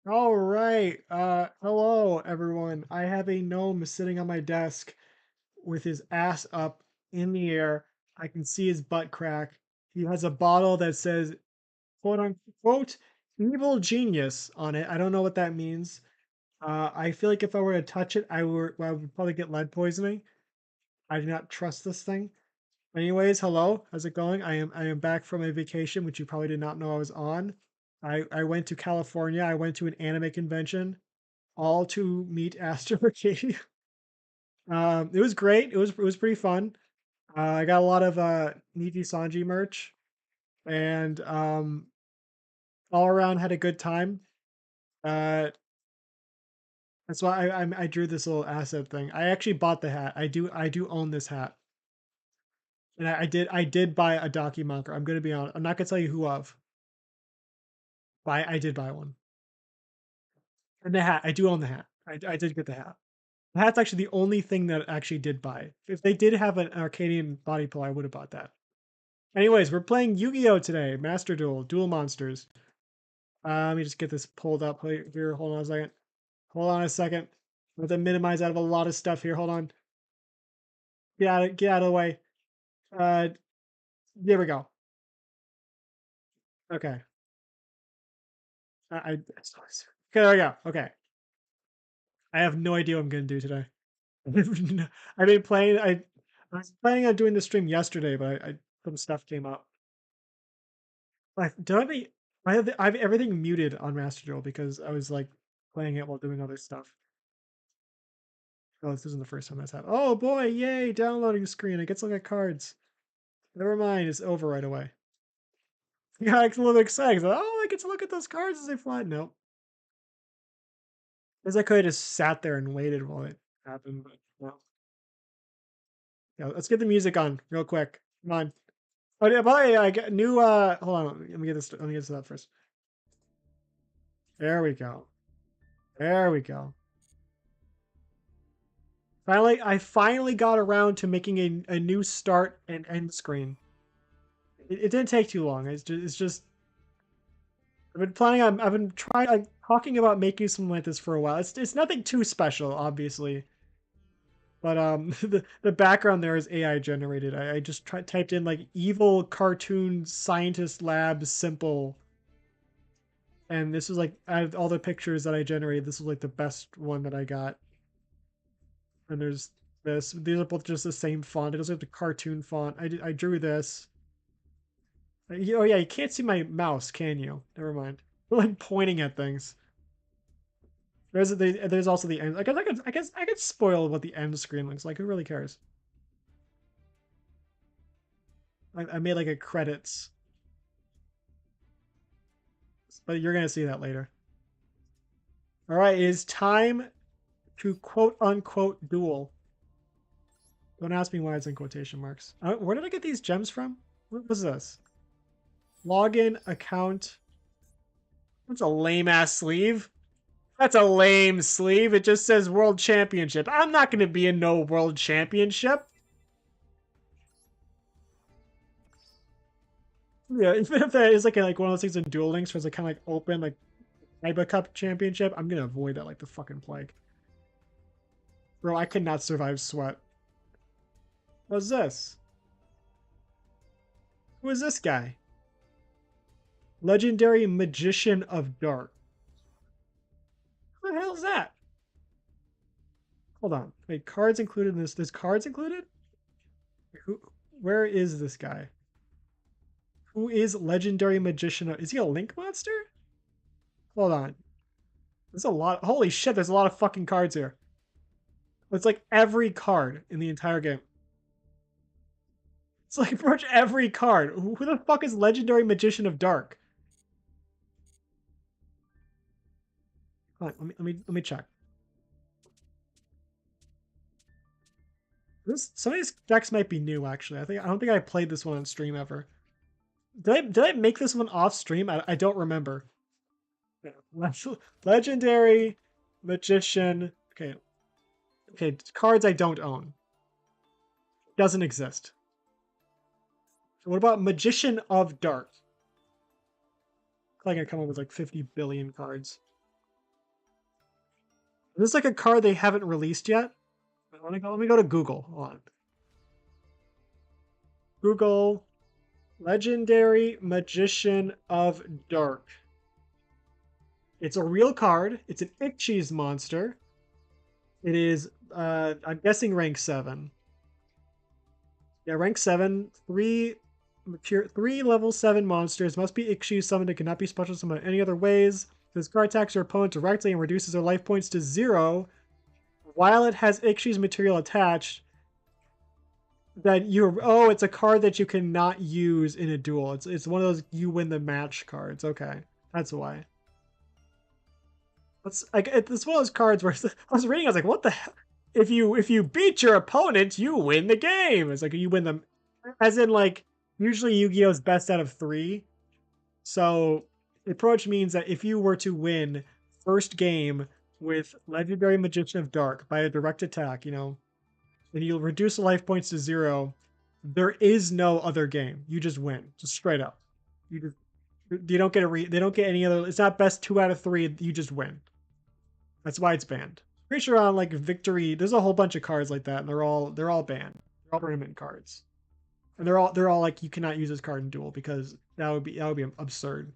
All right. Hello everyone. I have a gnome sitting on my desk with his ass up in the air. I can see his butt crack. He has a bottle that says quote unquote evil genius on it. I don't know what that means. I feel like if I were to touch it, I would probably get lead poisoning. I do not trust this thing. Anyways, hello. How's it going? I am back from a vacation, which you probably did not know I was on. I went to California. I went to an anime convention all to meet Aster Katie. It was great. It was pretty fun. I got a lot of Niji Sanji merch, and all around had a good time. Uh, that's why I drew this little asset thing. I actually bought the hat. I do own this hat, and I did buy a Dakimanker. I'm gonna be honest. I'm not gonna tell you who of, but I did buy one. And the hat. I do own the hat. I did get the hat. The hat's actually the only thing that I actually did buy. If they did have an Arcadian body pillow, I would have bought that. Anyways, we're playing Yu-Gi-Oh today. Master Duel, Duel Monsters. Let me just get this pulled up here. Hold on a second. Hold on a second. I have to minimize out of a lot of stuff here. Hold on. Get out of the way. Uh, there we go. Okay. Okay, there we go. Okay. I have no idea what I'm gonna do today. I've been playing. I was planning on doing the stream yesterday, but some stuff came up. Like, do I have any, I have everything muted on Master Duel because I was like playing it while doing other stuff. Oh, this isn't the first time that's happened. Oh boy, yay, downloading screen. I get to look at cards. Never mind, it's over right away. Yeah, I get a little excited. Oh, I get to look at those cards as they fly. Nope. As I could have just sat there and waited while it happened, but no. Yeah, let's get the music on real quick. Come on. Oh, yeah, by the way, I got new hold on, let me get this up first. There we go. There we go. I finally got around to making a new start and end screen. It didn't take too long. It's just I've been trying like talking about making something like this for a while. It's nothing too special, obviously. But the background there is AI generated. I just typed in like evil cartoon scientist lab simple, and this was like out of all the pictures that I generated, this was like the best one that I got. And there's this. These are both just the same font. It doesn't have the cartoon font. I drew this. Oh yeah, you can't see my mouse, can you? Never mind. We're like pointing at things. There's also the end. I guess I could spoil what the end screen looks like. Who really cares? I made like a credits, but you're gonna see that later. All right, it is time to quote unquote duel. Don't ask me why it's in quotation marks. Where did I get these gems from? What was this? Login account. That's a lame ass sleeve. That's a lame sleeve. It just says World Championship. I'm not going to be in no World Championship. Yeah, even if that is like one of those things in Duel Links where it's like kind of like open, like Kaiba Cup Championship, I'm going to avoid that like the fucking plague. Bro, I could not survive sweat. What's this? Who is this guy? Legendary Magician of Dark. Who the hell is that? Hold on. Wait, cards included in this? There's cards included? Who? Where is this guy? Who is Legendary Magician? Is he a Link monster? Hold on. There's a lot. Holy shit, there's a lot of fucking cards here. It's like every card in the entire game. It's like pretty much every card. Who the fuck is Legendary Magician of Dark? Hold on, let me check. Some of these decks might be new actually. I don't think I played this one on stream ever. Did I make this one off stream? I don't remember. Yeah. Legendary Magician. Okay, cards I don't own. Doesn't exist. So what about Magician of Dark? I think I come up with like 50 billion cards. This is like a card they haven't released yet. Let me go to Google. Hold on. Google Legendary Magician of Dark. It's a real card. It's an Ichis monster. It is, I'm guessing rank 7. Yeah, rank 7. Three level 7 monsters must be Ichis summoned and cannot be special summoned any other ways. This card attacks your opponent directly and reduces their life points to 0. While it has Ichis material attached, that you're it's a card that you cannot use in a duel. It's one of those you win the match cards. Okay, that's why. It's one of those cards where I was reading, I was like, what the hell? If you beat your opponent, you win the game. It's like you win them, as in like usually Yu-Gi-Oh's best out of 3. So the approach means that if you were to win first game with Legendary Magician of Dark by a direct attack, and you'll reduce the life points to 0, there is no other game. You just win, just straight up. You don't get they don't get any other. It's not best 2 out of 3. You just win. That's why it's banned. Pretty sure on like Victory, there's a whole bunch of cards like that, and they're all banned. They're all tournament cards, and they're all like you cannot use this card in Duel because that would be absurd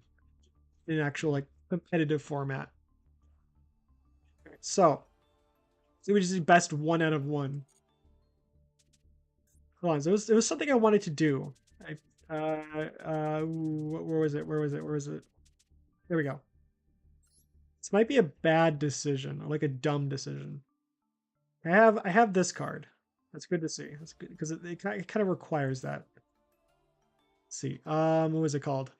in an actual like competitive format. So we just do best 1 out of 1. Hold on, so it was something I wanted to do. Where was it? Where was it? Where was it? There we go. This might be a bad decision, or like a dumb decision. I have this card. That's good to see. That's good because it kind of requires that. Let's see. What was it called?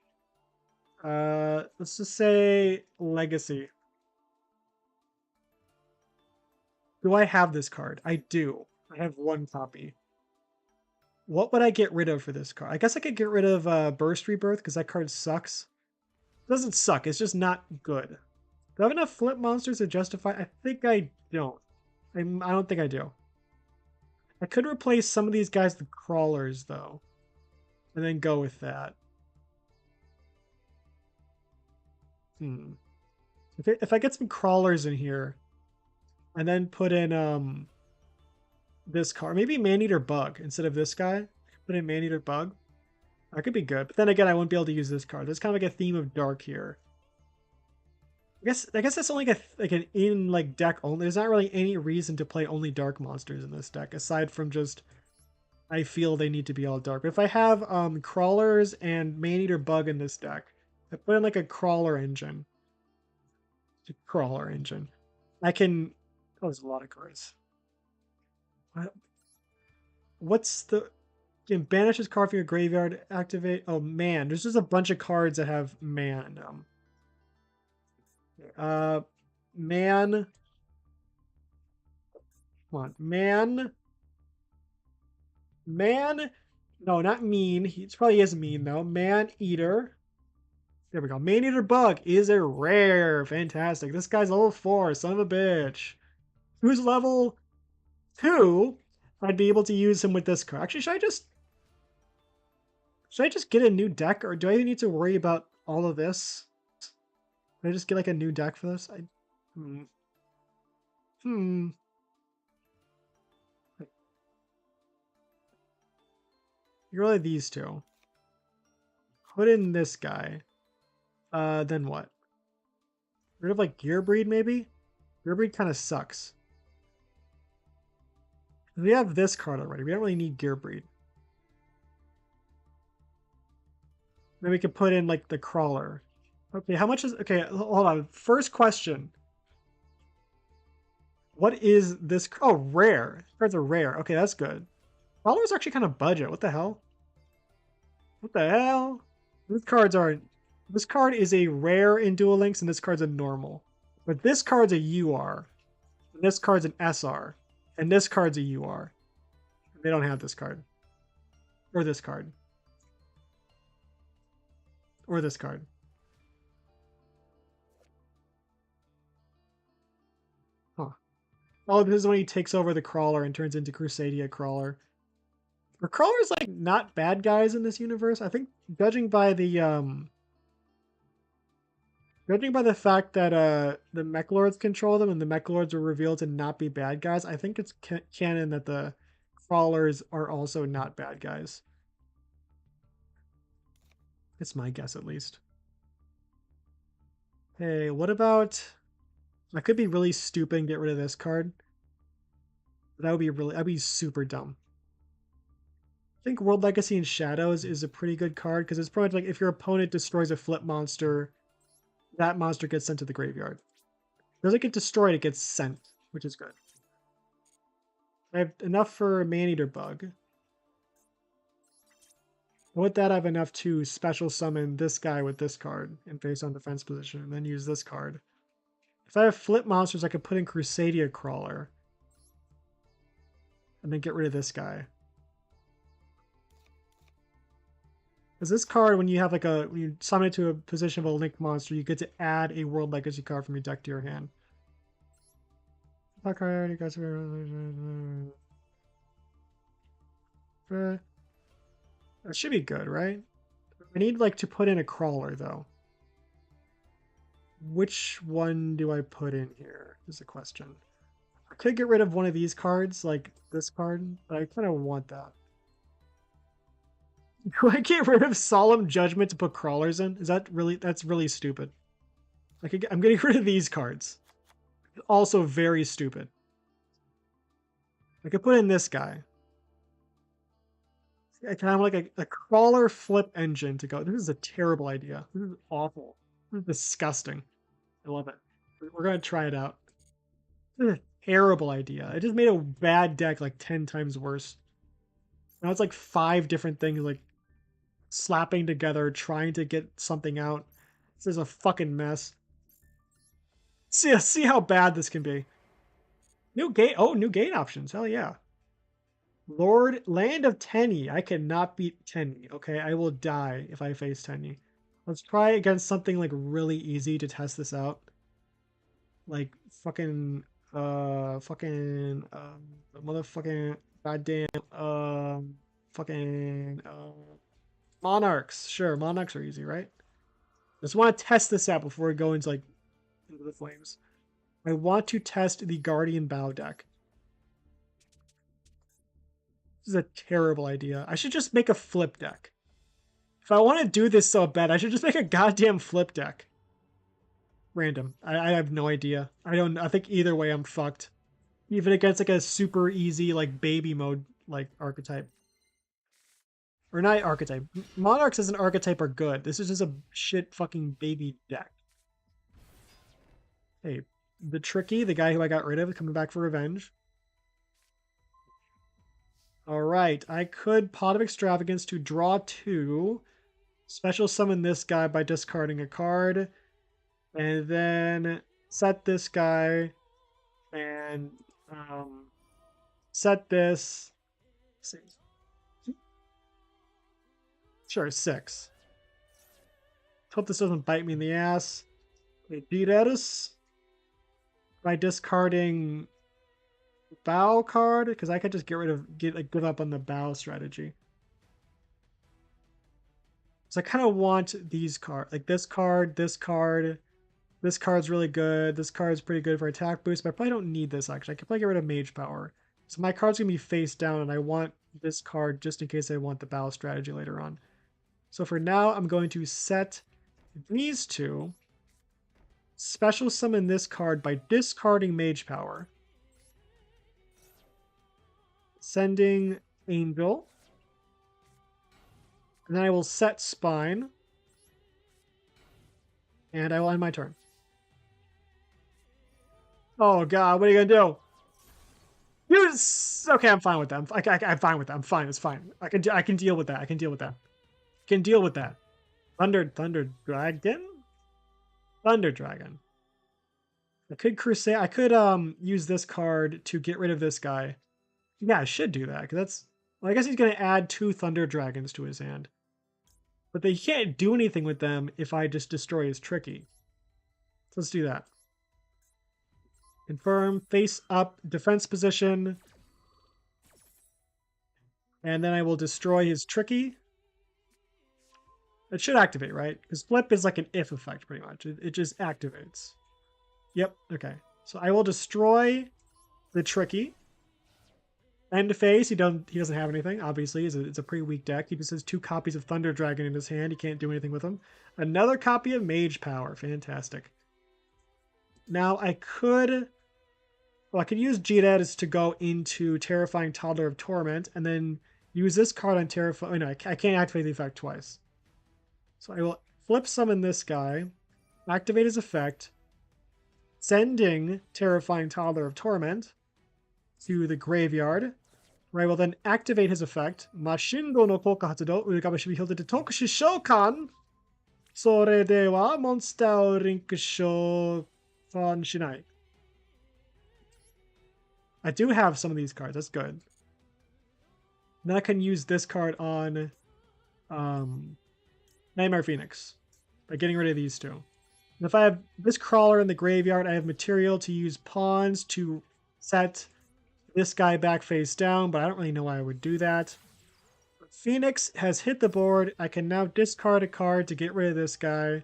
Let's just say Legacy. Do I have this card? I do. I have 1 copy. What would I get rid of for this card? I guess I could get rid of Burst Rebirth because that card sucks. It doesn't suck. It's just not good. Do I have enough flip monsters to justify? I think I don't. I don't think I do. I could replace some of these guys with crawlers though, and then go with that. If I get some crawlers in here, and then put in this card, maybe Man-Eater Bug instead of this guy. Put in Man-Eater Bug. That could be good. But then again, I wouldn't be able to use this card. There's kind of like a theme of dark here. I guess that's only like an in like deck only. There's not really any reason to play only dark monsters in this deck aside from just I feel they need to be all dark. But if I have crawlers and Man-Eater Bug in this deck, I put in like a crawler engine. I can. Oh, there's a lot of cards. What's the? Can banish this card from your graveyard. Activate. Oh man, there's just a bunch of cards that have man. Man. Come on, man. Man. No, not mean. He probably is mean though. Man-Eater. There we go. Man-Eater Bug is a rare. Fantastic. This guy's level 4. Son of a bitch. Who's level 2? I'd be able to use him with this card. Actually, should I just get a new deck, or do I need to worry about all of this? Can I just get like a new deck for this? Really these two. Put in this guy. Then what? Rid of like Gearbreed maybe? Gearbreed kind of sucks. We have this card already. We don't really need Gearbreed. Then we could put in like the crawler. Okay, how much is okay, hold on. First question. What is this? Oh, rare. Cards are rare. Okay, that's good. Crawler's actually kind of budget. What the hell? What the hell? These cards are. This card is a rare in Duel Links, and this card's a normal. But this card's a UR. And this card's an SR. And this card's a UR. They don't have this card. Or this card. Or this card. Huh. Oh, this is when he takes over the crawler and turns into Crusadia Crawler. Are crawlers like not bad guys in this universe? I think judging by the Judging by the fact that the mech lords control them and the mech lords are revealed to not be bad guys, I think it's canon that the crawlers are also not bad guys. It's my guess, at least. Hey, what about... I could be really stupid and get rid of this card. But that'd be super dumb. I think World Legacy and Shadows is a pretty good card because it's pretty much like if your opponent destroys a flip monster, that monster gets sent to the graveyard. It doesn't get destroyed, it gets sent, which is good. I have enough for Maneater Bug. With that, I have enough to special summon this guy with this card and face on defense position, and then use this card. If I have flip monsters, I could put in Crusadia Crawler. And then get rid of this guy. Because this card, when you have when you summon it to a position of a link monster, you get to add a World Legacy card from your deck to your hand. That should be good, right? I need like to put in a crawler though. Which one do I put in here is the question. I could get rid of one of these cards, like this card, but I kind of want that. Do I get rid of Solemn Judgment to put crawlers in? Is that really... That's really stupid. I'm getting rid of these cards. Also very stupid. I could put in this guy. I kind of like a crawler flip engine to go. This is a terrible idea. This is awful. This is disgusting. I love it. We're going to try it out. This is a terrible idea. I just made a bad deck like 10 times worse. Now it's like 5 different things like slapping together, trying to get something out. This is a fucking mess. See how bad this can be. New gate. Oh, new gate options. Hell yeah. Land of Tenny. I cannot beat Tenny. Okay, I will die if I face Tenny. Let's try against something like really easy to test this out. Like motherfucking goddamn Monarchs. Sure, Monarchs are easy, right? Just want to test this out before we go into the flames. I want to test the Guardian Bow deck. This is a terrible idea. I should just make a flip deck. If I want to do this so bad, I should just make a goddamn flip deck. Random. I have no idea. I think either way I'm fucked. Even against like a super easy like baby mode like archetype. Or not archetype. Monarchs as an archetype are good. This is just a shit fucking baby deck. Hey, the Tricky, the guy who I got rid of, coming back for revenge. Alright, I could Pot of Extravagance to draw 2. Special summon this guy by discarding a card. And then set this guy. And set this. Sure, 6. Hope this doesn't bite me in the ass. Adidas. By discarding Bow card, because I could just give up on the Bow strategy. So I kind of want these cards, like this card, this card. This card's really good. This card's pretty good for attack boost, but I probably don't need this actually. I could probably get rid of Mage Power. So my card's gonna be face down, and I want this card just in case I want the Bow strategy later on. So for now, I'm going to set these 2. Special summon this card by discarding Mage Power. Sending Angel. And then I will set Spine. And I will end my turn. Oh god, what are you gonna do? Okay, I'm fine with that. I'm fine with that. I'm fine. It's fine. I can deal with that. I can deal with that. Can deal with that. Thunder Dragon? Thunder Dragon. I could Crusade. I could use this card to get rid of this guy. Yeah, I should do that, because that's... Well, I guess he's going to add 2 Thunder Dragons to his hand. But they can't do anything with them if I just destroy his Tricky. So let's do that. Confirm, face up, defense position. And then I will destroy his Tricky. It should activate, right? Because flip is like an if effect, pretty much. It just activates. Yep, okay. So I will destroy the Tricky. End phase, he doesn't have anything, obviously. It's a pretty weak deck. He just has 2 copies of Thunder Dragon in his hand. He can't do anything with them. Another copy of Mage Power. Fantastic. Now I could use G-Eds to go into Terrifying Toddler of Torment, and then use this card on Terrifying. Oh, no, I can't activate the effect twice. So I will flip summon this guy, activate his effect, sending Terrifying Toddler of Torment to the graveyard, where I will then activate his effect. Mashindo no Koka Hatsudo, Urigaba should be healed to Tokushi Shokan. Sore de wa Monster Rinkusho Fan Shinai. I do have some of these cards, that's good. Then I can use this card on Nightmare Phoenix by getting rid of these 2. And if I have this crawler in the graveyard, I have material to use pawns to set this guy back face down, but I don't really know why I would do that. But Phoenix has hit the board. I can now discard a card to get rid of this guy.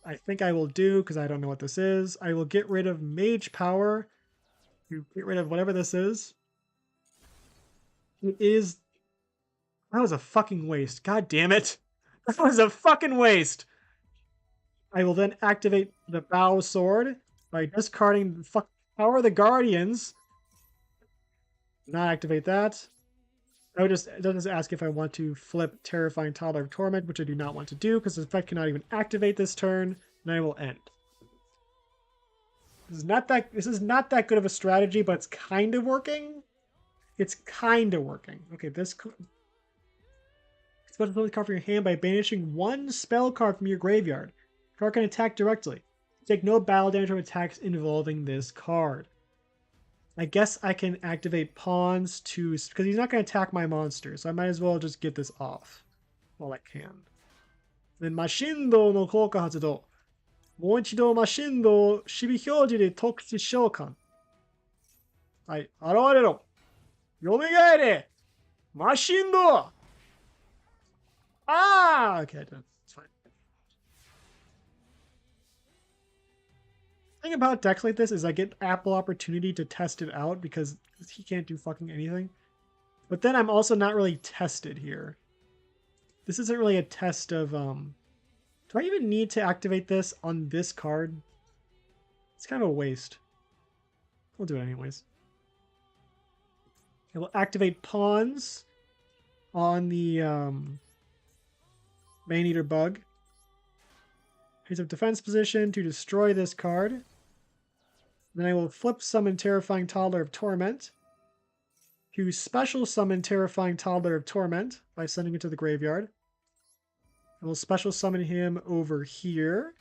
I think I will do, because I don't know what this is. I will get rid of Mage Power to get rid of whatever this is. It is... That was a fucking waste. God damn it. That was a fucking waste. I will then activate the Bow Sword by discarding the Power of the Guardians. Not activate that. It doesn't ask if I want to flip Terrifying Toddler of Torment, which I do not want to do because the effect cannot even activate this turn, and I will end. This is not that good of a strategy, but it's kind of working. It's kind of working. Okay, this special ability card from your hand by banishing 1 spell card from your graveyard. The card can attack directly. Take no battle damage from attacks involving this card. I guess I can activate pawns to... because he's not going to attack my monster, so I might as well just get this off while I can. Then Mashindo no Koka Hatsudo. Moichido Mashindo Shibihyoji de Tokushi Shokan. Hai, arowarero. Yomegaere. Mashindo! Ah! Okay, I did. It's fine. The thing about decks like this is I get ample opportunity to test it out because he can't do fucking anything. But then I'm also not really tested here. This isn't really a test of, do I even need to activate this on this card? It's kind of a waste. We'll do it anyways. I will activate pawns on the, Maneater Bug. He's up defense position to destroy this card. Then I will flip summon Terrifying Toddler of Torment. To special summon Terrifying Toddler of Torment by sending it to the graveyard. I will special summon him over here.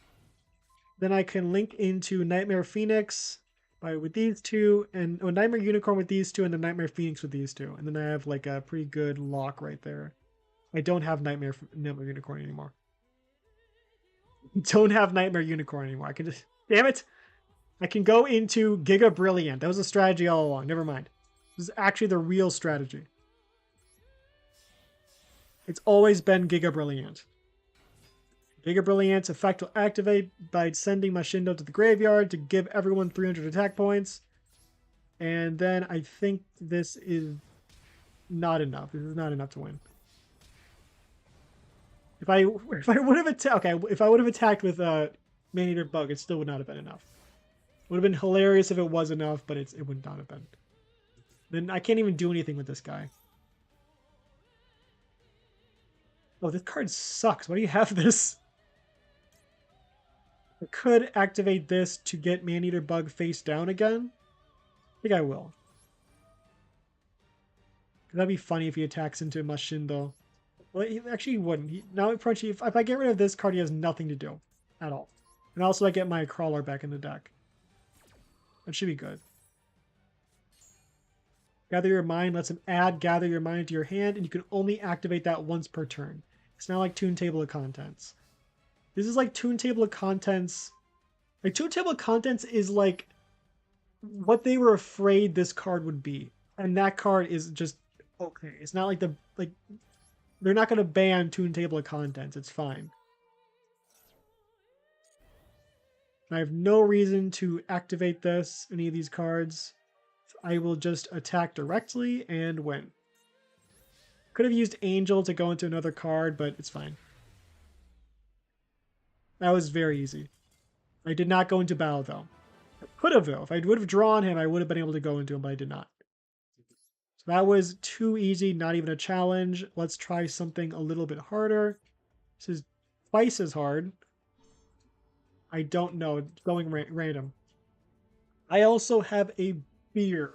Then I can link into Nightmare Phoenix with these 2, and Nightmare Unicorn with these 2, and then Nightmare Phoenix with these 2. And then I have like a pretty good lock right there. I don't have Nightmare Unicorn anymore. Don't have Nightmare Unicorn anymore. I can just... Damn it! I can go into Giga Brilliant. That was a strategy all along. Never mind. This is actually the real strategy. It's always been Giga Brilliant. Giga Brilliant's effect will activate by sending Mashindo to the graveyard to give everyone 300 attack points. And then I think this is not enough. This is not enough to win. If I would have attacked with Maneater Bug, it still would not have been enough. It would have been hilarious if it was enough, but it would not have been. Then I can't even do anything with this guy. Oh, this card sucks. Why do you have this? I could activate this to get Maneater Bug face down again. I think I will. That'd be funny if he attacks into Mashindo. Well, he wouldn't. Now, if I get rid of this card, he has nothing to do at all. And also, I get my Crawler back in the deck. That should be good. Gather Your Mind lets him add Gather Your Mind to your hand, and you can only activate that once per turn. It's not like Toon Table of Contents. This is like Toon Table of Contents. Like, Toon Table of Contents is like what they were afraid this card would be. And that card is just okay. It's not like they're not going to ban Toon Table of Contents. It's fine. I have no reason to activate this, any of these cards. I will just attack directly and win. Could have used Angel to go into another card, but it's fine. That was very easy. I did not go into battle, though. I could have, though. If I would have drawn him, I would have been able to go into him, but I did not. So that was too easy, not even a challenge. Let's try something a little bit harder. This is twice as hard. I don't know. It's going random. I also have a beer.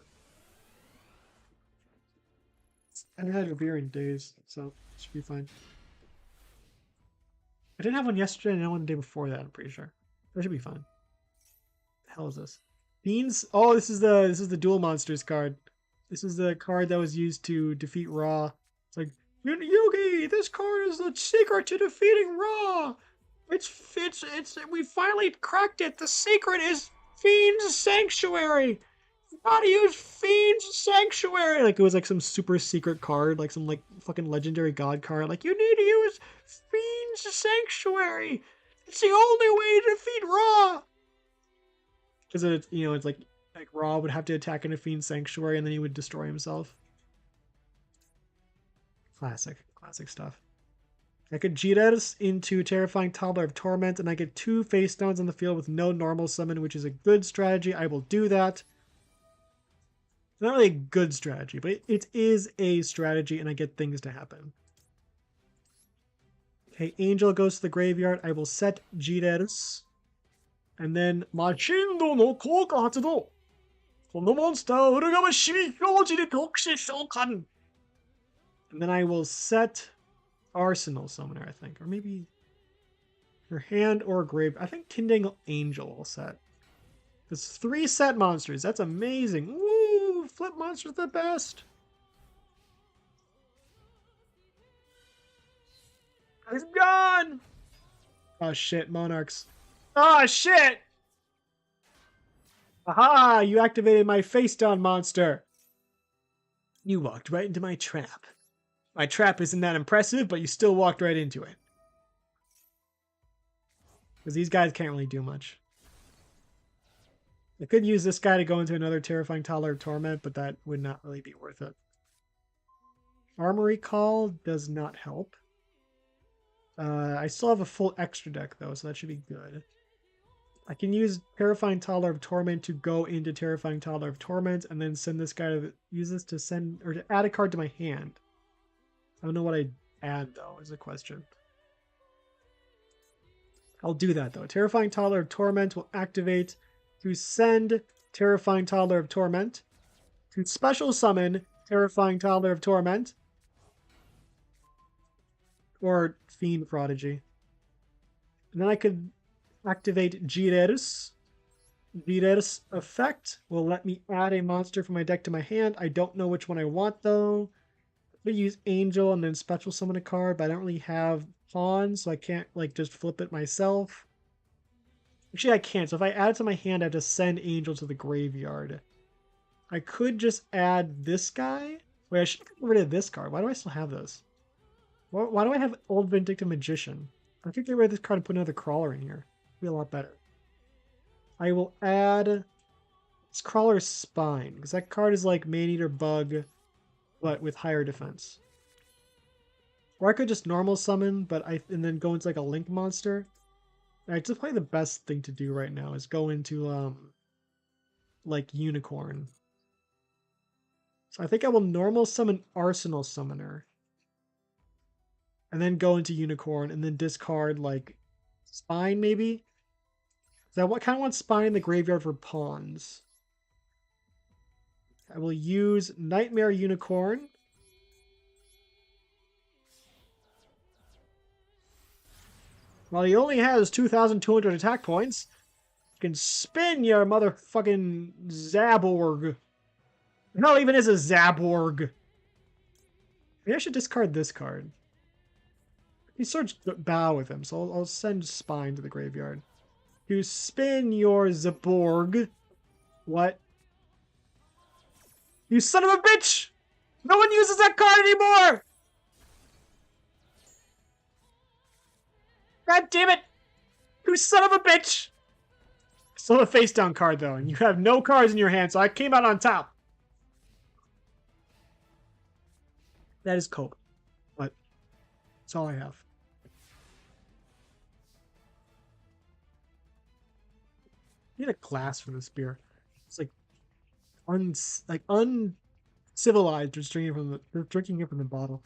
I haven't had a beer in days, so it should be fine. I didn't have one yesterday and I had one the day before that, I'm pretty sure. That should be fine. The hell is this? Beans? Oh, this is the Duel Monsters card. This is the card that was used to defeat Ra. It's like, Yugi, this card is the secret to defeating Ra. We finally cracked it. The secret is Fiend's Sanctuary. You gotta use Fiend's Sanctuary. Like, it was like some super secret card, like some like fucking legendary god card. Like, you need to use Fiend's Sanctuary. It's the only way to defeat Ra. Because it's like Ra would have to attack in a Fiend's Sanctuary and then he would destroy himself. Classic stuff. I could G-Res into Terrifying Toddler of Torment, and I get 2 face stones on the field with no normal summon, which is a good strategy. I will do that. It's not really a good strategy, but it is a strategy, and I get things to happen. Okay, Angel goes to the graveyard. I will set G-Res. And then, Machindo no Kouka Hatsudo. このモンスターを裏側しみ表示で特殊召喚. And then I will set Arsenal Summoner, I think. Or maybe your hand or grave. I think Kindling Angel will set. It's 3 set monsters. That's amazing. Woo! Flip monsters the best. He's gone! Oh shit, Monarchs. Oh shit! Aha! You activated my face down monster. You walked right into my trap. My trap isn't that impressive, but you still walked right into it. Because these guys can't really do much. I could use this guy to go into another Terrifying Toddler of Torment, but that would not really be worth it. Armory Call does not help. I still have a full extra deck, though, so that should be good. I can use Terrifying Toddler of Torment to go into Terrifying Toddler of Torment, and then send this guy to use this to send or to add a card to my hand. I don't know what I'd add, though, is the question. I'll do that, though. Terrifying Toddler of Torment will activate to send Terrifying Toddler of Torment, to special summon Terrifying Toddler of Torment, or Fiend Prodigy. And then I could activate G-Res. G-Res effect will let me add a monster from my deck to my hand. I don't know which one I want, though. I use Angel and then special summon a card, but I don't really have pawns, so I can't like just flip it myself. Actually, I can't. So if I add it to my hand, I have to send Angel to the graveyard. I could just add this guy. Wait, I should get rid of this card. Why do I still have this? Why do I have Old Vindictive Magician? I could get rid of this card and put another Crawler in here. It'd be a lot better. I will add this Crawler's Spine, because that card is like Maneater Bug, but with higher defense. Or I could just normal summon, and then go into like a Link monster. Alright, so probably the best thing to do right now is go into like Unicorn. So I think I will normal summon Arsenal Summoner. And then go into Unicorn and then discard like Spine maybe? So I kind of want Spine in the graveyard for pawns. I will use Nightmare Unicorn. While he only has 2,200 attack points, you can spin your motherfucking Zaborg. It not even is a Zaborg. Maybe I should discard this card. He starts bow with him, so I'll send Spine to the graveyard. You spin your Zaborg. What? You son of a bitch! No one uses that card anymore! God damn it! You son of a bitch! Still a face down card though, and you have no cards in your hand, so I came out on top. That is cope, but that's all I have. I need a glass for this beer. It's like uncivilized just drinking it from the bottle.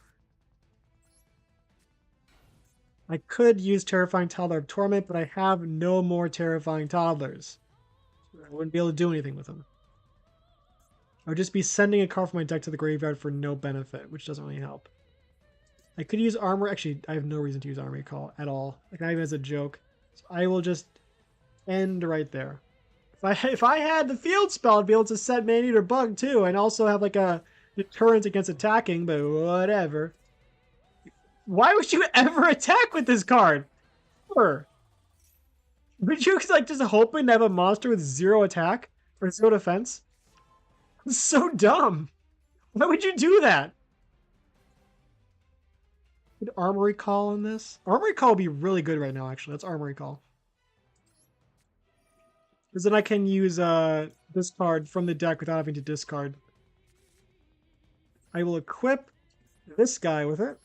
I could use Terrifying Toddler of Torment, but I have no more Terrifying Toddlers. I wouldn't be able to do anything with them. I would just be sending a card from my deck to the graveyard for no benefit, which doesn't really help. I could use Armor. Actually, I have no reason to use Armor Recall at all. Like, not even as a joke. So I will just end right there. If I had the field spell, I'd be able to set Maneater Bug too, and also have like a deterrent against attacking, but whatever. Why would you ever attack with this card? Ever? Would you like just hoping to have a monster with 0 attack or 0 defense? It's so dumb. Why would you do that? Could Armor Recall in this? Armor Recall would be really good right now, actually. That's Armor Recall. Because then I can use this card from the deck without having to discard. I will equip this guy with it.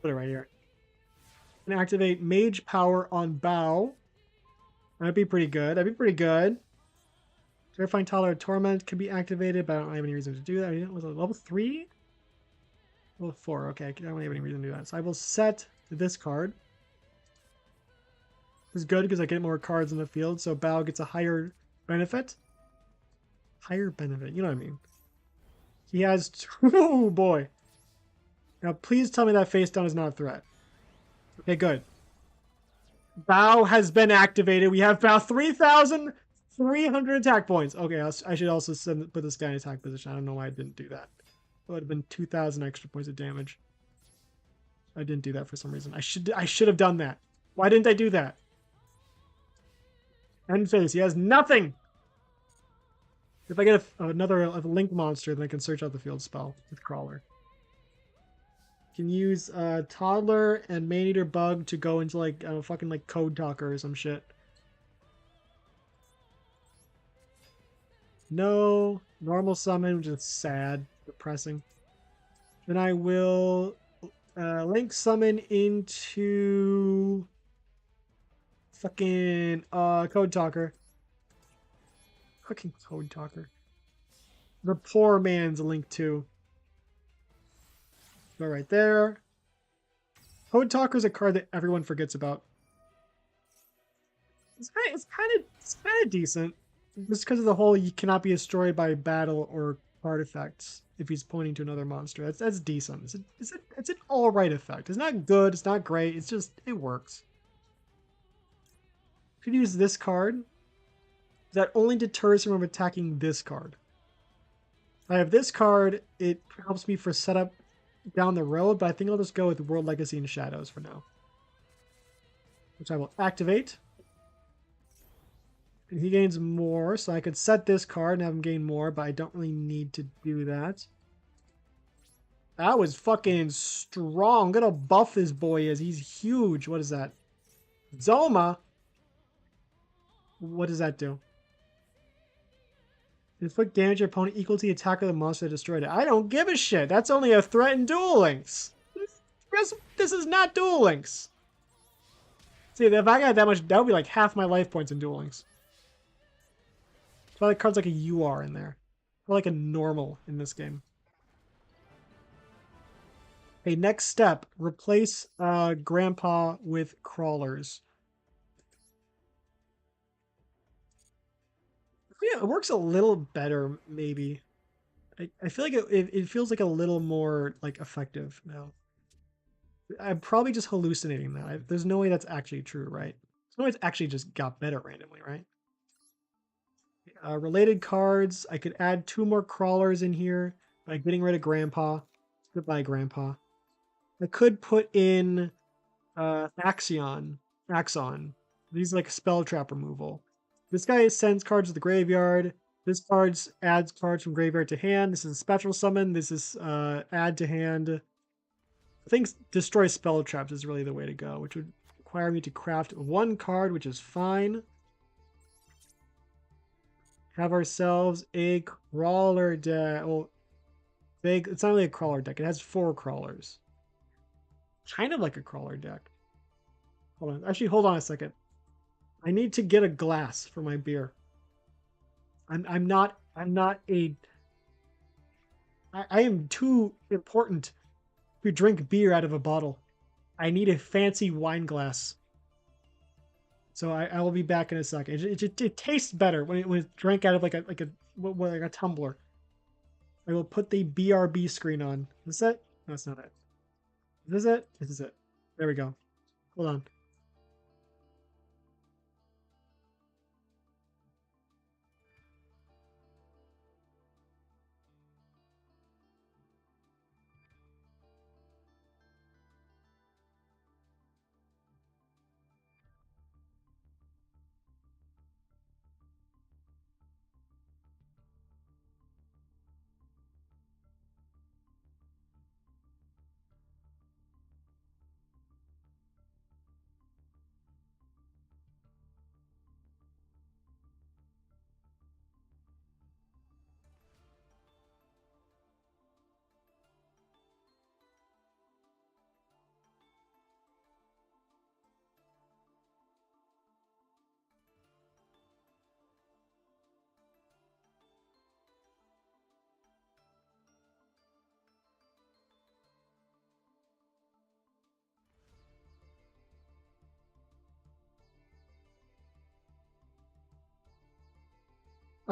Put it right here. And activate Mage Power on Bow. That'd be pretty good. That'd be pretty good. Terrifying Toddler of Torment can be activated, but I don't have any reason to do that. Was it level 3? Level 4. Okay, I don't have any reason to do that. So I will set this card. This is good because I get more cards in the field, so Bow gets a higher benefit. Higher benefit, you know what I mean. He has... Oh, boy. Now, please tell me that face down is not a threat. Okay, good. Bow has been activated. We have Bow 3,300 attack points. Okay, I should also put this guy in attack position. I don't know why I didn't do that. It would have been 2,000 extra points of damage. I didn't do that for some reason. I should have done that. Why didn't I do that? End phase. He has nothing. If I get another link monster, then I can search out the field spell with Crawler. Can use Toddler and Maneater Bug to go into like fucking like Code Talker or some shit. No normal summon, which is sad, depressing. Then I will link summon into fucking Code Talker. Fucking Code Talker. The poor man's link too. Go right there. Code Talker is a card that everyone forgets about. It's kind of decent. Just because of the whole you cannot be destroyed by battle or card effects if he's pointing to another monster. That's decent. It's an alright effect. It's not good, it's not great, it's just it works. Could use this card. That only deters him from attacking this card. If I have this card, it helps me for setup down the road, but I think I'll just go with World Legacy and Shadows for now. Which I will activate. And he gains more, so I could set this card and have him gain more, but I don't really need to do that. That was fucking strong. I'm gonna buff this boy as he's huge. What is that? Zoma? What does that do? Inflict damage to your opponent equal to the attack of the monster that destroyed it. I don't give a shit. That's only a threat in Duel Links. This is not Duel Links. See, if I got that much, that would be like half my life points in Duel Links. That's why the card's like a UR in there. Or like a normal in this game. Okay, next step. Replace Grandpa with Crawlers. Yeah, it works a little better, maybe. I feel like it feels like a little more like effective now. I'm probably just hallucinating that. There's no way that's actually true, right? There's no way it's actually just got better randomly, right? Related cards. I could add 2 more Crawlers in here by getting rid of Grandpa. Goodbye, Grandpa. I could put in Axon. These like spell trap removal. This guy sends cards to the graveyard. This card adds cards from graveyard to hand. This is a special summon. This is add to hand. I think destroy spell traps is really the way to go, which would require me to craft one card, which is fine. Have ourselves a crawler deck. Well, big. It's not really a crawler deck. It has 4 crawlers. Kind of like a crawler deck. Hold on. Actually, hold on a second. I need to get a glass for my beer. I'm not a I am too important to drink beer out of a bottle. I need a fancy wine glass. So I will be back in a second. It tastes better when it's drank out of like a tumbler. I will put the BRB screen on. Is that? No, that's not it. Is this it? This is it. There we go. Hold on.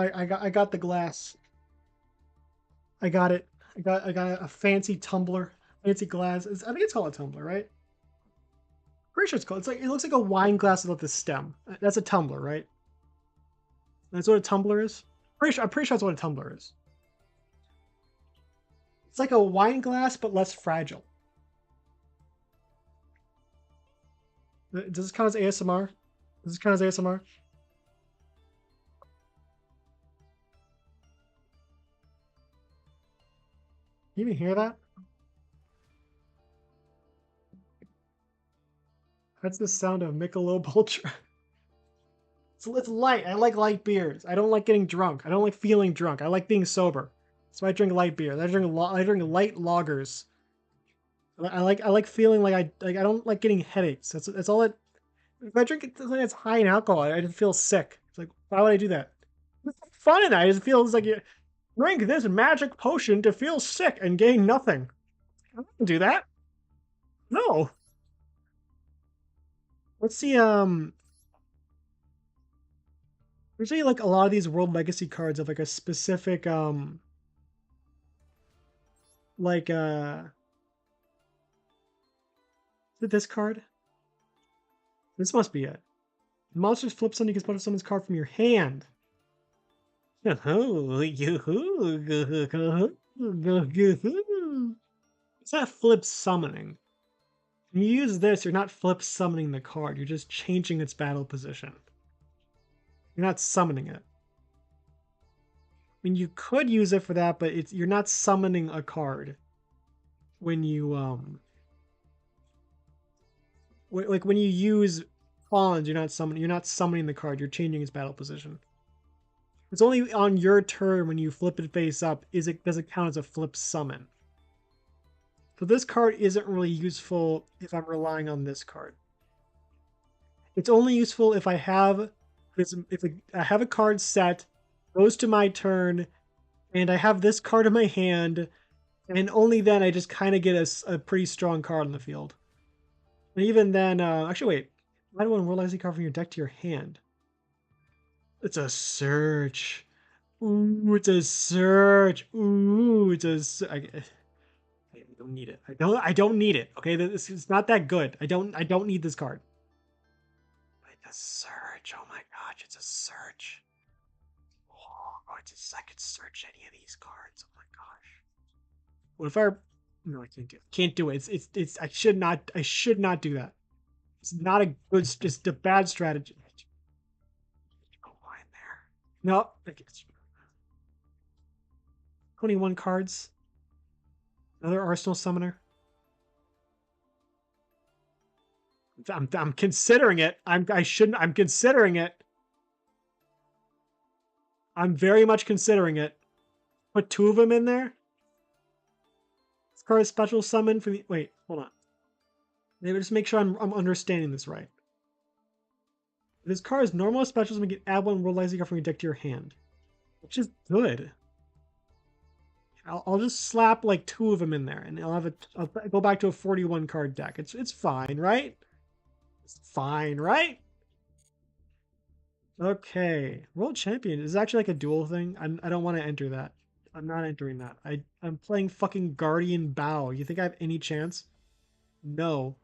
I got the glass. I got it. I got a fancy tumbler, fancy glass. I think it's called a tumbler, right? Pretty sure it's called. It's like it looks like a wine glass without the stem. That's a tumbler, right? That's what a tumbler is. I'm pretty sure that's what a tumbler is. It's like a wine glass but less fragile. Does this count as ASMR? Does this count as ASMR? You even hear that? That's the sound of Michelob Ultra. It's light. I like light beers. I don't like getting drunk. I don't like feeling drunk. I like being sober. So I drink light beer. I drink light lagers. I like feeling like I don't like getting headaches. That's all it. If I drink something that's high in alcohol, I just feel sick. It's like, why would I do that? It's fun in that. It just feels like you drink this magic potion to feel sick and gain nothing. I don't do that. No. Let's see. Usually, like a lot of these World Legacy cards have like a specific like is it this card? This must be it. Monsters flip something, you can special summon this card from your hand. It's not flip summoning. When you use this, you're not flip summoning the card. You're just changing its battle position. You're not summoning it. I mean, you could use it for that, but you're not summoning a card when you like when you use pawns. You're not summoning the card. You're changing its battle position. It's only on your turn when you flip it face up does it count as a flip summon. So this card isn't really useful if I'm relying on this card. It's only useful if I have I have a card set, goes to my turn, and I have this card in my hand, and only then I just kind of get a pretty strong card on the field. And even then, actually wait, add one World Legacy card from your deck to your hand. It's a search. Ooh, it's a search. Ooh, I don't need it. I don't need it. Okay, this is not that good. I don't need this card. It's a search. Oh my gosh, it's a search. Oh, I could search any of these cards. Oh my gosh. What if I? No, I can't do it. Can't do it. It's. I should not do that. It's not a good. It's a bad strategy. Go line there. No. 21 cards. Another Arsenal summoner. I'm considering it. I shouldn't. I'm considering it. I'm very much considering it. Put 2 of them in there. This card is special summon for the. Wait, hold on. Maybe just make sure I'm understanding this right. This card is normal special summon. Get add 1 world legacy card from your deck to your hand, which is good. I'll just slap like 2 of them in there, and I'll go back to a 41 card deck. It's fine, right? It's fine, right? Okay, world champion is actually like a duel thing. I don't want to enter that. I'm not entering that. I'm playing fucking Guardian Bow. You think I have any chance? No.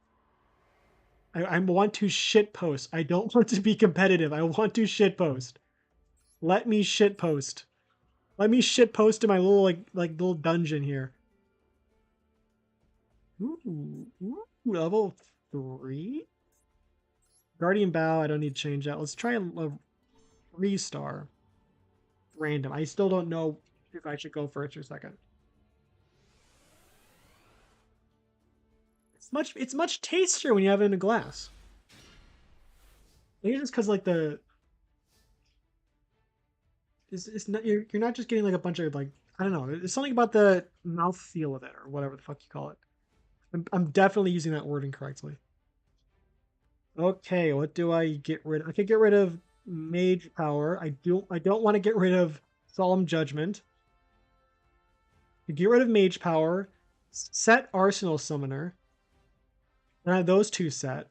I want to shitpost. I don't want to be competitive. I want to shitpost. Let me shitpost. Let me shitpost in my little like little dungeon here. Ooh, level 3? Guardian Bow, I don't need to change that. Let's try a 3-star. Random. I still don't know if I should go first or second. It's much tastier when you have it in a glass. Maybe just because like it's not you're not just getting like a bunch of like I don't know. There's something about the mouth feel of it or whatever the fuck you call it. I'm definitely using that word incorrectly. Okay, what do I get rid of? I could get rid of Mage Power. I don't want to get rid of Solemn Judgment. Get rid of Mage Power. Set Arsenal Summoner. Then I have those 2 set.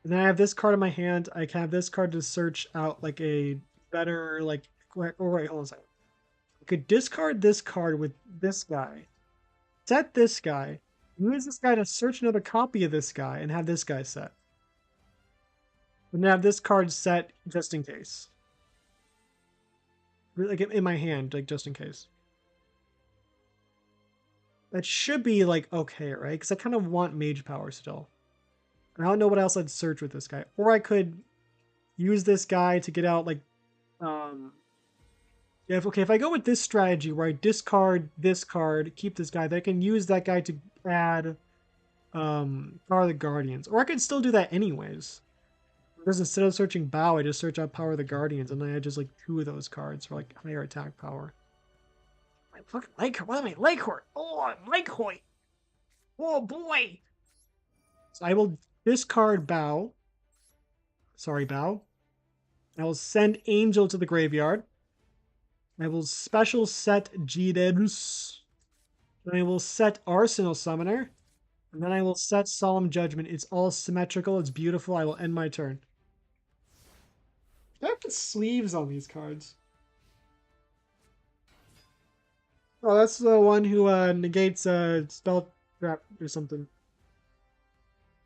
And then I have this card in my hand. I can have this card to search out like a better like. Wait, hold on a second. I could discard this card with this guy. Set this guy. Use this guy to search another copy of this guy and have this guy set. And have this card set just in case. Like in my hand, like just in case. That should be like okay, right? Because I kind of want Mage Power still. And I don't know what else I'd search with this guy. Or I could use this guy to get out like yeah, if I go with this strategy where I discard this card, keep this guy, then I can use that guy to add Power of the Guardians. Or I could still do that anyways. Because instead of searching Bow, I just search out Power of the Guardians, and then I had just like 2 of those cards for like higher attack power. I fucking like her. What am I like her? Oh, I like her. Oh boy. So I will discard Bow. Sorry, Bow. I will send Angel to the graveyard. I will special set Giderus. Then I will set Arsenal Summoner. And then I will set Solemn Judgment. It's all symmetrical. It's beautiful. I will end my turn. I have the sleeves on these cards. Oh, that's the one who negates a spell trap or something.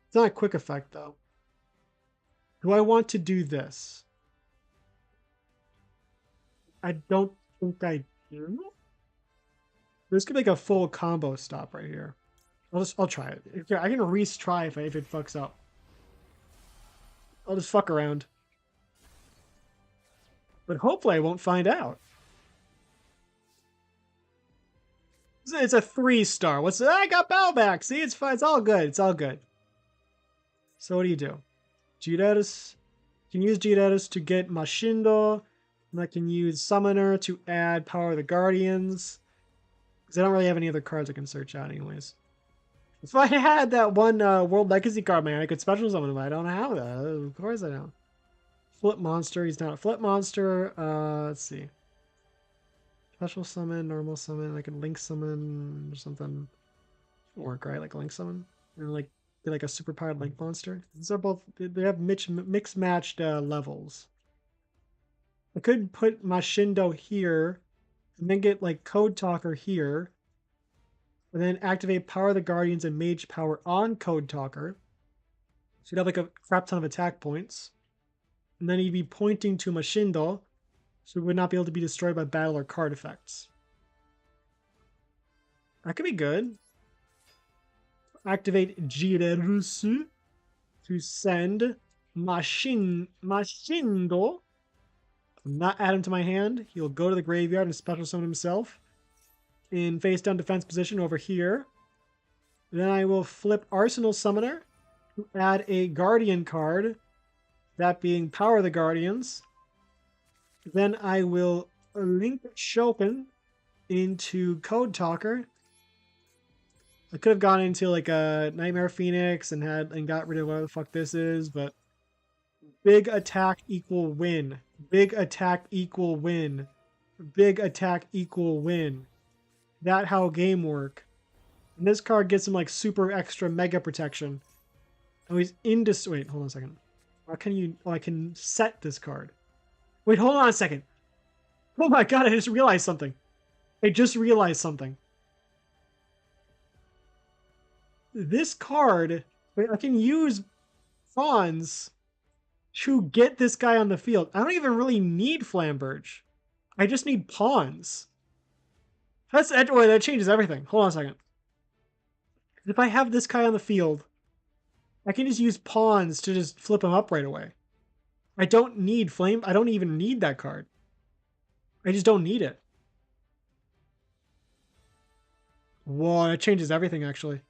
It's not a quick effect, though. Do I want to do this? I don't think I do. This could be like a full combo stop right here. I'll try it. I can retry if it fucks up. I'll just fuck around. But hopefully I won't find out. It's a 3-star. What's I got Bow back. See, it's fine. It's all good. It's all good. So what do you do? Gidetus. You can use Gidetus to get Mashindo. And I can use Summoner to add Power of the Guardians. Because I don't really have any other cards I can search out anyways. If I had that one World Legacy card, man, I could special summon him. I don't have that. Of course I don't. Flip monster. He's not a flip monster. Let's see. Special summon, normal summon. I can link summon or something. Work, right? Like link summon. And like be like a super powered link monster. These are both, they have mixed matched levels. I could put Mashindo here and then get like Code Talker here. And then activate Power of the Guardians and Mage Power on Code Talker. So you'd have like a crap ton of attack points. And then he'd be pointing to Mashindo, so he would not be able to be destroyed by battle or card effects. That could be good. Activate Jirerusu to send Mashindo. Not add him to my hand. He'll go to the graveyard and special summon himself in face down defense position over here. Then I will flip Arsenal Summoner add a Guardian card, that being Power the Guardians. Then I will link Chopin into Code Talker. I could have gone into like a Nightmare Phoenix and got rid of whatever the fuck this is, but big attack equal win. Big attack equal win. Big attack equal win. That how game work. And this card gets him like super extra mega protection. Oh, he's wait, hold on a second. How can you? Oh, I can set this card. Wait, hold on a second. Oh my god, I just realized something. I just realized something. This card, wait, I can use pawns to get this guy on the field. I don't even really need Flamberge. I just need pawns. That changes everything. Hold on a second. If I have this guy on the field, I can just use pawns to just flip him up right away. I don't need flame. I don't even need that card. I just don't need it. Whoa, that changes everything, actually.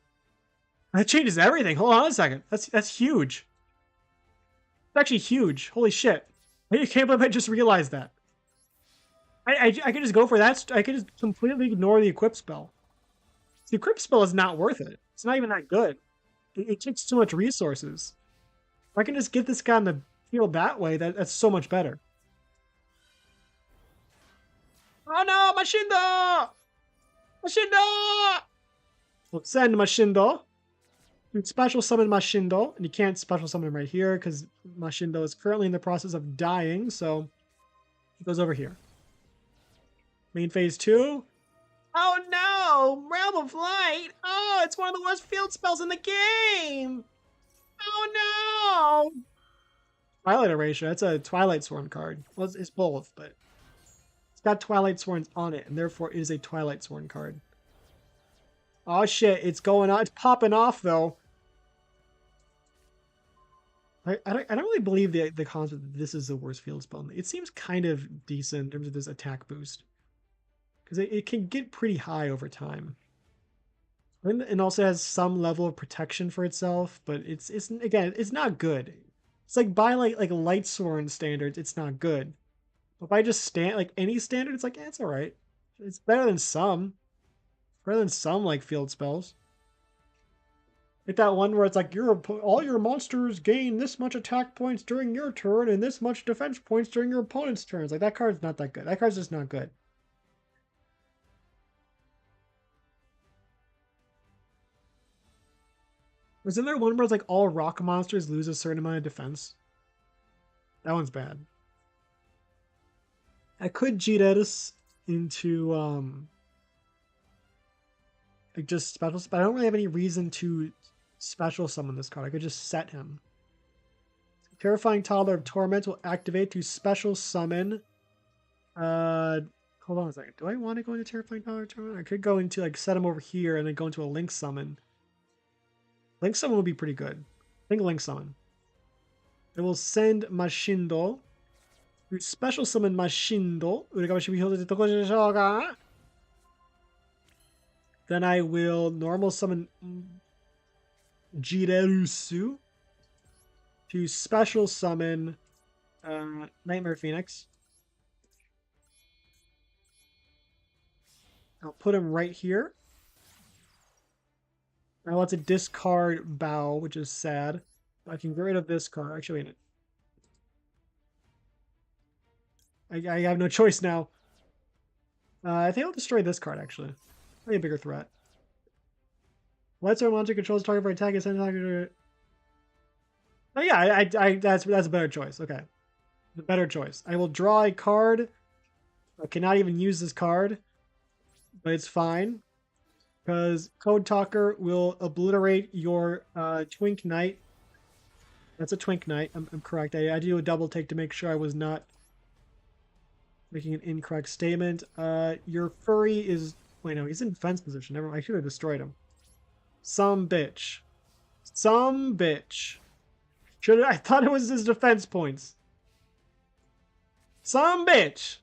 That changes everything. Hold on a second. That's huge. It's actually huge. Holy shit. I can't believe I just realized that. I could just go for that. I could just completely ignore the equip spell. The equip spell is not worth it. It's not even that good. It takes too much resources. If I can just get this guy on the field that way, that's so much better. Oh no, Mashindo! Mashindo! We'll send Mashindo. You can special summon Mashindo, and you can't special summon him right here because Mashindo is currently in the process of dying, so he goes over here. Main phase 2. Oh no! Realm of Light! Oh, it's one of the worst field spells in the game! Oh no! Twilight Erasure, that's a Twilight Sworn card. Well, it's both, but it's got Twilight Sworns on it, and therefore it is a Twilight Sworn card. Oh shit, it's going on. It's popping off, though. I don't really believe the concept that this is the worst field spell. It seems kind of decent in terms of this attack boost. Because it can get pretty high over time. And also has some level of protection for itself, but it's again, it's not good. It's like by like Light Sworn standards, it's not good. But by just like any standard, it's like, it's alright. It's better than some. Better than some like field spells. Like that one where it's like all your monsters gain this much attack points during your turn and this much defense points during your opponent's turns. Like that card's not that good. That card's just not good. Wasn't there one where it's like all rock monsters lose a certain amount of defense? That one's bad. I could G-Dedis into like just special, but I don't really have any reason to special summon this card. I could just set him. Terrifying Toddler of Torment will activate to special summon. Hold on a second. Do I want to go into Terrifying Toddler of Torment? I could go into like set him over here and then go into a Link Summon. Link Summon would be pretty good. I think Link Summon. I will send Mashindo. Special summon Mashindo. Then I will normal summon Jirerusu to special summon Nightmare Phoenix. I'll put him right here. I want to discard Bow, which is sad. I can get rid of this card. Actually, I have no choice now. I think I'll destroy this card, actually. Probably a bigger threat. Let's our monster controls target for attack and send target. Oh yeah, that's a better choice. Okay, the better choice. I will draw a card. I cannot even use this card, but it's fine because Code Talker will obliterate your Twink Knight. That's a Twink Knight. I'm correct. I do a double take to make sure I was not making an incorrect statement. Your furry is... Wait, no, he's in defense position. Never mind. I should have destroyed him. Some bitch. Some bitch. I thought it was his defense points. Some bitch.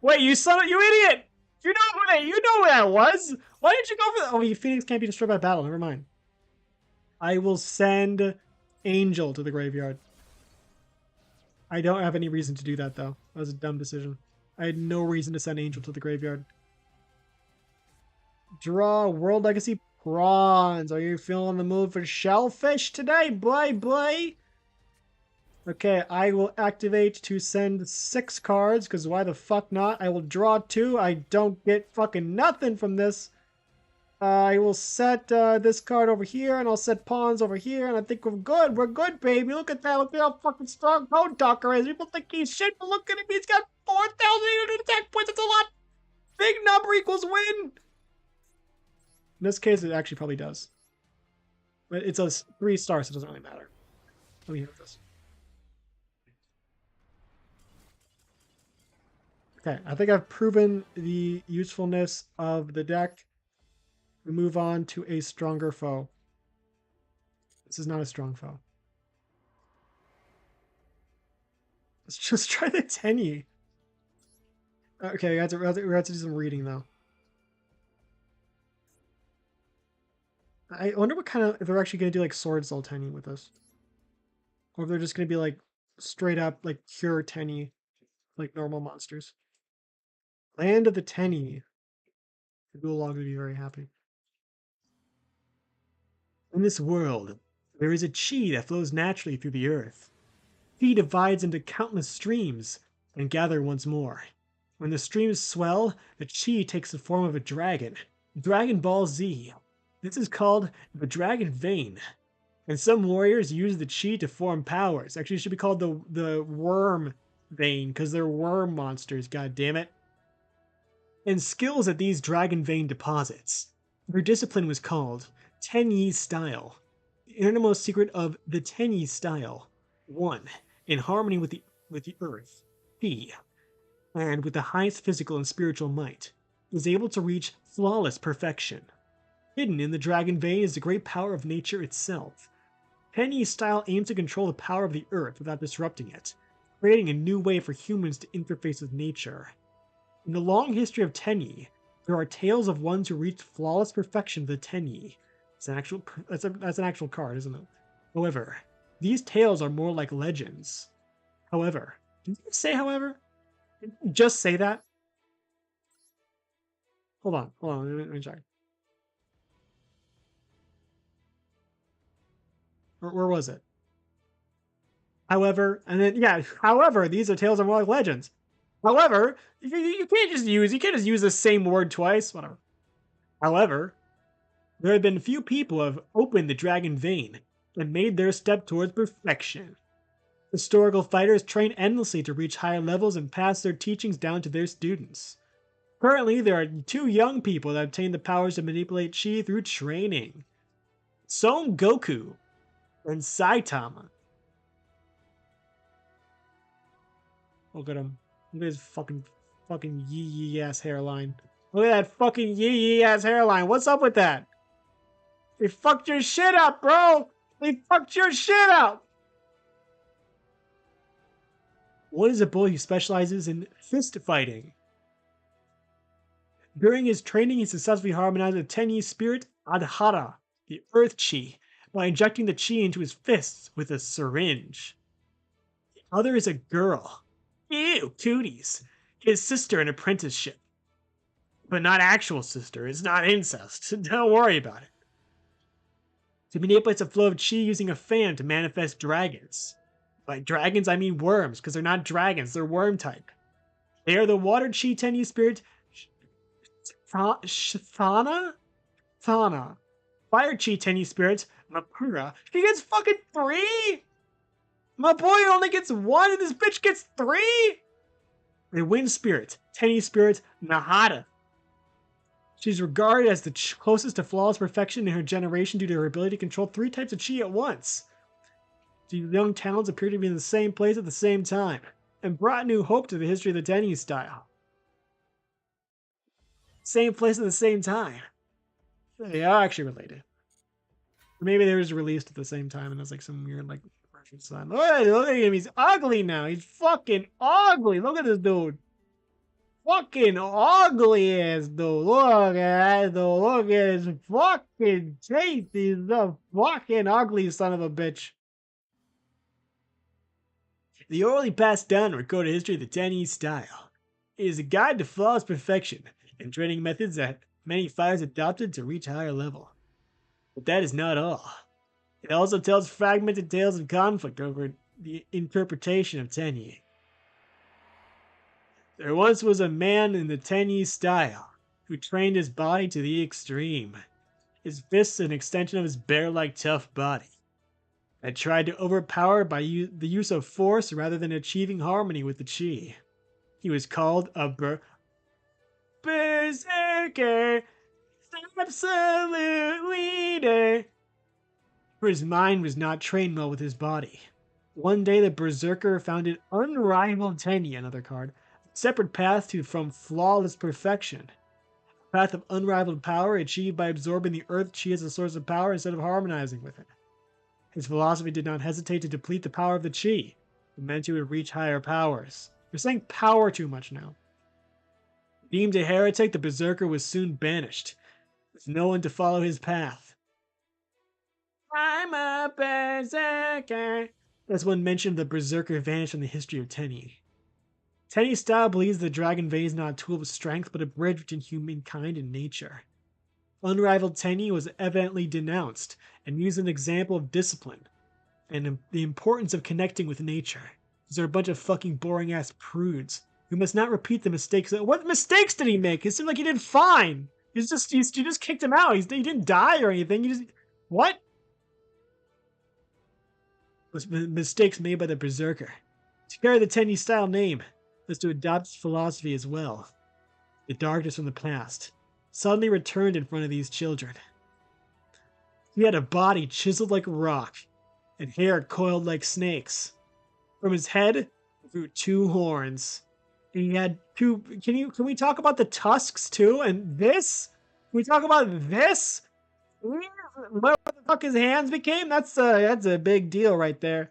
Wait, you idiot! You know who that was. Why did you go for that? Oh, Phoenix can't be destroyed by battle. Never mind. I will send Angel to the graveyard. I don't have any reason to do that, though. That was a dumb decision. I had no reason to send Angel to the graveyard. Draw World Legacy Prawns. Are you feeling the mood for Shellfish today, boy? Okay, I will activate to send 6 cards, because why the fuck not? I will draw 2. I don't get fucking nothing from this. I will set this card over here, and I'll set pawns over here, and I think we're good. We're good, baby. Look at that. Look at how fucking strong Code Talker is. People think he's shit, but look at him. He's got 4,800 attack points. That's a lot. Big number equals win. In this case, it actually probably does. But it's a 3-star, so it doesn't really matter. Let me hit this. Okay, I think I've proven the usefulness of the deck. We move on to a stronger foe. This is not a strong foe. Let's just try the Tenyi. Okay, we have to do some reading, though. I wonder what kind of, if they're actually going to do like Sword Soul Tenyi with this. Or if they're just going to be like straight up like pure Tenyi, like normal monsters. Land of the Tenyi. The Duel Log would be very happy. In this world, there is a chi that flows naturally through the earth. Chi divides into countless streams and gather once more. When the streams swell, the chi takes the form of a dragon. Dragon Ball Z. This is called the Dragon Vein. And some warriors use the chi to form powers. Actually, it should be called the Worm Vein, because they're worm monsters, god damn it. And skills at these Dragon Vein deposits. Their discipline was called Tenyi Style. The innermost secret of the Tenyi Style. 1. In harmony with the earth. P. And with the highest physical and spiritual might. Is able to reach flawless perfection. Hidden in the Dragon Vein is the great power of nature itself. Tenyi Style aims to control the power of the earth without disrupting it, creating a new way for humans to interface with nature. In the long history of Tenyi, there are tales of ones who reached flawless perfection of the Tenyi. That's an actual card, isn't it? However, these tales are more like legends. However, did you say however? Did you just say that? Hold on, let me check. Where was it? However, and then yeah, however, these are tales are more like legends. However, you can't just use the same word twice. Whatever. However, there have been few people who have opened the Dragon Vein and made their step towards perfection. Historical fighters train endlessly to reach higher levels and pass their teachings down to their students. Currently, there are 2 young people that obtain the powers to manipulate chi through training. Son Goku and Saitama. Look at him. Look at his fucking yee ass hairline. Look at that fucking yee ass hairline. What's up with that? They fucked your shit up, bro. They fucked your shit up. One is a boy who specializes in fist fighting. During his training, he successfully harmonized the Tenyi spirit Adhara, the earth chi, by injecting the chi into his fists with a syringe. The other is a girl. Ew, cooties. His sister in apprenticeship. But not actual sister. It's not incest. Don't worry about it. He manipulates a flow of chi using a fan to manifest dragons. By dragons, I mean worms, because they're not dragons, they're worm type. They are the water chi Tenyi spirit Thana? Thana. Fire chi Tenyi spirit Mapura. He gets fucking 3? My boy only gets 1 and this bitch gets 3? The wind spirit Tenyi spirit Nahada. She's regarded as the closest to flawless perfection in her generation due to her ability to control 3 types of chi at once. The young talents appear to be in the same place at the same time, and brought new hope to the history of the Tenyi style. Same place at the same time. They are actually related. Or maybe they were just released at the same time, and there's like some weird like design. Look at him, he's ugly now. He's fucking ugly. Look at this dude. fucking ugly ass dude. Look at that dude. Look at his fucking teeth. He's the fucking ugly son of a bitch. The orally passed down and recorded history of the Chinese style. It is a guide to flawless perfection and training methods that many fighters adopted to reach a higher level. But that is not all. It also tells fragmented tales of conflict over the interpretation of Tenyi. There once was a man in the Tenyi style who trained his body to the extreme. His fists an extension of his bear-like tough body. That tried to overpower by the use of force rather than achieving harmony with the chi. He was called a berserker, absolute leader. For his mind was not trained well with his body. One day the berserker found an unrivaled Tenyi, another card, a separate path from flawless perfection. A path of unrivaled power achieved by absorbing the earth chi as a source of power instead of harmonizing with it. His philosophy did not hesitate to deplete the power of the chi. It meant he would reach higher powers. You're saying power too much now. Deemed a heretic, the berserker was soon banished, with no one to follow his path. I'm a berserker. That's one mention of the berserker vanished from the history of Tenyi. Tenyi style believes the dragon vein is not a tool of strength, but a bridge between humankind and nature. Unrivaled Tenyi was evidently denounced and used as an example of discipline and the importance of connecting with nature. These are a bunch of fucking boring ass prudes who must not repeat the mistakes. What mistakes did he make? It seemed like he did fine. You just kicked him out. He didn't die or anything. What? Mistakes made by the berserker. To carry the Tenyi style name was to adopt its philosophy as well. The darkness from the past suddenly returned in front of these children. He had a body chiseled like rock and hair coiled like snakes. From his head grew two horns. And he had two. Can we talk about the tusks too? And this? Can we talk about this? What the fuck his hands became? That's a big deal right there.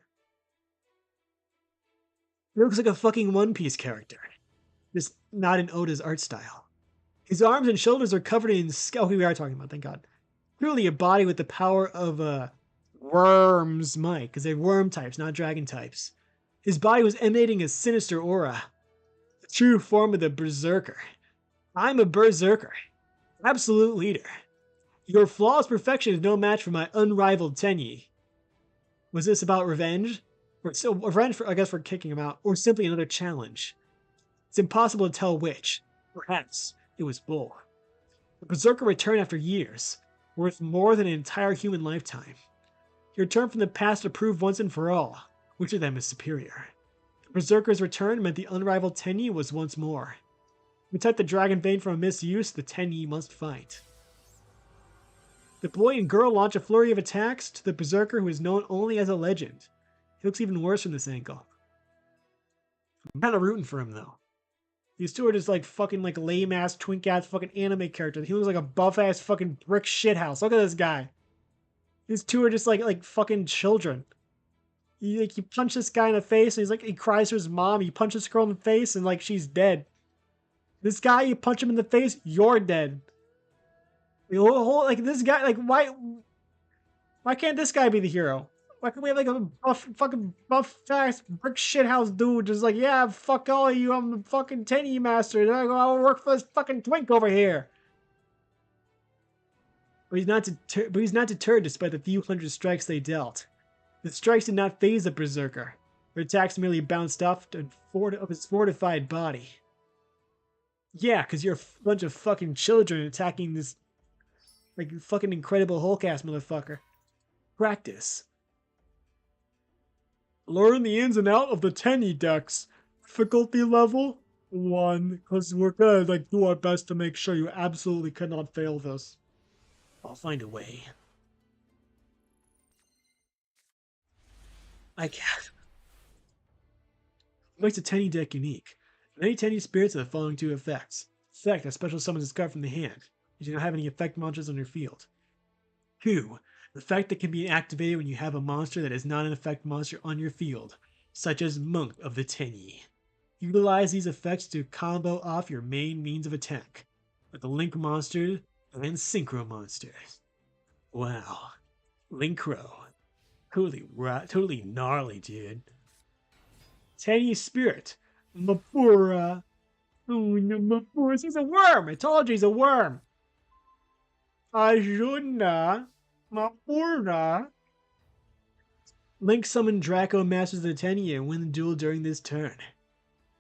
He looks like a fucking One Piece character. Just not in Oda's art style. His arms and shoulders are covered in scale. Okay, we are talking about, thank God. Truly a body with the power of worms might, because they're worm types, not dragon types. His body was emanating a sinister aura. The true form of the berserker. I'm a berserker. Absolute leader. Your flawless perfection is no match for my unrivaled Tenyi. Was this about revenge? Or so revenge for, I guess, for kicking him out, or simply another challenge? It's impossible to tell which. Perhaps it was both. The berserker returned after years, worth more than an entire human lifetime. He returned from the past to prove once and for all which of them is superior. The berserker's return meant the unrivaled Tenyi was once more. To protect the dragon vein from misuse, the Tenyi must fight. The boy and girl launch a flurry of attacks to the berserker who is known only as a legend. He looks even worse from this angle. I'm kind of rooting for him though. These two are just like fucking like lame ass twink ass fucking anime characters. He looks like a buff ass fucking brick shithouse. Look at this guy. These two are just like fucking children. You punch this guy in the face and he's like he cries to his mom. You punch this girl in the face and like she's dead. This guy, you punch him in the face, you're dead. Like this guy, like why can't this guy be the hero? Why can't we have like a fucking buff ass brick shithouse dude just like, yeah, fuck all of you, I'm the fucking Tenyi master. I'll work for this fucking twink over here. But he's not deterred despite the few hundred strikes they dealt. The strikes did not faze the berserker. Their attacks merely bounced off of his fortified body. Yeah, because you're a bunch of fucking children attacking this like fucking Incredible Hulk ass motherfucker. Practice. Learn the ins and out of the Tenyi decks. Difficulty level 1, because we're gonna like do our best to make sure you absolutely cannot fail this. I'll find a way. I can't. What makes a Tenyi deck unique? Many Tenyi spirits have the following two effects. Effect, a special summons is cut from the hand. You do not have any effect monsters on your field. 2. The effect that can be activated when you have a monster that is not an effect monster on your field, such as Monk of the Tenyi. Utilize these effects to combo off your main means of attack, with the Link monster and Synchro monsters. Wow, Linkro. Totally gnarly, dude. Teddy Spirit. Mapura. Oh, no, Mapura. He's a worm. I told you he's a worm. Ajuna. Mapura. Link summon Draco Masters of the Tenyi and win the duel during this turn.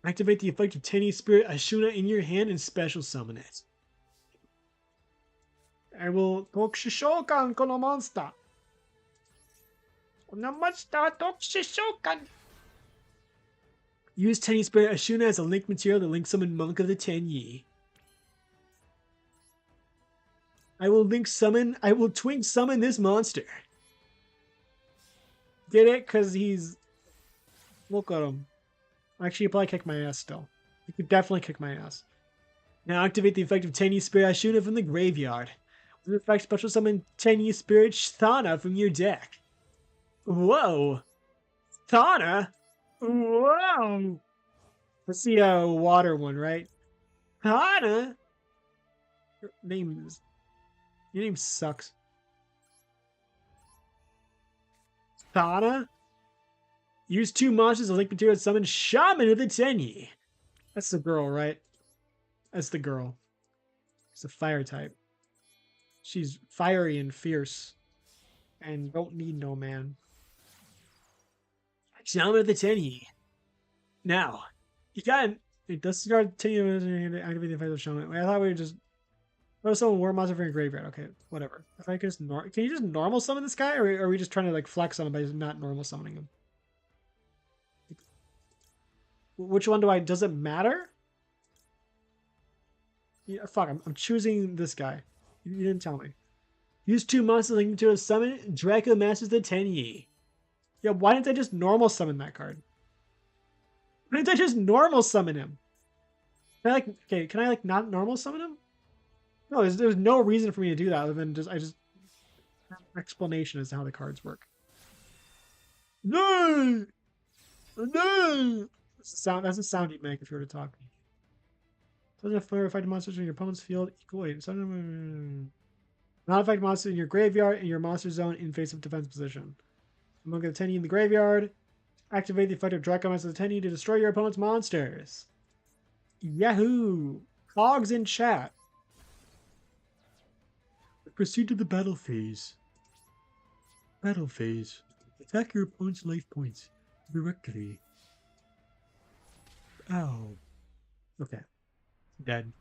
Activate the effect of Tenyi Spirit Ashuna in your hand and special summon it. I will Tokushokan kono monster. Use Tenyi Spirit Ashuna as a link material to link summon Monk of the Tenyi. I will twink summon this monster. Get it? Because he's... Look at him. Actually, he'll probably kick my ass still. He could definitely kick my ass. Now activate the effect of Tenyi Spirit Ashuna from the graveyard. With effect, special summon Tenyi Spirit Thana from your deck. Whoa! Thana? Whoa! Let's see a water one, right? Thana? Your name sucks. Thana? Use 2 monsters as link material to summon Shaman of the Tenyi. That's the girl, right? That's the girl. It's a fire type. She's fiery and fierce. And don't need no man. Shaman of the Tenyi. Now, you got it. Discard Tenyi to activate the effect of Shaman. Wait, I thought we were just... Throw summon war monster from your graveyard. Okay, whatever. If I could just can you just normal summon this guy, or are we just trying to like flex on him by not normal summoning him? Which one does it matter? Yeah, fuck, I'm choosing this guy. You didn't tell me. Use 2 monsters linked to a summon Draco Masters the Tenyi. Yeah, why didn't I just normal summon that card? Why didn't I just normal summon him? Can I not normal summon him? No, there's no reason for me to do that other than I just have an explanation as to how the cards work. No! No! That's a sound you make if you were to talk. Doesn't have fight monsters in your opponent's field equally. Not affect monsters in your graveyard in your monster zone in face of defense position. Among the Tenyi in the graveyard, activate the effect of Draco Master of the Tenyi to destroy your opponent's monsters. Yahoo! Pogs in chat. Proceed to the battle phase. Battle phase. Attack your opponent's life points directly. Ow. Okay. Dead.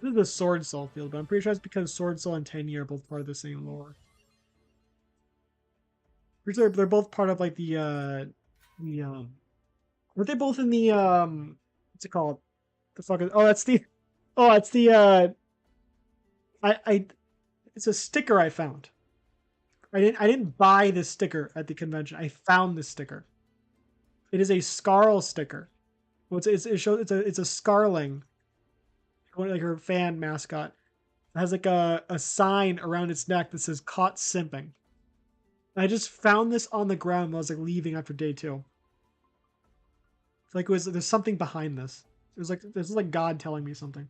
This is the Sword Soul field, but I'm pretty sure it's because Sword Soul and Tenyi are both part of the same lore. Pretty sure they're both part of like were they both in the what's it called? The fuck is, it's the it's a sticker I found. I didn't buy this sticker at the convention. I found this sticker. It is a Scarl sticker. Well, it's a Scarling, like her fan mascot. It has like a sign around its neck that says "Caught Simping." I just found this on the ground when I was like leaving after day 2. It's like there's something behind this. It was like this is like God telling me something.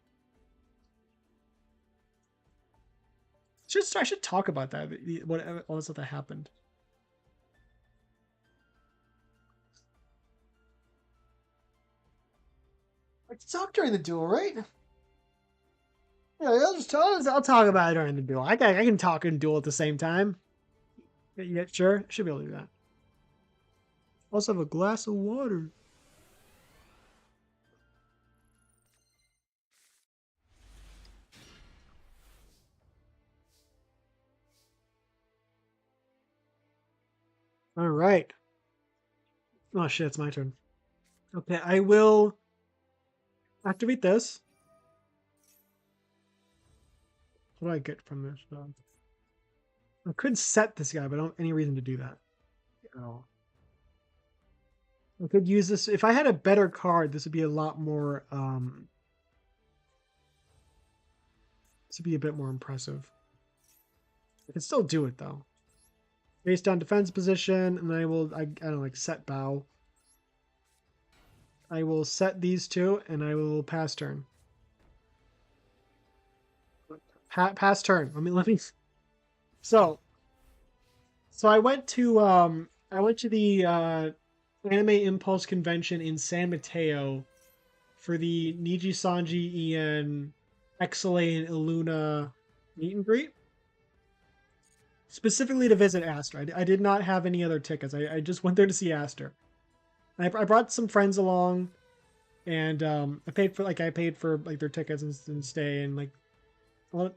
I should talk about that. What all the stuff that happened. I can talk during the duel, right? Yeah, I'll talk about it during the duel. I can talk and duel at the same time. Yeah, sure. Should be able to do that. Also have a glass of water. All right. Oh shit, it's my turn. Okay, I will activate this. What do I get from this? I could set this guy, but I don't have any reason to do that. Oh. I could use this. If I had a better card, this would be a lot more, this would be a bit more impressive. I can still do it, though. Based on defense position, and then I don't know, like, set bow. I will set these two, and I will pass turn. Pass turn. Let me. So I went to the Anime Impulse convention in San Mateo for the Niji Sanji Ian Exile and Illuna meet and greet, specifically to visit Aster. I did not have any other tickets. I just went there to see Aster. I brought some friends along, and I paid for like their tickets and stay and like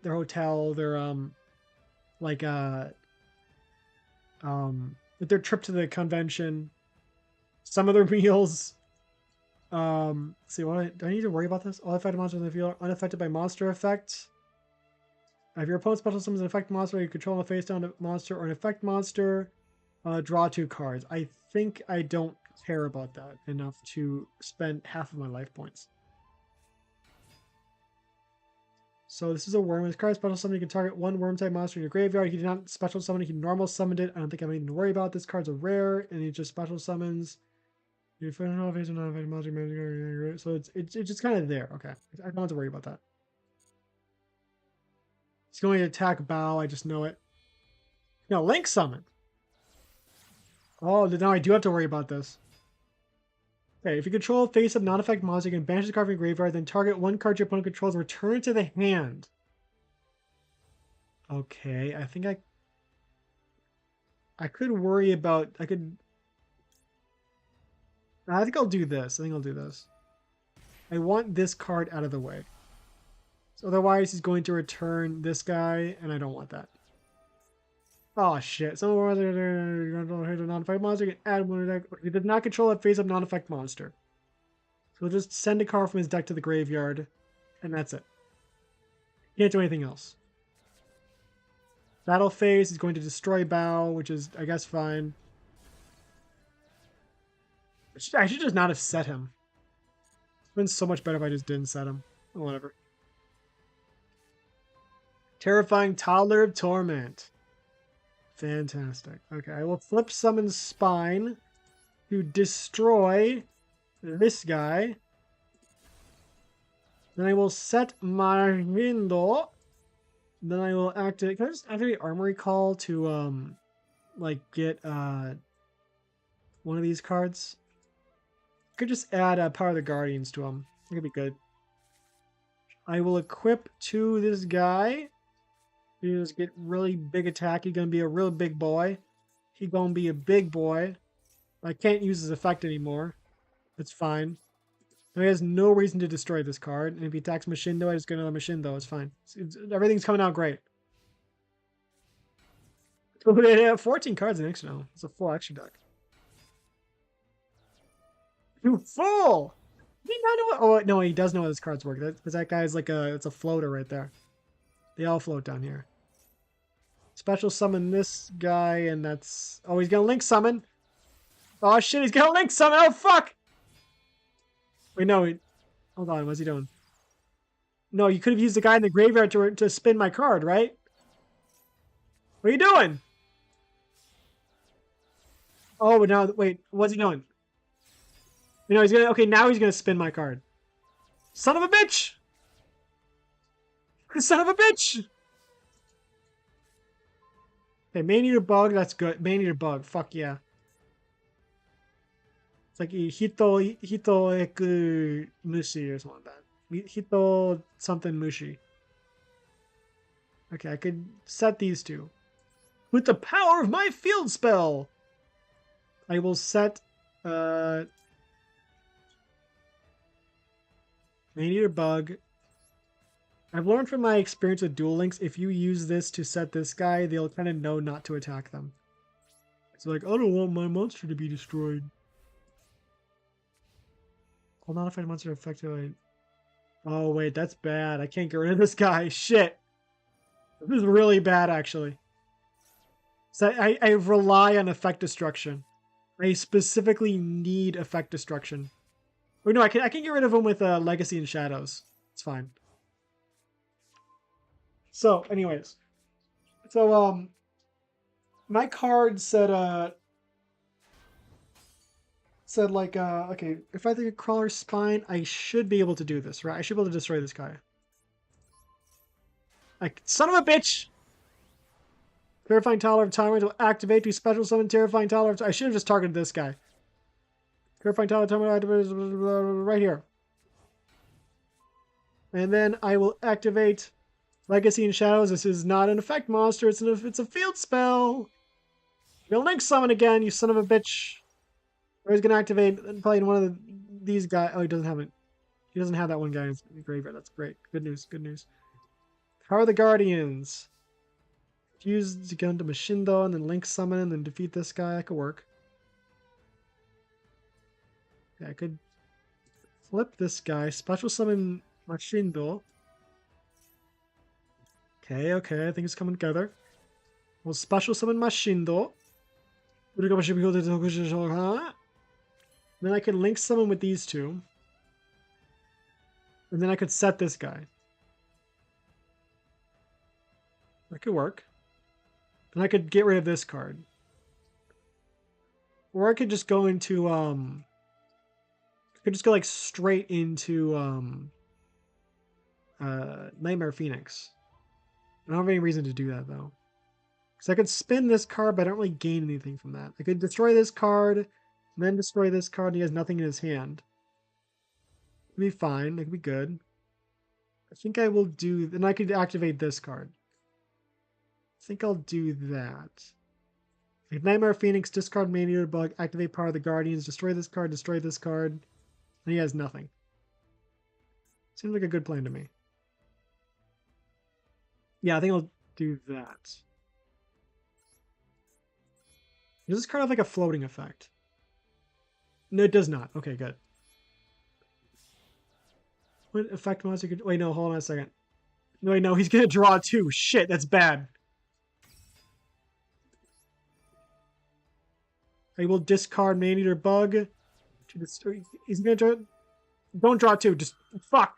their hotel, their like their trip to the convention, some of their meals. Let's see, do I need to worry about this? All affected monsters in the field are unaffected by monster effects. If your opponent special summons an effect monster, you control a face down monster or an effect monster, draw 2 cards. I think I don't care about that enough to spend half of my life points. So this is a worm. This card special summon, you can target 1 worm type monster in your graveyard. He did not special summon, he normal summoned it. I don't think I need to worry about this. Card's a rare, and he just special summons. Your final face not affected monster. So it's just kind of there. Okay. I don't have to worry about that. He's going to attack Bow, I just know it. No, Link summon. Oh, now I do have to worry about this. Okay, if you control a face of non-effect monster, you can banish the card from your graveyard, then target 1 card your opponent controls, return it to the hand. Okay, I think I could worry about, I think I'll do this. I want this card out of the way. So otherwise, he's going to return this guy, and I don't want that. Oh shit! Some non-effect monster can add 1 deck. He did not control a face-up non-effect monster, so we'll just send a card from his deck to the graveyard, and that's it. Can't do anything else. Battle phase is going to destroy Bow, which is, I guess, fine. I should just not have set him. It's been so much better if I just didn't set him. Oh, whatever. Terrifying Toddler of Torment. Fantastic. Okay, I will flip summon Spine to destroy this guy. Then I will set Marindo. Then I will activate. Can I just activate Armory Call to like get one of these cards? I could just add Power of the Guardians to him. It could be good. I will equip to this guy. You just get really big attack. He's gonna be a real big boy. He's gonna be a big boy. I can't use his effect anymore. It's fine. He has no reason to destroy this card. And if he attacks Machindo, I just get another Machindo. It's fine. Everything's coming out great. So they have 14 cards in extra now. It's a full extra deck. You fool! He not know what, oh no, he does know how this cards work. Because that guy's like it's a floater right there. They all float down here. Special summon this guy, and that's... Oh, he's gonna Link summon. Oh shit, he's gonna Link summon. Oh fuck! Wait, no. Hold on, what's he doing? No, you could have used the guy in the graveyard to spin my card, right? What are you doing? Oh, but now, wait, what's he doing? You know, he's gonna... Okay, now he's gonna spin my card. Son of a bitch! Son of a bitch! Okay, Maneater Bug, that's good. Maneater Bug, fuck yeah. It's like Hito Eku Mushi or something like that. Hito something Mushi. Okay, I could set these two. With the power of my field spell! I will set Maneater Bug. I've learned from my experience with Duel Links, if you use this to set this guy, they'll kind of know not to attack them. It's like, I don't want my monster to be destroyed. I'll not find monster effectively. Oh, wait, that's bad. I can't get rid of this guy. Shit. This is really bad, actually. So I rely on effect destruction. I specifically need effect destruction. Wait, no, I can get rid of him with Legacy and Shadows. It's fine. So, anyways. So, my card said, said like, okay, if I think a crawler spine, I should be able to do this, right? I should be able to destroy this guy. Like, son of a bitch! Terrifying Tower of Tyrant will activate to special summon Terrifying Tower of I should have just targeted this guy. Terrifying Tower of Tyrant right here. And then I will activate Legacy and Shadows. This is not an effect monster, it's a field spell. You'll link summon again, you son of a bitch. Or he's gonna activate probably one of these guys. Oh, he doesn't have it. He doesn't have that one guy in his graveyard. That's great. Good news. Good news. Power the Guardians. Fuse the gun to Mashindo and then link summon and then defeat this guy. That could work. Yeah, I could flip this guy. Special summon Mashindo. Okay, okay. I think it's coming together. We'll special summon Mashindo. Then I can link summon with these two. And then I could set this guy. That could work. Then I could get rid of this card. Or I could just go into, I could just go like straight into, Nightmare Phoenix. I don't have any reason to do that though. Because I could spin this card, but I don't really gain anything from that. I could destroy this card, and then destroy this card, and he has nothing in his hand. It'd be fine. It could be good. I think I will do... Then I could activate this card. I think I'll do that. Like Nightmare Phoenix, discard Maneater Bug, activate Power of the Guardians, destroy this card, and he has nothing. Seems like a good plan to me. Yeah, I think I'll do that. Does this card have like a floating effect? No, it does not. Okay, good. What effect monster could... Wait, no, hold on a second. No, wait, no, he's gonna draw two. Shit, that's bad. I will discard Maneater Bug. He's gonna draw... Don't draw two, just... Fuck!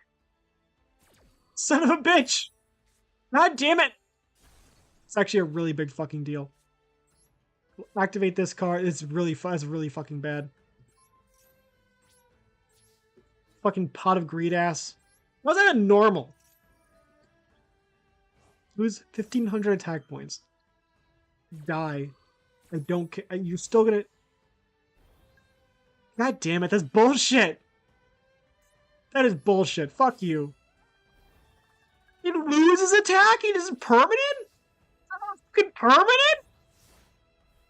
Son of a bitch! God damn it! It's actually a really big fucking deal. Activate this card. It's really fucking bad. Fucking Pot of Greed ass. How's that a normal? Lose 1,500 attack points. Die. I don't care. You're still gonna... God damn it, that's bullshit! That is bullshit. Fuck you. It loses attack? It is permanent? Fucking permanent?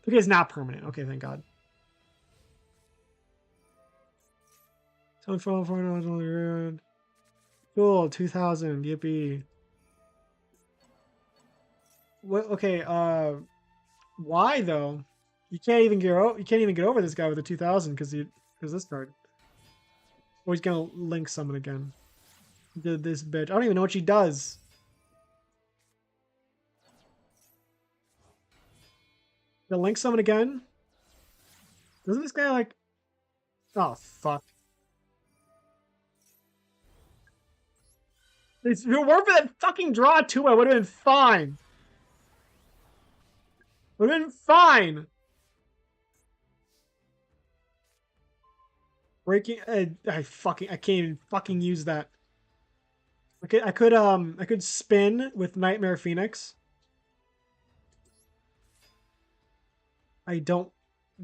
Okay, it's not permanent. Okay, thank God. Cool, 2,000. Yippee. What? Okay. Why though? You can't even get over this guy with a 2,000 because this card. Oh, he's gonna link summon again. Did this bitch? I don't even know what she does. The link summon again. Doesn't this guy like? Oh fuck. If it weren't for that fucking draw too, I would have been fine. Would have been fine. Breaking. I can't even fucking use that. Okay, I could spin with Nightmare Phoenix. I don't.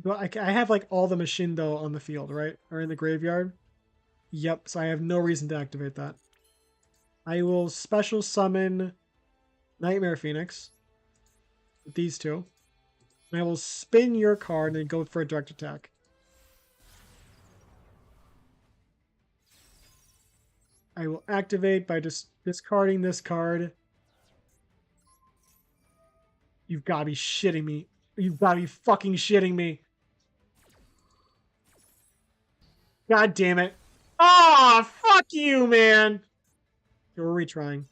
I have like all the Mashindo on the field, right? Or in the graveyard. Yep. So I have no reason to activate that. I will special summon Nightmare Phoenix with these two. And I will spin your card and go for a direct attack. I will activate by just discarding this card. You've got to be shitting me. You've got to be fucking shitting me. God damn it. Oh, fuck you, man. We're retrying.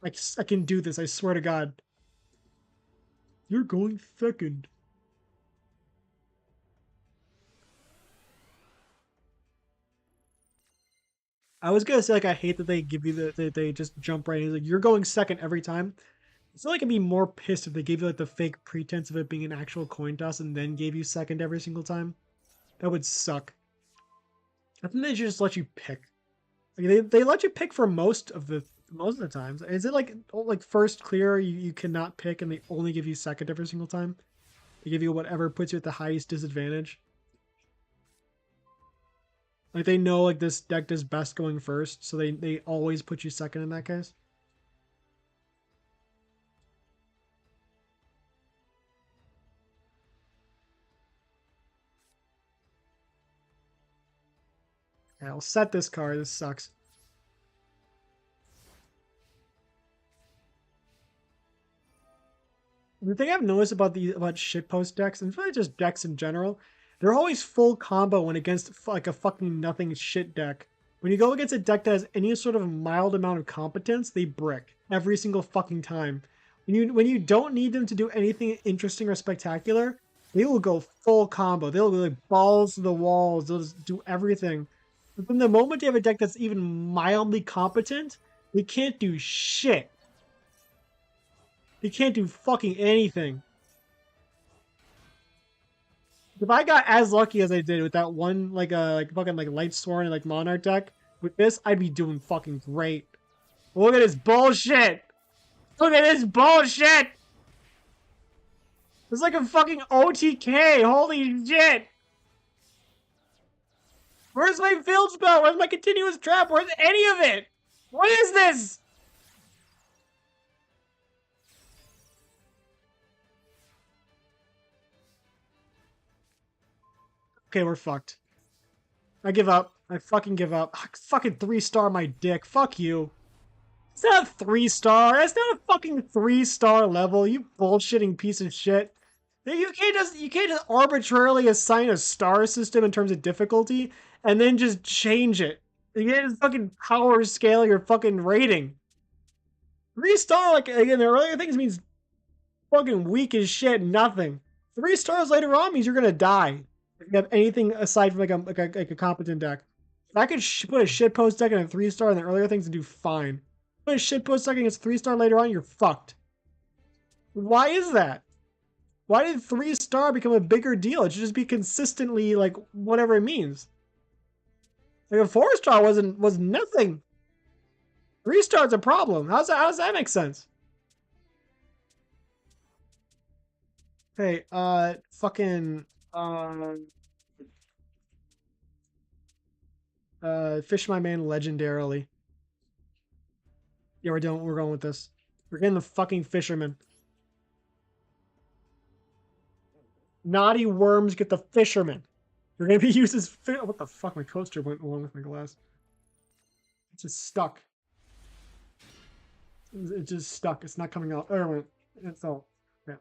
I can do this, I swear to God. You're going second. I was gonna say, like, I hate that they give you they just jump right in. Like, you're going second every time. I feel like I'd be more pissed if they gave you, like, the fake pretense of it being an actual coin toss and then gave you second every single time. That would suck. I think they should just let you pick. Like they let you pick for most of the times. Is it like first clear you cannot pick and they only give you second every single time? They give you whatever puts you at the highest disadvantage. Like they know like this deck does best going first, so they always put you second in that case. Yeah, I'll set this card. This sucks. The thing I've noticed about shitpost decks, and it's really just decks in general, they're always full combo when against like a fucking nothing shit deck. When you go against a deck that has any sort of mild amount of competence, they brick every single fucking time. When you don't need them to do anything interesting or spectacular, they will go full combo. They'll go like balls to the walls. They'll just do everything. But then the moment you have a deck that's even mildly competent, they can't do shit. They can't do fucking anything. If I got as lucky as I did with that one like fucking like Lightsworn and like Monarch deck, with this I'd be doing fucking great. Look at this bullshit! Look at this bullshit! It's like a fucking OTK, holy shit! Where's my field spell? Where's my continuous trap? Where's any of it? What is this? Okay, we're fucked. I give up. I fucking give up. I fucking 3-star my dick. Fuck you. It's not a 3-star. That's not a fucking 3-star level. You bullshitting piece of shit. You can't just arbitrarily assign a star system in terms of difficulty and then just change it. You can't just fucking power scale your fucking rating. 3-star, like again, the earlier things means fucking weak as shit, nothing. 3 stars later on means you're gonna die. If you have anything aside from like a competent deck. If I could put a shitpost deck in a 3-star and the earlier things and do fine. Put a shitpost deck against 3-star later on, you're fucked. Why is that? Why did 3-star become a bigger deal? It should just be consistently like whatever it means. Like a 4-star was nothing. 3-star's a problem. How does that make sense? Hey, fucking fish my man legendarily. Yeah, we're going with this. We're getting the fucking fisherman. Naughty worms get the fisherman. You're gonna be used as what the fuck? My coaster went along with my glass. It's just stuck. It's just stuck. It's not coming out. There it went. It's all. Yeah.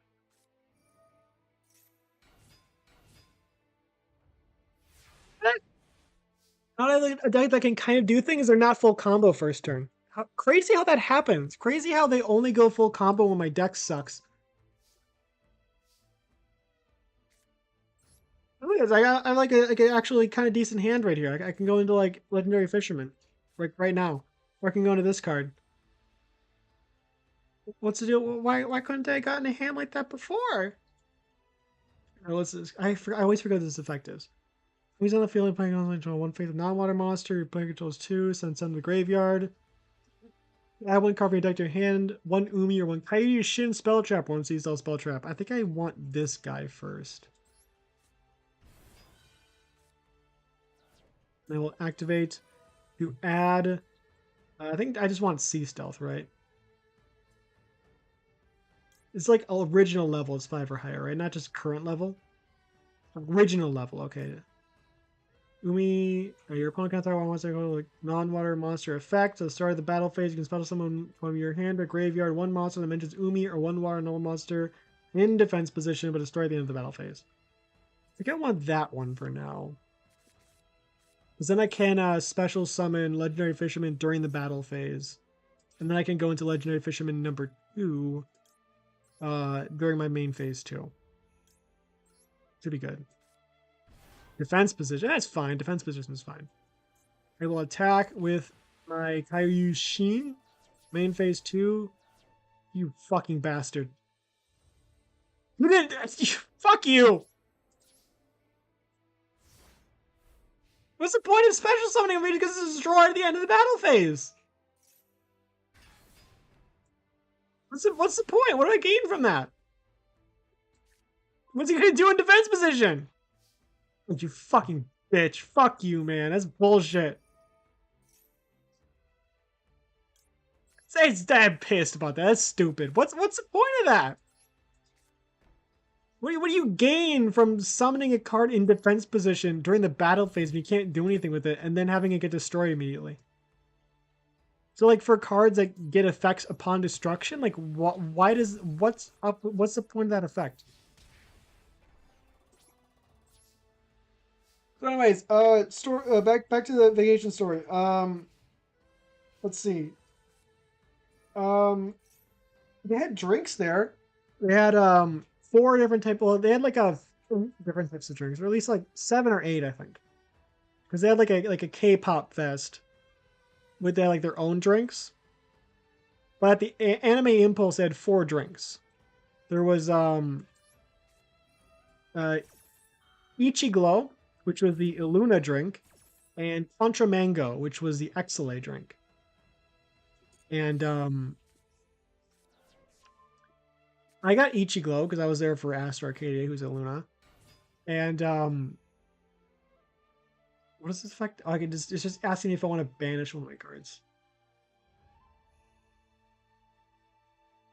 Not a deck that can kind of do things. They're not full combo first turn. Crazy how that happens. Crazy how they only go full combo when my deck sucks. I have like a actually kind of decent hand right here. I can go into like Legendary Fisherman, like right now, or I can go into this card. What's the deal? Why couldn't I have gotten a hand like that before? I always forget this effect is. He's on the field and playing on control one face of non-water monster. Your player controls 2, send some to the graveyard. Add 1 card from your deck to your hand, 1 Umi or 1 Coyote Shin spell trap, 1 Seasell spell trap. I think I want this guy first. I will activate to add. I think I just want Sea Stealth, right? It's like original level, it's 5 or higher, right? Not just current level. Original level, okay. Umi, your opponent can throw one monster like non-water monster effect. At the start of the battle phase, you can special summon from your hand or graveyard 1 monster that mentions Umi or 1 water null monster in defense position, but destroy at the end of the battle phase. I think I want that one for now. Because then I can special summon Legendary Fisherman during the battle phase. And then I can go into Legendary Fisherman number 2 during my main phase too. Should be good. Defense position, that's fine. Defense position is fine. I will attack with my Kaioshin. Main phase 2. You fucking bastard. You didn't. Fuck you! What's the point of special summoning if it gets destroyed at the end of the battle phase? What's the point? What do I gain from that? What's he gonna do in defense position? You fucking bitch. Fuck you, man. That's bullshit. I'm pissed about that. That's stupid. What's the point of that? What do you gain from summoning a card in defense position during the battle phase if you can't do anything with it and then having it get destroyed immediately? So like for cards that get effects upon destruction, like why does what's the point of that effect? So anyways, back to the vacation story. Let's see. Um they had drinks there. They had four different type. Well, they had like a different types of drinks, or at least like 7 or 8, I think, because they had like a K-pop fest with their like their own drinks. But at the Anime Impulse, they had 4 drinks. There was uh Ichiglow, which was the Illuna drink, and Contra Mango, which was the Exile drink. And I got Ichiglow because I was there for Astro Arcadia, who's Illuna. And what does this affect? Oh, it's just asking me if I want to banish one of my cards.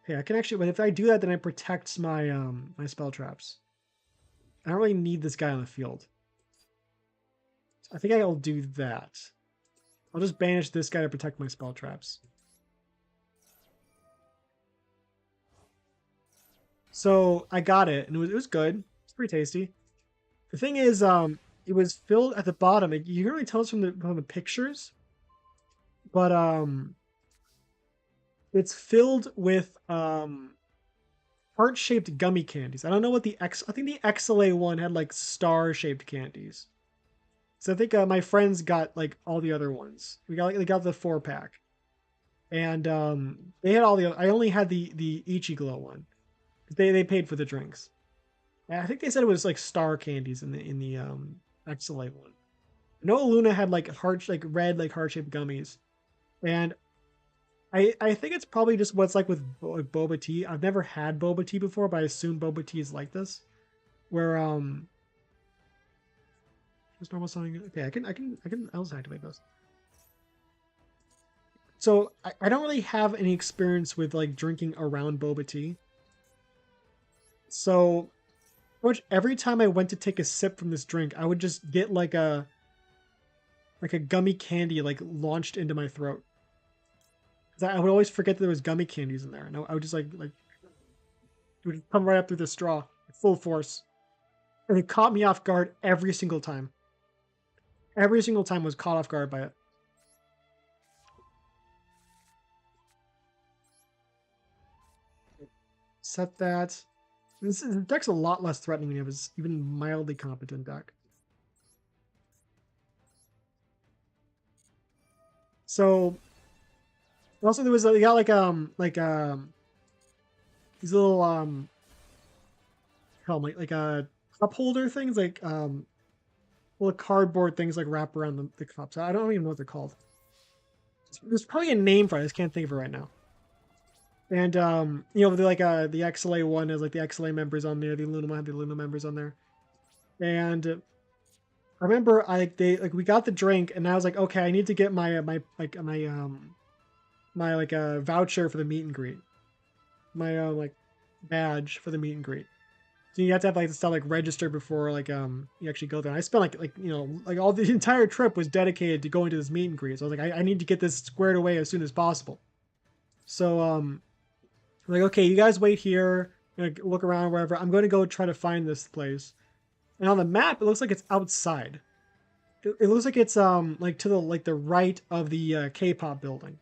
Okay, I can actually, but if I do that, then it protects my my spell traps. I don't really need this guy on the field. So I think I'll do that. I'll just banish this guy to protect my spell traps. So I got it, and it was good. It's pretty tasty. The thing is, it was filled at the bottom. You can really tell it's from the pictures, but it's filled with heart-shaped gummy candies. I don't know what I think the XLA one had like star-shaped candies. So I think my friends got like all the other ones. They got the 4-pack, and they had all the. I only had the Ichiglow one. They paid for the drinks. And I think they said it was like star candies in the XLA one. No, Luna had like red like heart-shaped gummies, and I think it's probably just what's like with boba tea. I've never had boba tea before, but I assume boba tea is like this, where just normal something. Okay, I'll just activate those. So I don't really have any experience with like drinking around boba tea. So pretty much every time I went to take a sip from this drink, I would just get like a gummy candy like launched into my throat. I would always forget that there was gummy candies in there, and I would just like it would come right up through the straw, full force, and it caught me off guard every single time. Every single time was caught off guard by it. Set that. This deck's a lot less threatening than it was even mildly competent deck. So also there was they got these little like a cup holder things like little cardboard things like wrap around the cups. I don't even know what they're called. There's probably a name for it. I just can't think of it right now. And you know, the the XLA one has like the XLA members on there. The Luna had the Luna members on there. And I remember we got the drink, and I was like, okay, I need to get my voucher for the meet and greet, my like badge for the meet and greet. So you have to have like the stuff like registered before you actually go there. And I spent you know like all the entire trip was dedicated to going to this meet and greet. So I was like, I need to get this squared away as soon as possible. So I'm like, okay, you guys wait here, look around wherever. I'm going to go try to find this place. And on the map, it looks like it's outside. It looks like it's like to the right of the K-pop building.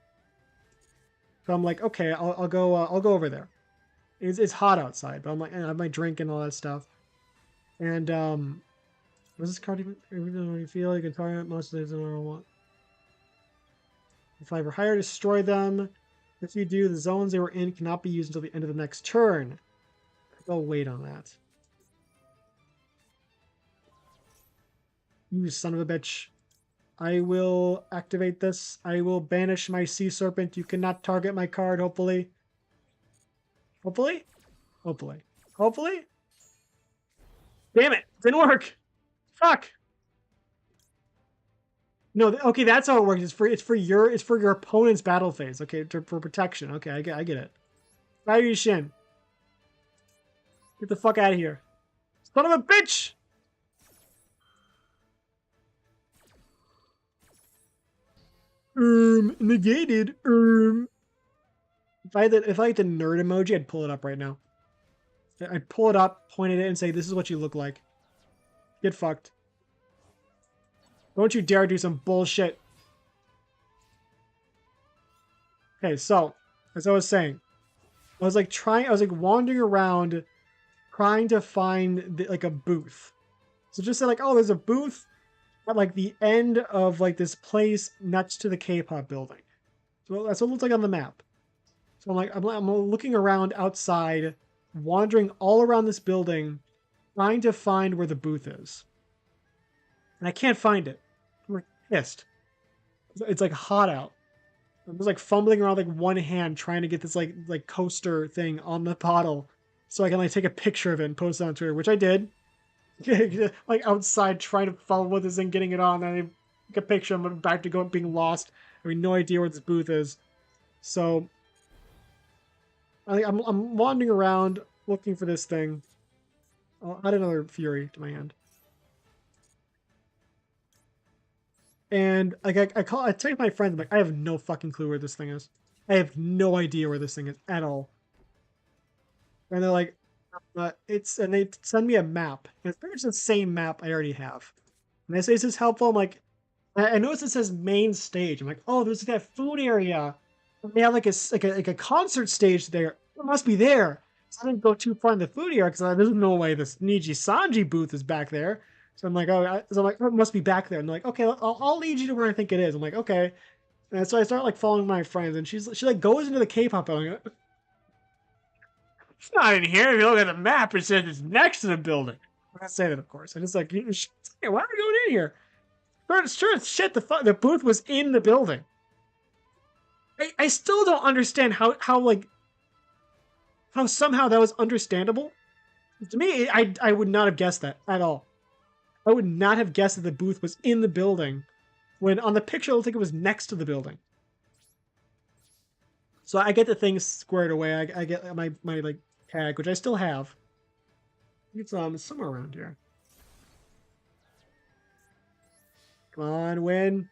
So I'm like, okay, I'll go over there. It's hot outside, but I'm like, I have my drink and all that stuff. And what's this card even? When you feel like a target, most of the I want. If I ever hire, destroy them. If you do, the zones they were in cannot be used until the end of the next turn. I'll wait on that. You son of a bitch. I will activate this. I will banish my sea serpent. You cannot target my card, hopefully. Hopefully? Hopefully. Hopefully? Damn it! Didn't work! Fuck! No, okay, that's how it works. It's for your opponent's battle phase. Okay, for protection. Okay, I get it. Fire Shin. Get the fuck out of here. Son of a bitch! Negated. If I had the nerd emoji, I'd pull it up right now. I'd pull it up, point at it, and say, "This is what you look like." Get fucked. Don't you dare do some bullshit. Okay, so as I was saying, I was like wandering around, trying to find like a booth. So just say like, oh, there's a booth at like the end of like this place next to the K-pop building. So that's what it looks like on the map. So I'm looking around outside, wandering all around this building, trying to find where the booth is, and I can't find it. I'm like pissed. It's like hot out. I'm just like fumbling around like one hand trying to get this like coaster thing on the bottle so I can like take a picture of it and post it on Twitter, which I did. Like outside trying to follow this and getting it on, and I take a picture. I'm back to going being lost. I have no idea where this booth is. So I'm wandering around looking for this thing. I'll add another Fury to my hand. And like I text my friends, I'm like, I have no fucking clue where this thing is. I have no idea where this thing is at all. And they're like, and they send me a map. And it's pretty much the same map I already have. And they say, is this helpful? I'm like, I noticed it says main stage. I'm like, oh, there's that food area. They have like a concert stage there. It must be there. So I didn't go too far in the food area because there's no way this Niji Sanji booth is back there. So I'm like, oh, it must be back there. And they're like, okay, I'll lead you to where I think it is. I'm like, okay. And so I start like following my friends, and she like goes into the K-pop building. It's not in here. If you look at the map, it says it's next to the building. I'm not saying that, of course. I just like, hey, why are we going in here? Sure, shit. The booth was in the building. I still don't understand how somehow that was understandable. To me, I would not have guessed that at all. I would not have guessed that the booth was in the building when on the picture it looked like it was next to the building. So I get the thing squared away. I get my like tag, which I still have. It's somewhere around here. Come on, win.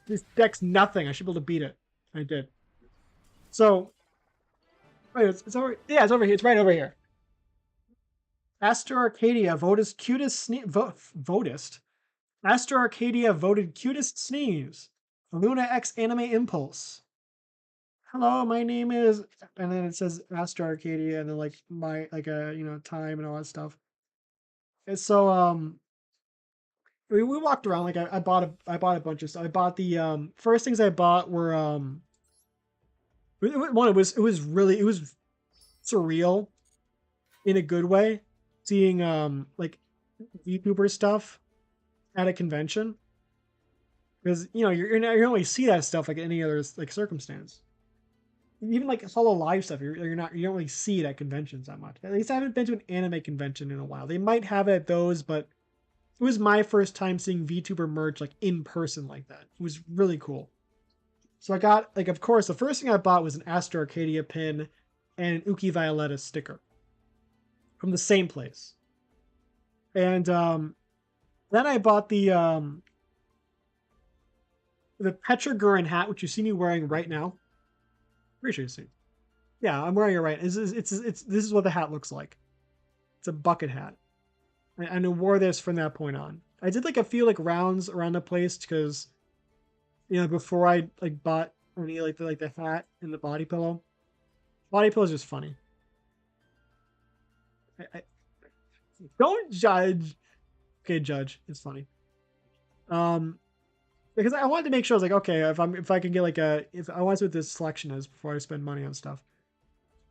This deck's nothing. I should be able to beat it. I did. So, wait, it's over. Yeah, it's over here. It's right over here. Astro Arcadia voted cutest votist. Astro Arcadia voted cutest sneeze. Luna X Anime Impulse. Hello, my name is, and then it says Astro Arcadia, and then like my time and all that stuff. And so we walked around like I bought a bunch of stuff. I bought the first things I bought were it was surreal in a good way seeing like YouTuber stuff at a convention because you don't really see that stuff like any other like circumstance. Even like solo live stuff, you don't really see it at conventions that much. At least I haven't been to an anime convention in a while. They might have it at those, but it was my first time seeing VTuber merch like in person like that. It was really cool. So I got like, of course, the first thing I bought was an Astro Arcadia pin and an Uki Violetta sticker from the same place. And then I bought the Petra Gurin hat, which you see me wearing right now. Pretty sure you see. Yeah, I'm wearing it right. This is what the hat looks like. It's a bucket hat. And I wore this from that point on. I did like a few like rounds around the place because before I like bought any like the hat and the body pillow. Body pillow is just funny. I don't judge. Okay, judge. It's funny. Because I wanted to make sure I was like, okay, if I can get like if I want to see what this selection is before I spend money on stuff.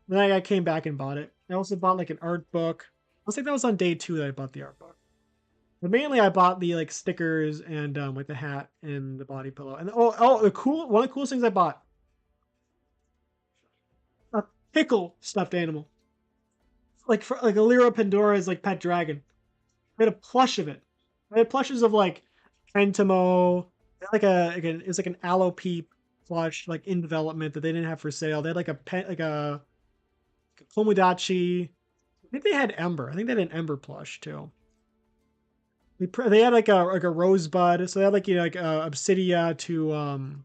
Then I came back and bought it. I also bought like an art book. I think that was on day 2 that I bought the art book. But mainly I bought the like stickers and like the hat and the body pillow. And the cool one of the coolest things I bought, a pickle stuffed animal. Like for like Alira Pandora's like pet dragon. I had a plush of it. I had plushes of like Pentamo. They had it was like an Aloe Peep plush like in development that they didn't have for sale. They had like a Komodachi. I think they had Ember. I think they had an Ember plush too. They had like a rosebud, so they had like like Obsidia to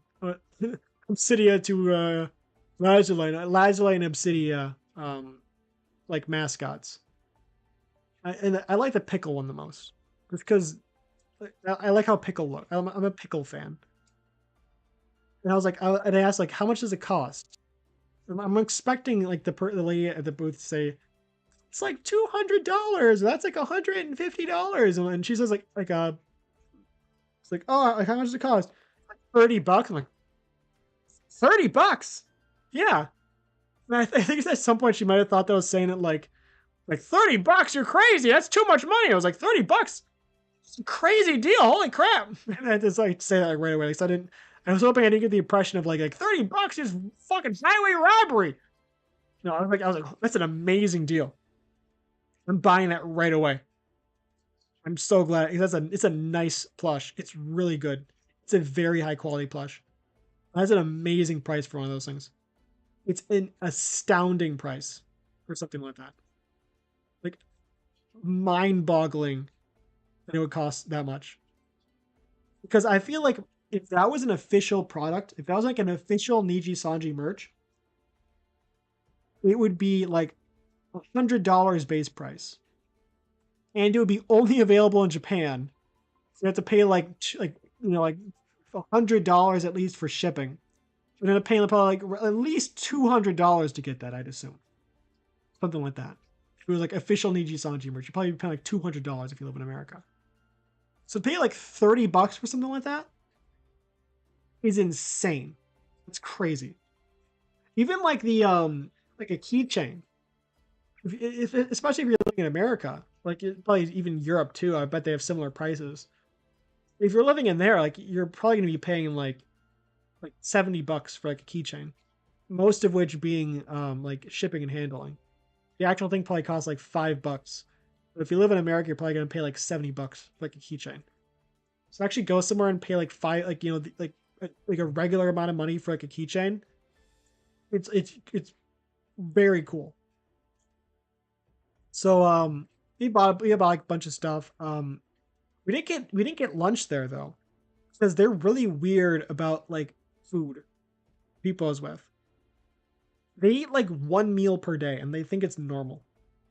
Obsidia to Lazuli and Obsidia like mascots. And I like the pickle one the most, just because I like how pickle look. I'm a pickle fan, and I was like, and I asked like, how much does it cost? I'm expecting like the lady at the booth to say it's like $200. That's like $150, and she says it's like, oh, like how much does it cost? Like $30. I'm like, $30? Yeah. And I think at some point she might have thought that I was saying it like $30. You're crazy. That's too much money. I was like, $30. It's a crazy deal. Holy crap. And I just like say that like, right away. Because I was hoping I didn't get the impression of like $30 is fucking highway robbery. No, I was like, that's an amazing deal. I'm buying that right away. I'm so glad. It's a nice plush. It's really good. It's a very high quality plush. That's an amazing price for one of those things. It's an astounding price for something like that. Like mind-boggling that it would cost that much. Because I feel like if that was an official product, if that was like an official Niji Sanji merch, it would be like $100 base price, and it would be only available in Japan. So you have to pay like like $100 at least for shipping. You're gonna pay probably like at least $200 to get that, I'd assume, something like that. If it was like official Niji Sanji merch, you'd probably be paying like $200 if you live in America. So to pay like $30 for something like that is insane. It's crazy. Even like the like a keychain, especially if you're living in America, like probably even Europe too. I bet they have similar prices. If you're living in there, like you're probably gonna be paying like $70 for like a keychain, most of which being like shipping and handling. The actual thing probably costs like $5. But if you live in America, you're probably gonna pay like $70 for like a keychain. So actually go somewhere and pay like five, like like a regular amount of money for like a keychain. It's very cool. So we bought like a bunch of stuff. We didn't get lunch there though, because they're really weird about like food. People I was with, they eat like one meal per day, and they think it's normal.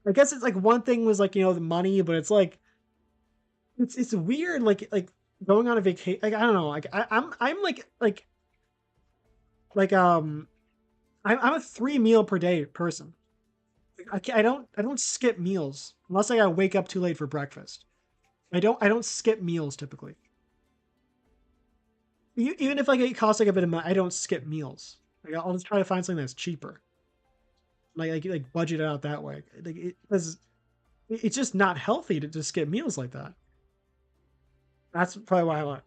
I guess it's like one thing was like the money, but it's like it's weird like going on a vacation. Like I don't know. Like I'm like I'm a 3 meal per day person. I don't skip meals unless I gotta wake up too late for breakfast. I don't skip meals typically. Even if like it costs like a bit of money, I don't skip meals. Like I'll just try to find something that's cheaper. Like budget it out that way. Like because it's just not healthy to just skip meals like that. That's probably why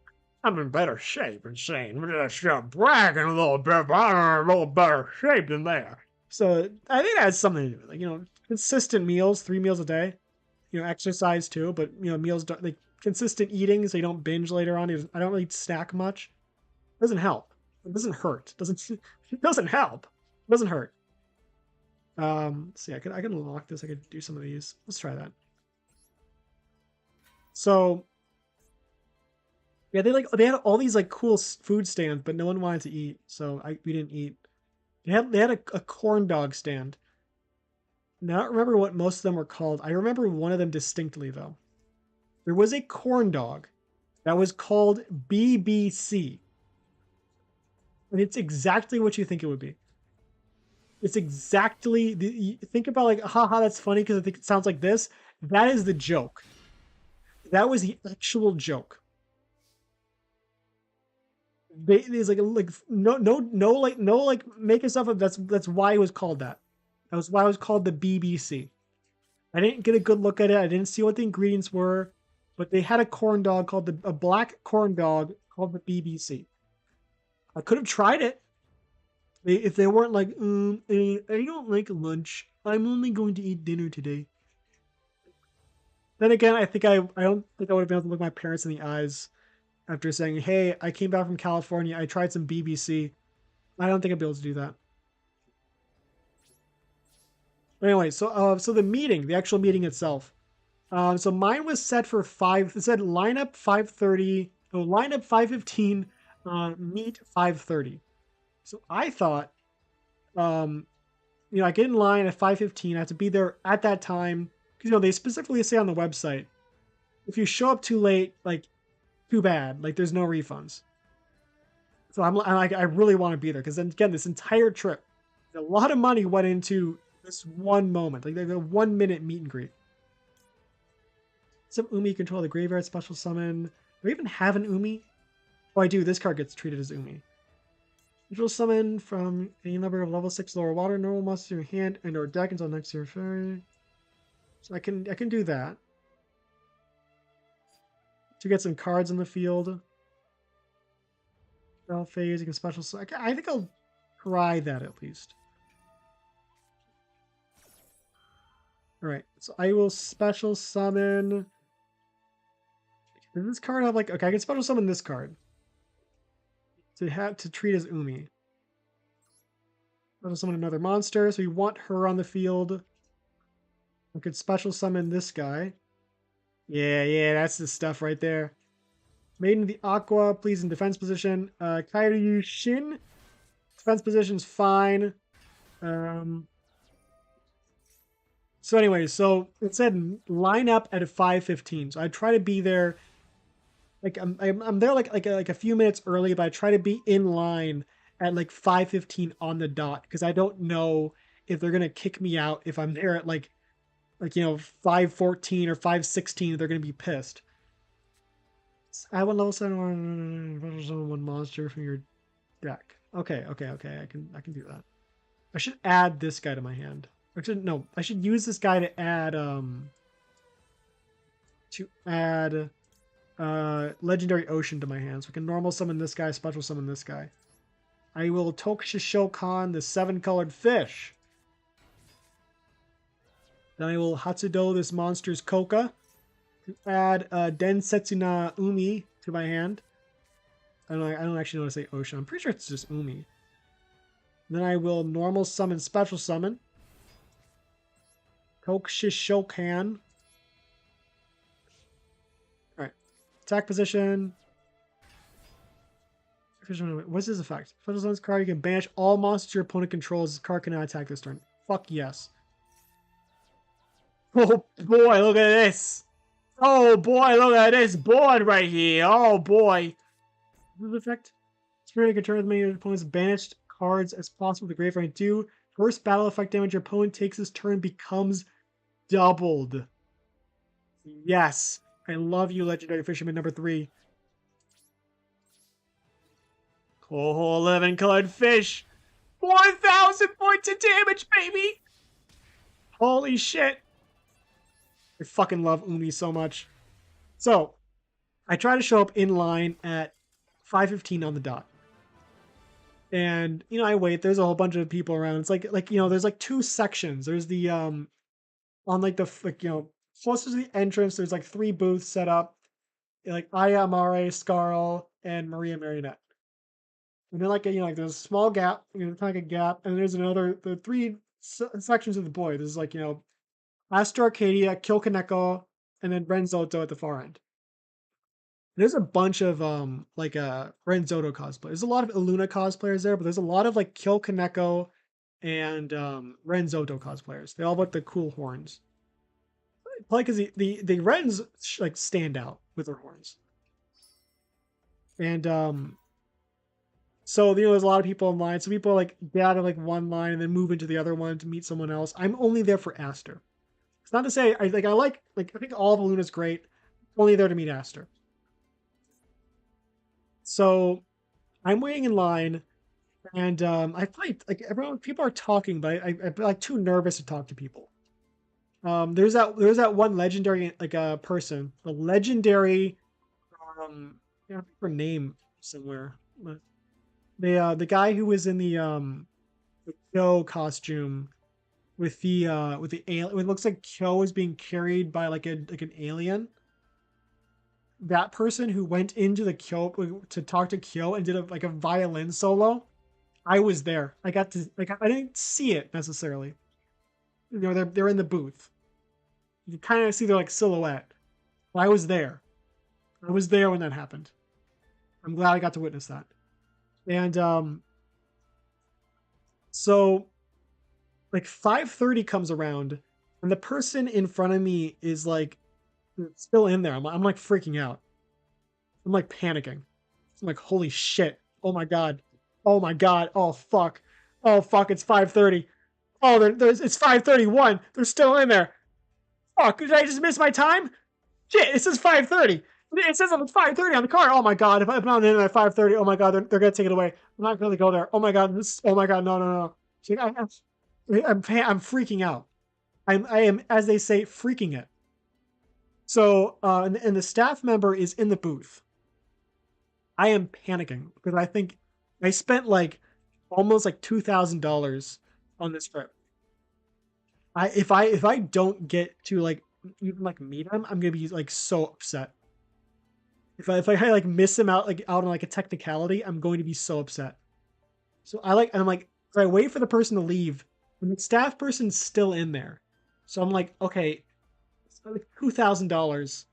I'm in better shape and saying just bragging a little bit, but I'm in a little better shape than there. So I think that has something to do with it. Like, consistent meals, 3 meals a day. Exercise too, but meals don't, like consistent eating so you don't binge later on. I don't really snack much. It doesn't help. It doesn't hurt. It doesn't it doesn't help. It doesn't hurt. Let's see, I can unlock this. I could do some of these. Let's try that. So yeah, they had all these like cool food stands, but no one wanted to eat, so we didn't eat. They had a corn dog stand. Now I don't remember what most of them were called. I remember one of them distinctly though. There was a corn dog that was called BBC. And it's exactly what you think it would be. It's exactly think about like, haha, that's funny because I think it sounds like this. That is the joke. That was the actual joke. There's like no like making stuff up. That's why it was called that. That was why it was called the BBC. I didn't get a good look at it. I didn't see what the ingredients were. but they had a corn dog called a black corn dog called the BBC. I could have tried it if they weren't like, I don't like lunch. I'm only going to eat dinner today. Then again, I don't think I would have been able to look my parents in the eyes after saying, "Hey, I came back from California. I tried some BBC." I don't think I'd be able to do that. But anyway, so the meeting, the actual meeting itself. So mine was set for five. It said lineup 5:30. Oh, lineup 5:15. Meet 5:30. So I thought, um, I get in line at 5:15. I have to be there at that time because they specifically say on the website if you show up too late, like too bad, like there's no refunds. So I'm like, I really want to be there because then again, this entire trip, a lot of money went into this one moment, like the 1 minute meet and greet. Some Umi control the graveyard special summon. Do I even have an Umi? Oh, I do. This card gets treated as Umi. Control summon from any number of level 6 lower water normal monsters in your hand and or deck until next year. So I can do that. To get some cards on the field. Spell phase, you can special summon. I think I'll try that at least. Alright, so I will special summon. Does this card have like, okay, I can special summon this card. To treat as Umi. Special summon another monster, so you want her on the field. I could special summon this guy. Yeah, that's the stuff right there. Maiden of the Aqua, please in defense position. Kairyu Shin. Defense position's fine. So anyway, so it said line up at 5:15. So I try to be there. Like I'm there like a few minutes early, but I try to be in line at like 5:15 on the dot because I don't know if they're gonna kick me out if I'm there at like 5:14 or 5:16. They're gonna be pissed. I one level 7 one monster from your deck. Okay. I can do that. I should add this guy to my hand. Actually, no. I should use this guy to add Legendary Ocean to my hand. So I can normal summon this guy, special summon this guy. I will Tokushishokan, the 7-colored fish. Then I will Hatsudo this monster's Koka to add Densetsuna Umi to my hand. I don't actually know how to say Ocean. I'm pretty sure it's just Umi. Then I will normal summon, special summon. Tokushishokan. Alright. Attack position. What's his effect? Special summons card, you can banish all monsters your opponent controls. This card cannot attack this turn. Fuck yes. Oh boy, look at this. Oh boy, look at this board right here. Oh boy. This effect. Spirit can turn as many of your opponent's banished cards as possible to the graveyard. Do first battle effect damage your opponent takes this turn becomes doubled. Yes. I love you, Legendary Fisherman number 3. Oh, 11-colored fish. 4,000 points of damage, baby. Holy shit. I fucking love Umi so much. So, I try to show up in line at 5:15 on the dot. And, I wait. There's a whole bunch of people around. It's there's like 2 sections. There's the, on like the, closest to the entrance, there's like 3 booths set up. Like Aya Amare, Scarl, and Maria Marionette. And then there's a small gap, kind of like a gap, and there's the 3 sections of the boy. There's Astro Arcadia, Kilkaneko, and then Renzoto at the far end. There's a bunch of Renzoto cosplayers. There's a lot of Illuna cosplayers there, but there's a lot of Kilkaneko and Renzoto cosplayers. They all have the cool horns. Probably because the Rens stand out with their horns. And so there's a lot of people in line. So people get out of one line and then move into the other one to meet someone else. I'm only there for Aster. It's not to say I think all of Illuna's great. Only there to meet Aster. So I'm waiting in line, and I find everyone people are talking, but I'm too nervous to talk to people. There's that one legendary like person, a legendary I have her name somewhere. But the guy who was in the Kyo costume with the alien. It looks like Kyo is being carried by like an alien. That person who went into the Kyo to talk to Kyo and did like a violin solo. I was there. I got to like I didn't see it necessarily. You know, they're in the booth. You kind of see their like silhouette. I was there. I was there when that happened. I'm glad I got to witness that. And so like 5:30 comes around, and the person in front of me is like still in there. I'm like freaking out. I'm like panicking. I'm like, holy shit. Oh my god. Oh my god. Oh fuck. Oh fuck. It's 5:30. Oh, it's 5:31. They're still in there. Fuck. Did I just miss my time? Shit. It says 5:30. It says it's 5:30 on the card. Oh my god. If I'm not in at 5:30, oh my god, they're gonna take it away. I'm not gonna go there. Oh my god. Oh my god. No, no, no. See, I'm freaking out. I am, as they say, freaking it. So, and the staff member is in the booth. I am panicking because I think I spent like almost like $2,000 on this trip. If I don't get to like even like meet him, I'm gonna be like so upset. If I like miss him out like out on like a technicality, I'm going to be so upset. So I'm like I wait for the person to leave, and the staff person's still in there. So I'm like, okay, it's like $2,000.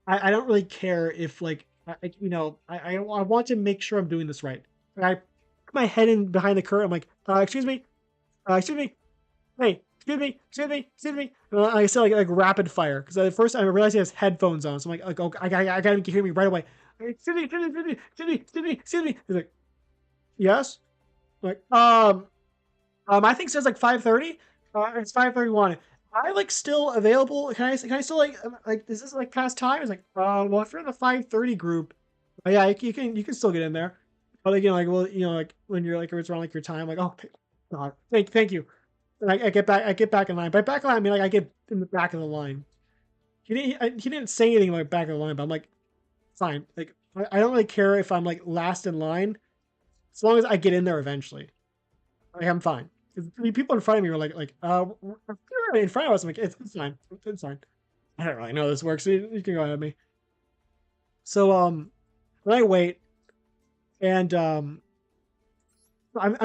I don't really care if like I want to make sure I'm doing this right. I put my head in behind the curtain. I'm like, excuse me, hey, excuse me. And I say like rapid fire because at first I realized he has headphones on, so I'm like, okay, I gotta hear me right away. Excuse me. He's like, yes. I'm like, I think it says like 5:30. It's 5:31. I like still available. Can I still like is this like past time? It's like well if you're in the 5:30 group, yeah you can still get in there. But like like well like when you're like it's around like your time like oh God thank you. And I get back in line. By back in line I mean like I get in the back of the line. He didn't say anything like back of the line, but I'm like fine. Like I don't really care if I'm like last in line as long as I get in there eventually. Like I'm fine. The people in front of me were you're in front of us. I'm like, it's fine. It's fine. I don't really know how this works. You can go ahead of me. So, when I wait, and I'm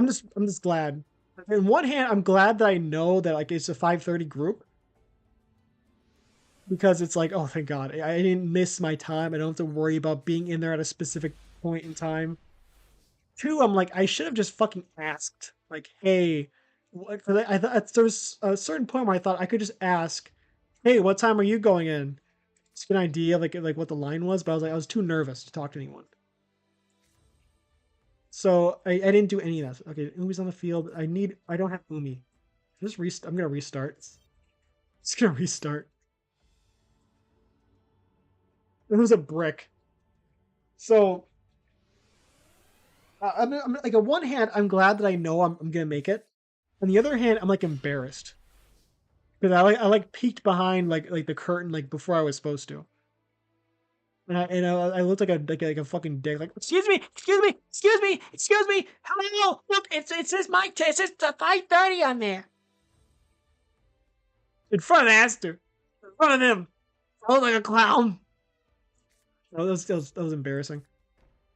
just glad. In one hand, I'm glad that I know that like it's a 5:30 group because it's like, oh, thank God, I didn't miss my time. I don't have to worry about being in there at a specific point in time. Two, I'm like, I should have just fucking asked, like, hey, I thought there was a certain point where I thought I could just ask, hey, what time are you going in? Just get an idea of like what the line was, but I was too nervous to talk to anyone. So I didn't do any of that. Okay, Umi's on the field. I don't have Umi. I'm gonna restart. Just gonna restart. It was a brick. So I'm like on one hand, I'm glad that I know I'm gonna make it. On the other hand, I'm like embarrassed because I like peeked behind like the curtain like before I was supposed to, and I looked like a fucking dick. Like excuse me. Hello, look, it says it says 5:30 on there in front of Aster, in front of him. I look like a clown. That was embarrassing.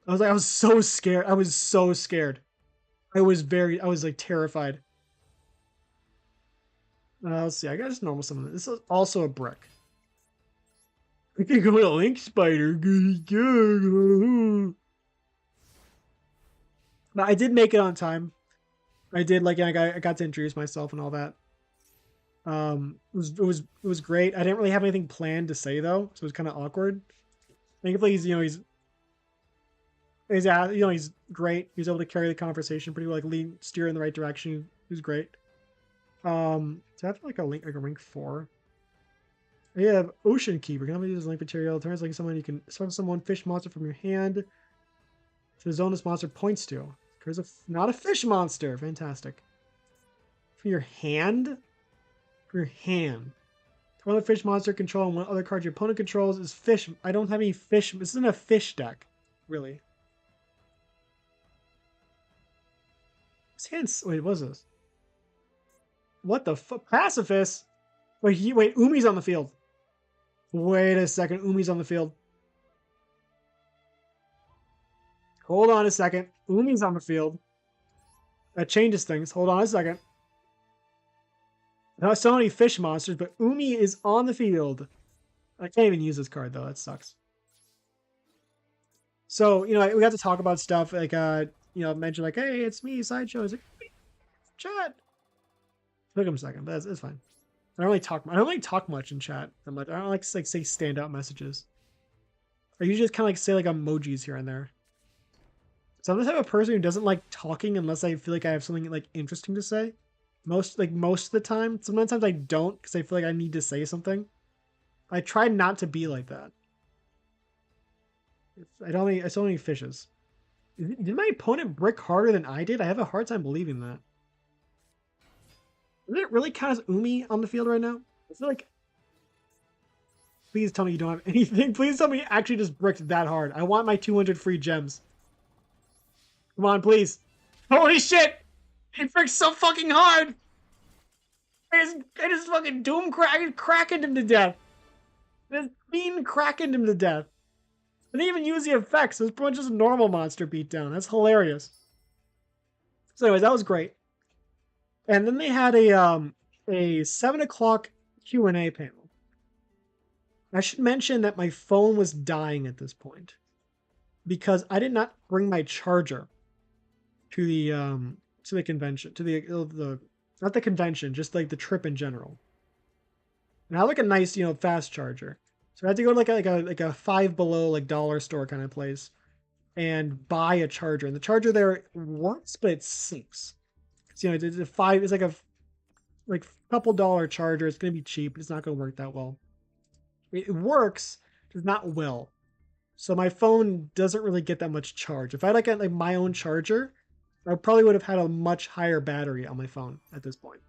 I was so scared. I was so scared. I was like terrified. Let's see. I got just normal summon. This is also a brick. I can go with a link spider. But I did make it on time. I did like I got to introduce myself and all that. It was great. I didn't really have anything planned to say though, so it was kind of awkward. Thankfully, he's great. He was able to carry the conversation pretty well, like lead steer in the right direction. He was great. So I have like a rank 4. We have Ocean Keeper. Can use link material. Turns like someone you can summon someone fish monster from your hand to the zone this monster points to. There's not a fish monster. Fantastic. From your hand? your hand. One other fish monster control and one other card your opponent controls is fish. I don't have any fish. This isn't a fish deck, really. This hand's... Wait, what is this? What the fuck? Pacifist? Wait, Umi's on the field. Wait a second, Umi's on the field. Hold on a second. Umi's on the field. That changes things. Hold on a second. Not so many fish monsters, but Umi is on the field. I can't even use this card though. That sucks. So, you know, we got to talk about stuff like, mention like, hey, it's me, Sideshow. It's like, chat. Took him a second, but it's fine. I don't really talk much in chat that much. I don't like say standout messages. I usually just kind of like say like emojis here and there. So I'm the type of person who doesn't like talking unless I feel like I have something like interesting to say. Most of the time. Sometimes I don't because I feel like I need to say something. I try not to be like that. I saw only fishes. Did my opponent brick harder than I did? I have a hard time believing that. Does it really count as Umi on the field right now? I feel like... Please tell me you don't have anything. Please tell me you actually just bricked that hard. I want my 200 free gems. Come on, please. Holy shit! He bricked so fucking hard! I just fucking cracking him to death. Just cracking him to death. I didn't even use the effects. It was pretty much just a normal monster beatdown. That's hilarious. So anyways, that was great. And then they had a 7 o'clock Q&A panel. I should mention that my phone was dying at this point because I did not bring my charger to the convention, to the not the convention, just like the trip in general. And I have like a nice, fast charger. So I had to go to like a Five Below like dollar store kind of place and buy a charger. And the charger there works, but it sinks. So, it's like a couple dollar charger. It's gonna be cheap. It's not gonna work that well. It works, just not well. So my phone doesn't really get that much charge. If I had like my own charger, I probably would have had a much higher battery on my phone at this point.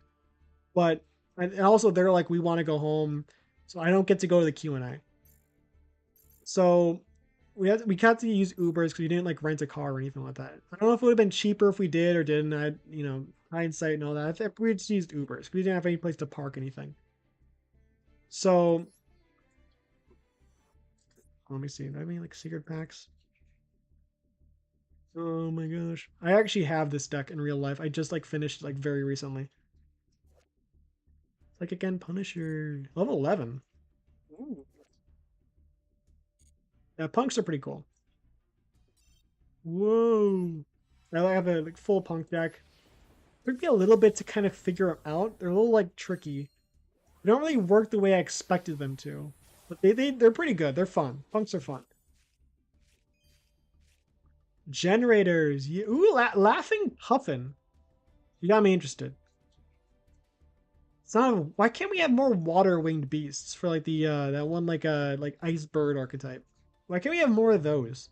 But and also they're like, we want to go home, so I don't get to go to the Q&A. So we got to use Ubers because we didn't like rent a car or anything like that. I don't know if it would have been cheaper if we did or didn't. Hindsight and all that. I think we just used Ubers. We didn't have any place to park anything. So let me see. Do I have any like secret packs? Oh my gosh. I actually have this deck in real life. I just like finished like very recently. Like again, Punisher. Level 11. Ooh. Yeah, punks are pretty cool. Whoa. I have a like full punk deck. It took me a little bit to kind of figure them out. They're a little like tricky. They don't really work the way I expected them to. But they're pretty good. They're fun. Punks are fun. Generators. Ooh, Laughing Puffin. You got me interested. It's not. Why can't we have more water winged beasts for like the that one like ice bird archetype? Why can't we have more of those?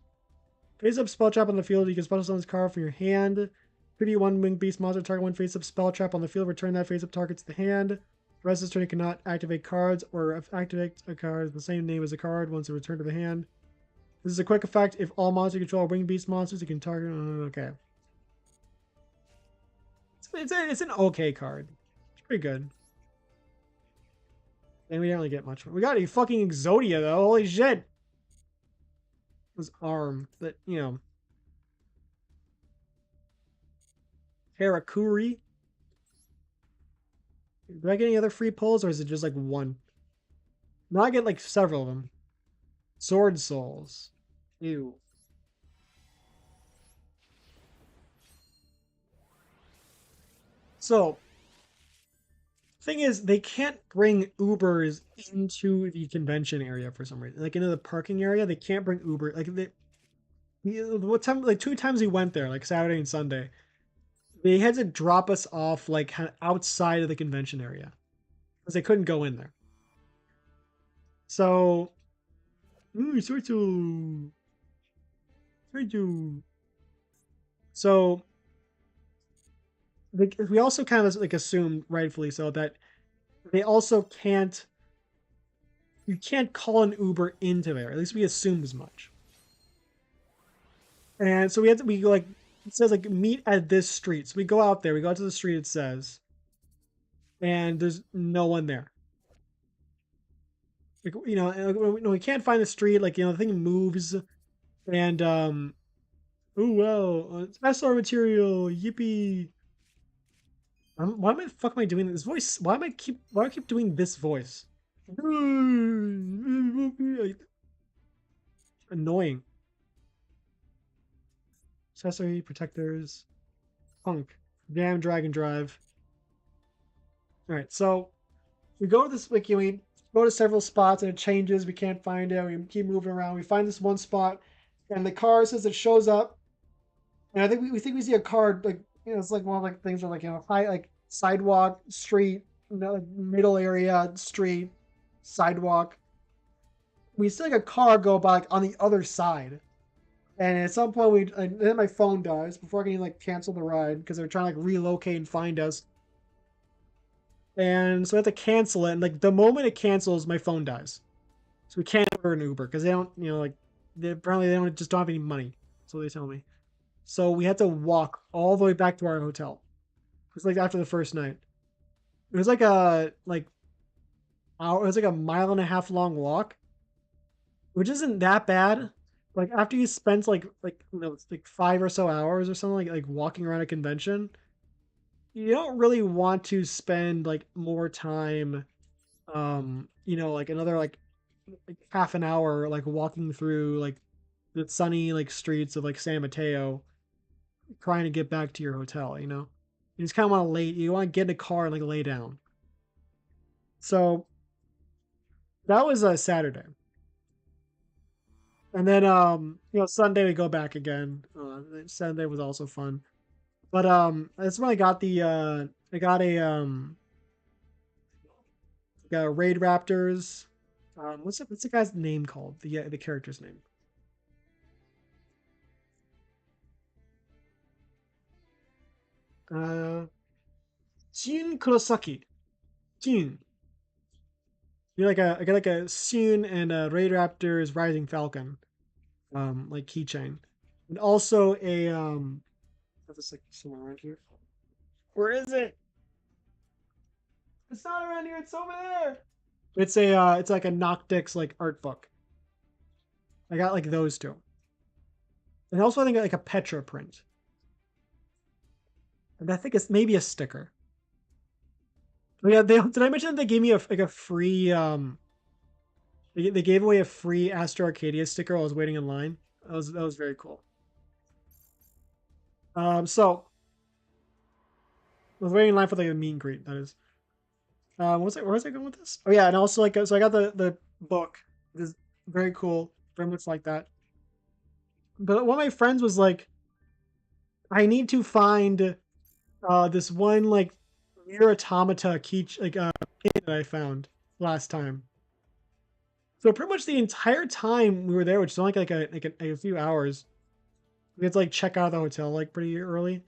Face up spell trap on the field. You can special summon this card from your hand. Could be one winged beast monster. Target one face up spell trap on the field. Return that face up target to the hand. The rest of this turn you cannot activate cards or activate a card the same name as a card once it returned to the hand. This is a quick effect. If all monsters you control are winged beast monsters, you can target. Okay. It's an okay card. It's pretty good. And we didn't really get much. We got a fucking Exodia though. Holy shit. His arm. But, Harakuri. Do I get any other free pulls or is it just like one? No, I get like several of them. Sword Souls. Ew. So, thing is, they can't bring Ubers into the convention area for some reason. Like into the parking area, they can't bring Uber. Like what time? Like 2 times we went there, like Saturday and Sunday. They had to drop us off like kind of outside of the convention area because they couldn't go in there. So, sort of. So we also kind of like assumed, rightfully so, that They also can't you can't call an Uber into there. At least we assumed as much. And so we like it says like meet at this street. So we go out there, we go out to the street it says, and there's no one there. Like we can't find the street, like the thing moves and oh well, it's SR material, yippee. Why am I fuck am I doing this voice? Why do I keep doing this voice? Annoying. Accessory protectors, punk, damn drag and drive. All right, so we go to this like we go to several spots and it changes. We can't find it. We keep moving around. We find this one spot, and the car says it shows up. And I think we think we see a car like it's like one of like things where like high like sidewalk, street, like middle area, street, sidewalk. We see like a car go by like, on the other side. And at some point, then my phone dies before I can like cancel the ride because they're trying to like relocate and find us. And so we have to cancel it. And like the moment it cancels, my phone dies. So we can't order an Uber because they don't, like apparently they don't have any money. So they tell me. So we had to walk all the way back to our hotel. It was like after the first night. It was like it was like a mile and a half long walk, which isn't that bad. Like after you spent like 5 or so hours or something like walking around a convention, you don't really want to spend like more time like another like half an hour like walking through like the sunny like streets of like San Mateo trying to get back to your hotel, you just kind of want to you want to get in a car and like lay down. So that was a Saturday. And then Sunday we go back again. Sunday was also fun. But that's when I got I got a Raid Raptors. What's the guy's name called? The character's name. Uh Jin Kurosaki. Jin. You're like I got like a Sun and a Raid Raptors Rising Falcon. Like keychain. And also a that's like somewhere around here. Where is it? It's not around here, it's over there. It's like a Noctix like art book. I got like those two. And also I think like a Petra print. And I think it's maybe a sticker. Oh, yeah, did I mention that they gave me a free they gave away a free Astro Arcadia sticker while I was waiting in line. That was very cool. So I was waiting in line for like a meet and greet, that is. Where was I going with this? Oh yeah, and also like so I got the book. It's very cool, very much like that. But one of my friends was like, I need to find this one like Nier Automata key pin that I found last time. So pretty much the entire time we were there, which is only like a few hours, we had to like check out of the hotel like pretty early.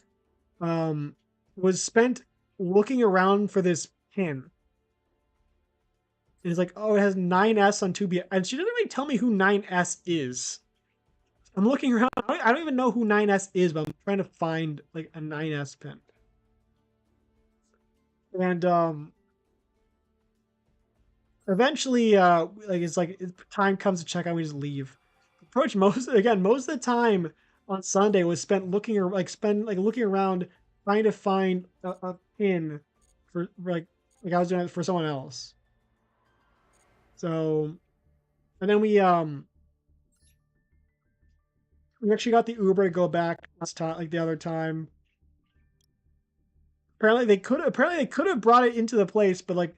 Um, was spent looking around for this pin. And it's like, oh, it has 9S on 2B, and she didn't even tell me who 9S is. I'm looking around. I don't even know who 9S is, but I'm trying to find like a 9S pin. And eventually like time comes to check out, we just leave. Approach most of the time on Sunday was spent looking or looking around trying to find a pin for like I was doing it for someone else. So and then we actually got the Uber to go back last time, like the other time. Apparently they could have brought it into the place, but like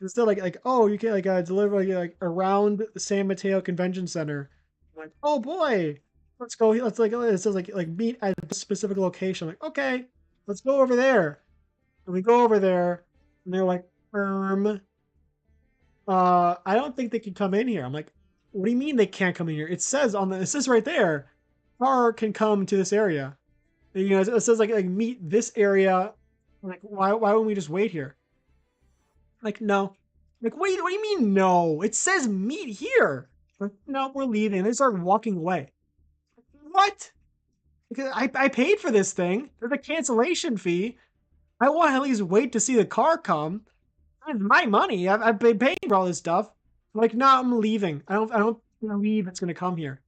instead oh you can deliver like around the San Mateo Convention Center. I'm like, oh boy, let's go. Let's like it says like meet at a specific location. I'm like, okay, let's go over there. And we go over there, and they're like, I don't think they can come in here. I'm like, what do you mean they can't come in here? It says it says right there, car can come to this area. And, it says like meet this area. Like why wouldn't we just wait here? Like, no. Like, what do you mean no? It says meet here. Like, no, we're leaving. They start walking away. What? Because I paid for this thing. There's a cancellation fee. I want to at least wait to see the car come. It's my money. I've been paying for all this stuff. I'm like, no, I'm leaving. I don't believe it's gonna come here.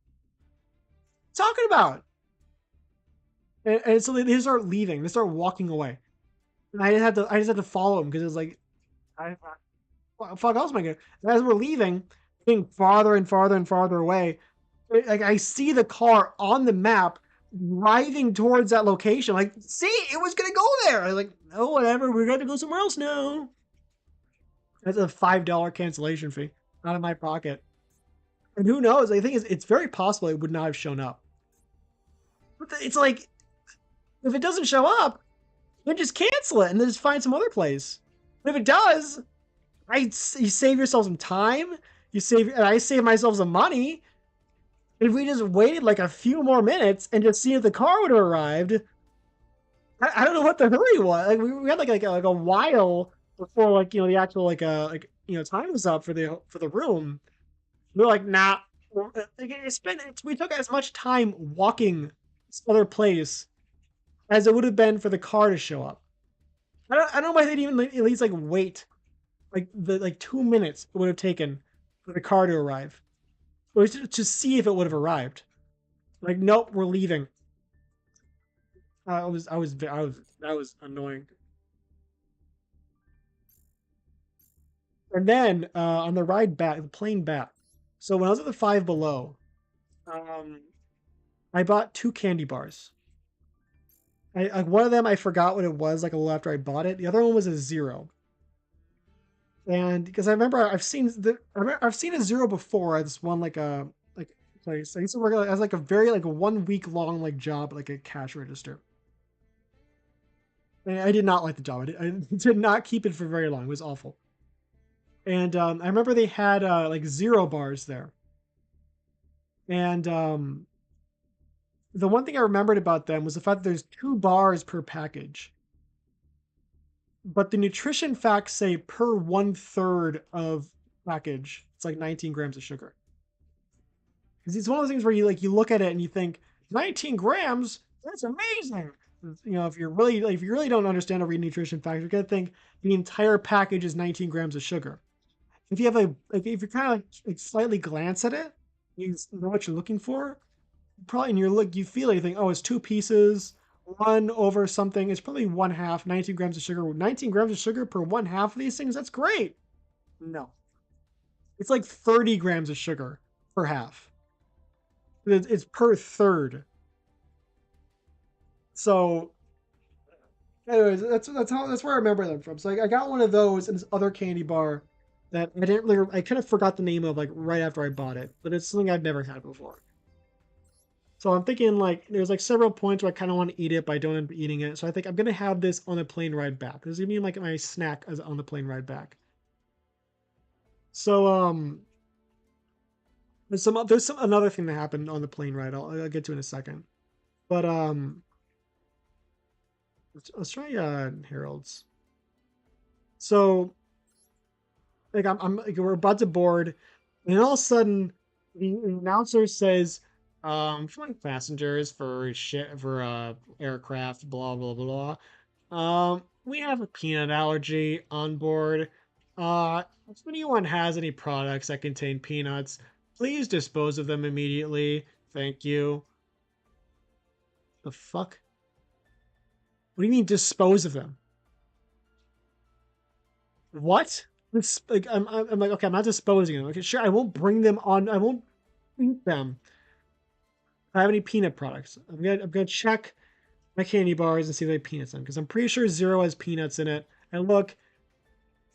Talking about. And so they start leaving. They start walking away. And I just had to follow them because it was like, I, what the fuck else am I gonna? As we're leaving, getting farther and farther and farther away, like I see the car on the map driving towards that location. Like, see, it was gonna go there. I was like, no, whatever. We're gonna go somewhere else now. That's a $5 cancellation fee out of my pocket. And who knows? I think it's very possible it would not have shown up. But it's like, if it doesn't show up, then just cancel it and then just find some other place. But if it does, you save yourself some time. I save myself some money. If we just waited like a few more minutes and just see if the car would have arrived, I don't know what the hurry was. Like we had like a while before the actual time was up for the room. We are like, nah. We took as much time walking this other place as it would have been for the car to show up. I don't know why they didn't even at least wait the 2 minutes it would have taken for the car to arrive, or to see if it would have arrived. Like, nope, we're leaving. That was annoying. And then on the ride back, the plane back. So when I was at the Five Below, um, I bought two candy bars. One of them I forgot what it was like a little after I bought it. The other one was a zero. And because I remember I've seen a zero before. I just won like place. I used to work as like a very like a 1 week long job like a cash register. And I did not like the job. I did not keep it for very long. It was awful. And I remember they had like zero bars there. And the one thing I remembered about them was the fact that there's 2 bars per package. But the nutrition facts say per 1/3 of package, it's like 19 grams of sugar. Because it's one of those things where you look at it and you think 19 grams, that's amazing. If you really don't understand a read nutrition fact, you're gonna think the entire package is 19 grams of sugar. If you have if you kind of like slightly glance at it, you know what you're looking for. Probably in your look, you feel it. You think, oh, it's 2 pieces, one over something. It's probably one half, 19 grams of sugar. 19 grams of sugar per one half of these things. That's great. No, it's like 30 grams of sugar per half. It's per third. So, anyways, that's where I remember them from. So I got one of those and this other candy bar that I kind of forgot the name of like right after I bought it, but it's something I've never had before. So I'm thinking like there's like several points where I kind of want to eat it, but I don't end up eating it. So I think I'm gonna have this on the plane ride back. This is gonna be like my snack as on the plane ride back. So there's some another thing that happened on the plane ride. I'll get to in a second. But let's try Harold's. So like I'm like, we're about to board, and all of a sudden the announcer says, flying passengers for shit for aircraft, blah blah blah. We have a peanut allergy on board. If anyone has any products that contain peanuts, please dispose of them immediately. Thank you. The fuck? What do you mean dispose of them? What? I'm like, okay, I'm not disposing of them. Okay, sure, I won't bring them on. I won't eat them. If I have any peanut products. I'm gonna check my candy bars and see if they have peanuts in them because I'm pretty sure zero has peanuts in it. And look,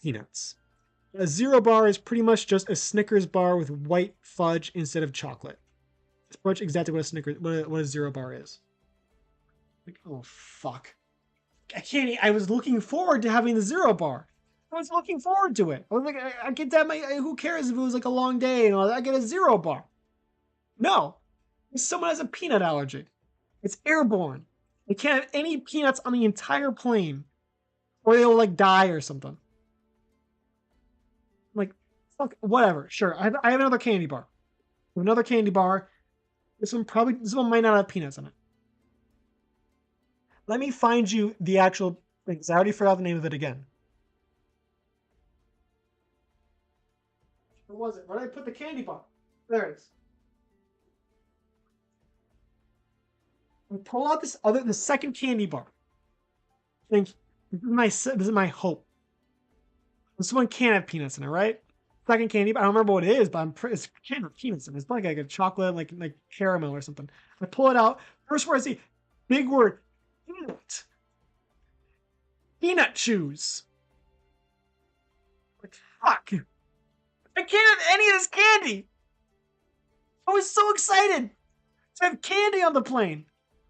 peanuts. A zero bar is pretty much just a Snickers bar with white fudge instead of chocolate. It's pretty much exactly what a zero bar is. Like, oh fuck. I can't. I was looking forward to having the zero bar. I was looking forward to it. I was like, I get that. Who cares if it was like a long day and all that? I get a zero bar. No, someone has a peanut allergy. It's airborne. They can't have any peanuts on the entire plane, or they will like die or something. like, fuck, whatever. Sure, I have another candy bar. Another candy bar. This one might not have peanuts in it. Let me find you the actual thing, 'cause I already forgot the name of it again. Where was it? Where did I put the candy bar? There it is. I pull out the second candy bar. Think this is my hope. This one can't have peanuts in it, right? Second candy, I don't remember what it is, but it's can't have peanuts in it. It's like a chocolate, like caramel or something. I pull it out. First word I see, big word, peanut. Peanut chews. Like, fuck. I can't have any of this candy. I was so excited to have candy on the plane.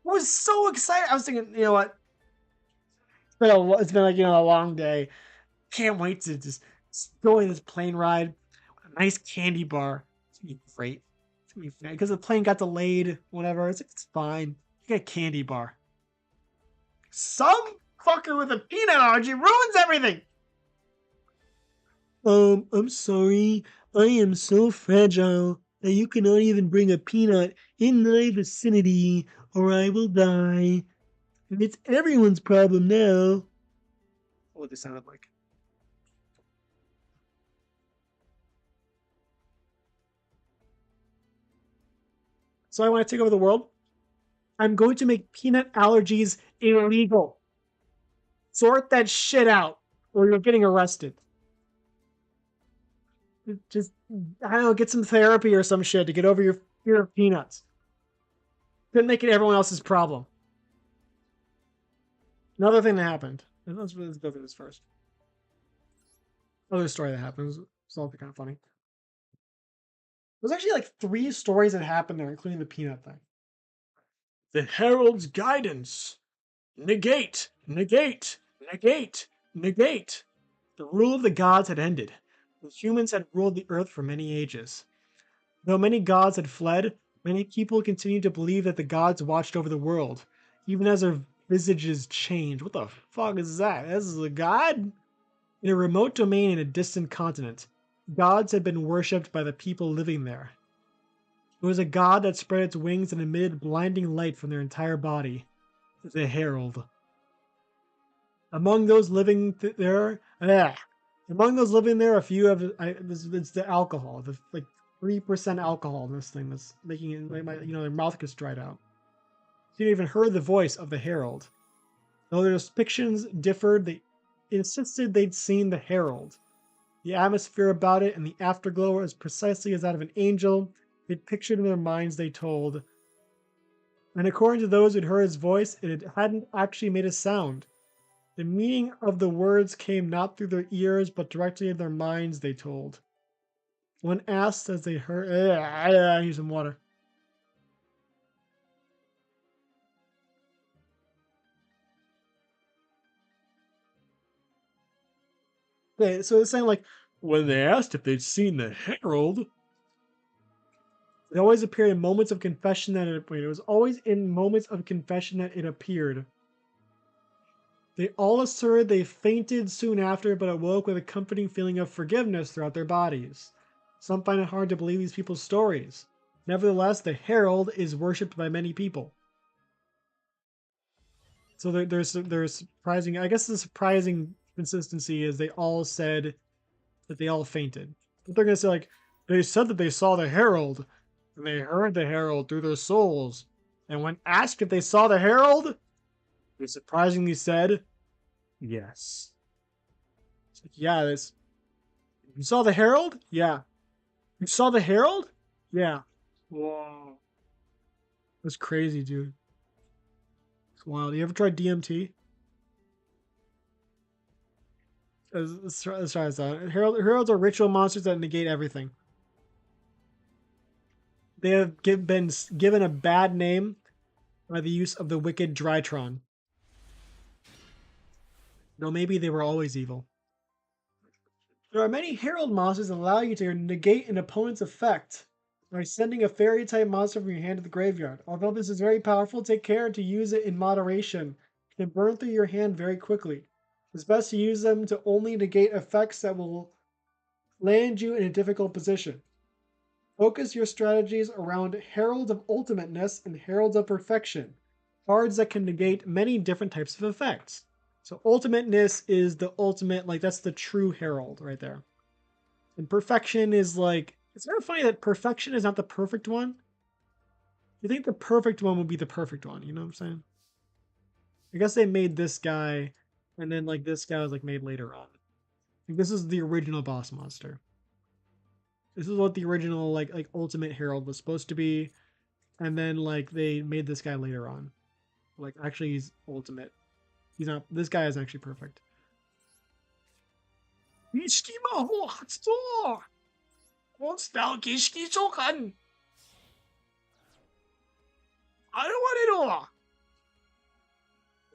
I was so excited. I was thinking, you know what? It's been like, a long day. Can't wait to just go on this plane ride. A nice candy bar. It's gonna be great. It's gonna be great because the plane got delayed. Whatever. It's fine. You get a candy bar. Some fucker with a peanut allergy ruins everything. I'm sorry. I am so fragile that you cannot even bring a peanut in my vicinity, or I will die. And it's everyone's problem now. What this sounded like. So I want to take over the world. I'm going to make peanut allergies illegal. Sort that shit out, or you're getting arrested. Just, I don't know, get some therapy or some shit to get over your fear of peanuts. Couldn't make it everyone else's problem. Another thing that happened. Let's go through this first. Another story that happened. It's all kind of funny. There's actually like 3 stories that happened there, including the peanut thing. The Herald's guidance. Negate, negate, negate, negate. The rule of the gods had ended. The humans had ruled the earth for many ages. Though many gods had fled, many people continued to believe that the gods watched over the world, even as their visages changed. What the fuck is that? This is a god? In a remote domain in a distant continent, gods had been worshipped by the people living there. It was a god that spread its wings and emitted blinding light from their entire body. The Herald. Among those living there, a few have. It's the alcohol, the like 3% alcohol in this thing that's making it. Their mouth gets dried out. You even heard the voice of the Herald. Though their depictions differed, they insisted they'd seen the Herald. The atmosphere about it and the afterglow was precisely as that of an angel. They'd pictured in their minds, they told. And according to those who'd heard his voice, it hadn't actually made a sound. The meaning of the words came not through their ears, but directly in their minds, they told. When asked as they heard, I need some water. Okay, so it's saying like, when they asked if they'd seen the Herald, it always appeared in moments of confession that it was always in moments of confession that it appeared. They all asserted they fainted soon after, but awoke with a comforting feeling of forgiveness throughout their bodies. Some find it hard to believe these people's stories. Nevertheless, the Herald is worshipped by many people. So there's surprising. I guess the surprising consistency is they all said that they all fainted. But they're gonna say like they said that they saw the Herald, and they heard the Herald through their souls. And when asked if they saw the Herald, they surprisingly said, yes. It's like, yeah, this. You saw the Herald? Yeah. You saw the Herald? Yeah. Whoa. That's crazy, dude. It's wild. You ever tried DMT? Let's try this out. Heralds are ritual monsters that negate everything. They have been given a bad name by the use of the wicked Drytron. Though maybe they were always evil. There are many herald monsters that allow you to negate an opponent's effect by sending a fairy type monster from your hand to the graveyard. Although this is very powerful, take care to use it in moderation. It can burn through your hand very quickly. It's best to use them to only negate effects that will land you in a difficult position. Focus your strategies around Herald of Ultimateness and Heralds of Perfection, cards that can negate many different types of effects. So Ultimateness is the ultimate, like that's the true Herald right there. And Perfection is like, it's very funny that Perfection is not the perfect one. You think the perfect one would be the perfect one, you know what I'm saying? I guess they made this guy, and then like this guy was like made later on. Like, this is the original boss monster. This is what the original like Ultimate Herald was supposed to be, and then like they made this guy later on. Like actually, he's ultimate. He's not. This guy is actually perfect. What's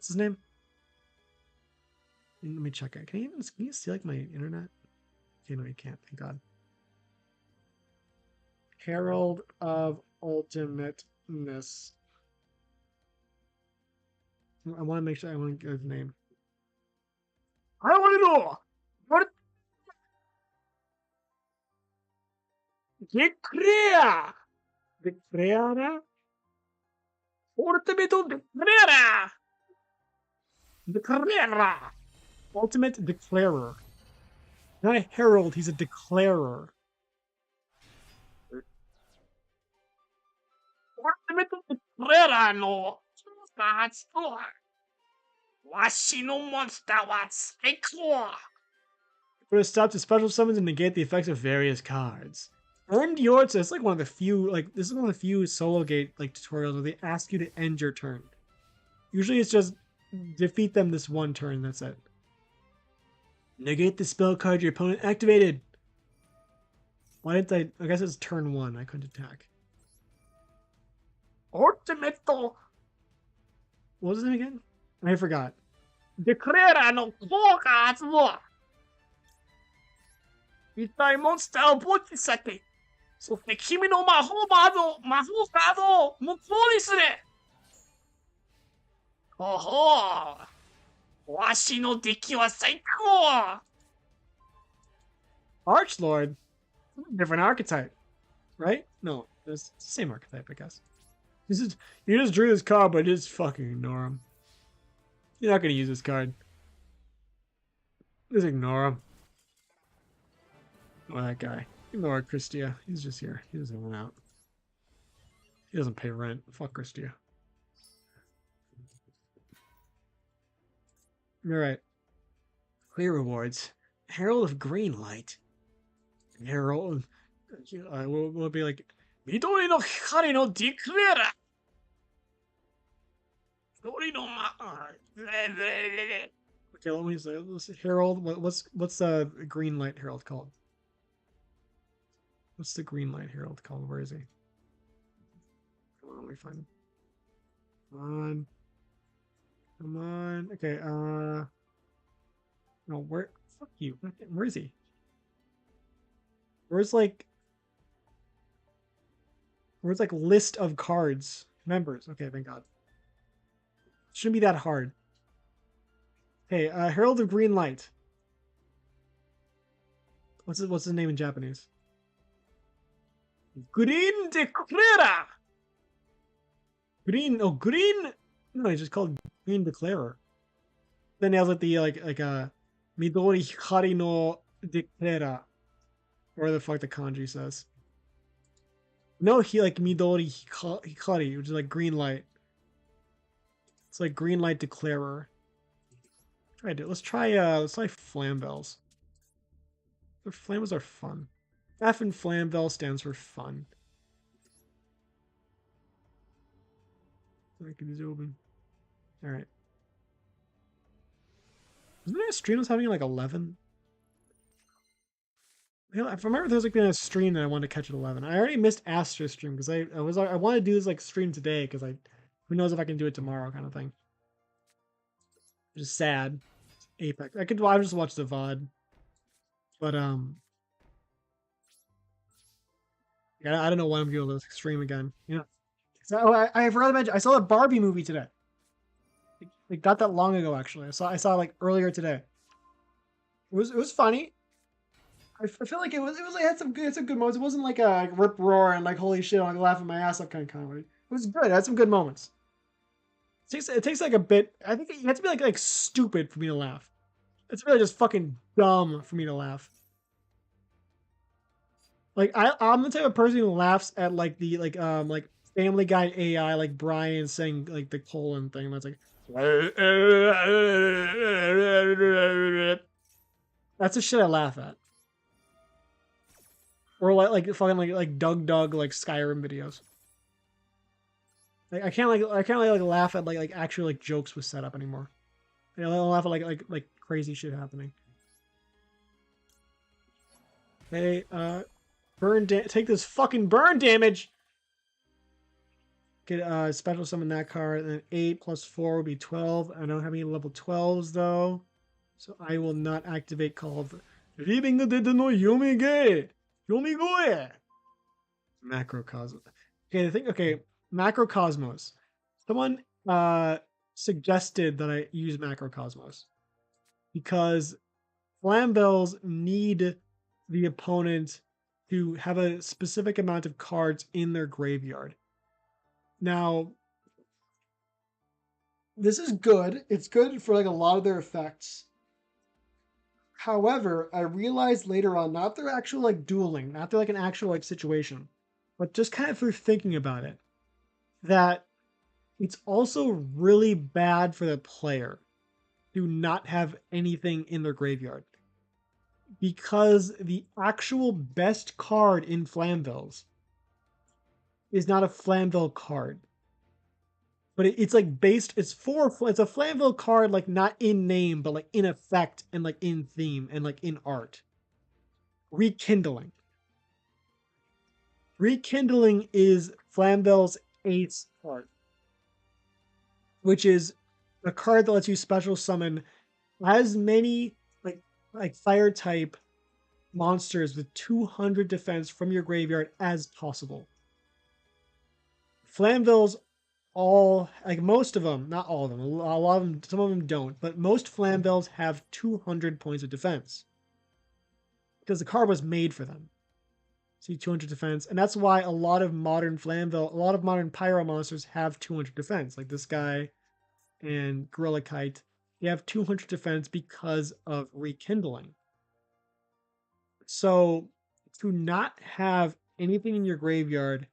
his name? Let me check it. Can you see like my internet? Okay, no, you can't. Thank God. Herald of Ultimateness. I want to make sure I want to get his name. I don't want to know. What? Declare. Declare. Ultimate Declare. Declare. Ultimate Declarer. Not a herald, he's a declarer. Ultimate Declarer no. Put a stop to special summons and negate the effects of various cards. End your turn. It's like one of the few, like this is one of the few solo gate like tutorials where they ask you to end your turn. Usually it's just defeat them this one turn, that's it. Negate the spell card your opponent activated. Why didn't I guess it's turn 1, I couldn't attack. Ultimate. What was his name again? I forgot. Declare no cards. 一体モンスターを墓地させ、そして君の魔法カードを無効にする。ほほう。わしの出来は最高。Archlord? Different archetype, right? No, it's the same archetype, I guess. You just drew this card, but just fucking ignore him. You're not gonna use this card. Just ignore him. Oh, that guy. Ignore Christia. He's just here. He doesn't want out. He doesn't pay rent. Fuck Christia. Alright. Clear rewards. Herald of Greenlight. Herald. We'll be like, Midori no Hikari no Declare. Midori no Okay, let me say. Herald. What's the Greenlight Herald called? What's the Greenlight Herald called? Where is he? Come on, let me find him. Come on. Come on. Okay, no, where fuck you. Where is he? Where's like list of cards? Members. Okay, thank God. Shouldn't be that hard. Okay, Herald of Greenlight. What's his name in Japanese? Green Declarer. Green. Oh, Green. No, he's just called Green Declarer. Then he has like the Midori Hikari no Declarer, or the fuck the kanji says. No, he like Midori Hikari, which is like green light. It's like green light declarer. Try it. Let's try Flambells. The Flambells are fun. F in Flambell stands for fun. I can zoom in. Alright. Isn't there a stream I was having like 11? If I remember, there was like been a stream that I wanted to catch at 11. I already missed Astra's stream because I wanted to do this like stream today because who knows if I can do it tomorrow kind of thing. Which is sad. Apex. I just watch the VOD. But yeah, I don't know when I'm going to stream again. You know. So I forgot to mention I saw the Barbie movie today. Like not that long ago actually. I saw like earlier today. It was funny. I feel like it was like had some good moments. It wasn't like a rip roar and like holy shit, I'm like laughing my ass off kind of comedy. It was good. It had some good moments. It takes like a bit. I think you have to be like stupid for me to laugh. It's really just fucking dumb for me to laugh. Like I'm the type of person who laughs at like the like Family Guy AI like Brian saying like the colon thing. That's like that's the shit I laugh at. Or like fucking like Doug like Skyrim videos. Like I can't like laugh at like actual like jokes with setup anymore. I don't laugh at like crazy shit happening. Hey, take this fucking burn damage. Get special summon that card, and then 8 plus 4 would be 12. I don't have any level 12s though, so I will not activate Call of Reading the Dead no Yomige! Yomigoe! Macrocosmos. Okay, the thing okay, Macrocosmos. Someone suggested that I use Macrocosmos because Flamvels need the opponent to have a specific amount of cards in their graveyard. Now, this is good. It's good for like a lot of their effects. However, I realized later on, not they're actual like dueling, not they're like an actual like situation, but just kind of through thinking about it, that it's also really bad for the player to not have anything in their graveyard. Because the actual best card in Flamvels is not a Flamville card. But it's like based, it's a Flamville card, like not in name, but like in effect and like in theme and like in art. Rekindling. Rekindling is Flamvelle's ace card, which is a card that lets you special summon as many like fire type monsters with 200 defense from your graveyard as possible. Flamvilles all like most of them, not all of them, a lot of them, some of them don't, but most Flamvilles have 200 points of defense because the card was made for them. See 200 defense, and that's why a lot of modern Flamville, a lot of modern Pyro monsters have 200 defense, like this guy and Gorilla Kite. They have 200 defense because of rekindling. So to not have anything in your graveyard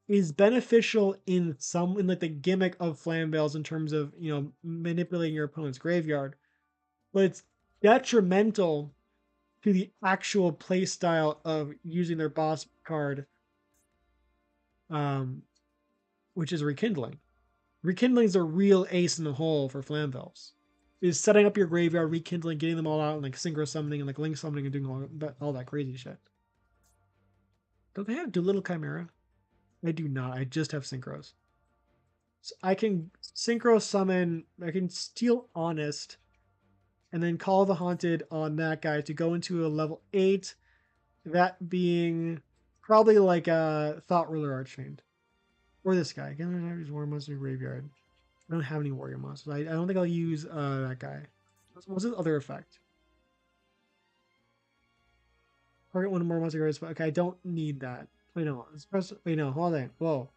is beneficial in like the gimmick of Flamvales in terms of manipulating your opponent's graveyard, but it's detrimental to the actual play style of using their boss card, which is rekindling. Rekindling is a real ace in the hole for Flamvales. Is setting up your graveyard, rekindling, getting them all out, and like synchro summoning and like link summoning and doing all that crazy shit. Don't they have Doolittle Chimera? I do not. I just have synchros. So I can synchro summon. I can steal Honest, and then call the Haunted on that guy to go into a level 8. That being probably like a Thought Ruler Archfiend. Or this guy. Again, I don't use Warrior Monster Graveyard. I don't have any Warrior Monsters. I don't think I'll use that guy. What's his other effect? Target one more monster cards. Okay, I don't need that. Wait, no. Wait, no. Hold on. Whoa.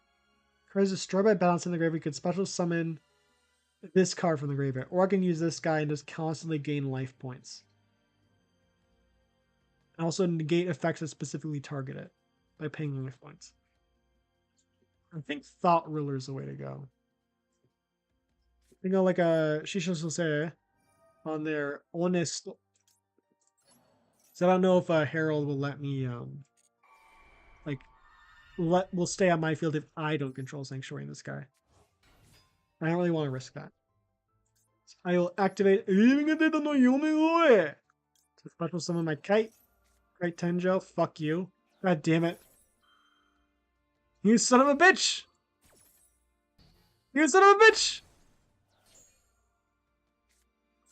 Cards destroyed by balance in the graveyard could special summon this card from the graveyard. Or I can use this guy and just constantly gain life points. And also negate effects that specifically target it by paying life points. I think Thought Ruler is the way to go. I think I'll like a Shisho Sosei on their Honest. So I don't know if Herald will let me like will stay on my field if I don't control Sanctuary in this guy. I don't really want to risk that. So I will activate to special summon my Kite. Kite Tenjo, fuck you. God damn it. You son of a bitch! You son of a bitch!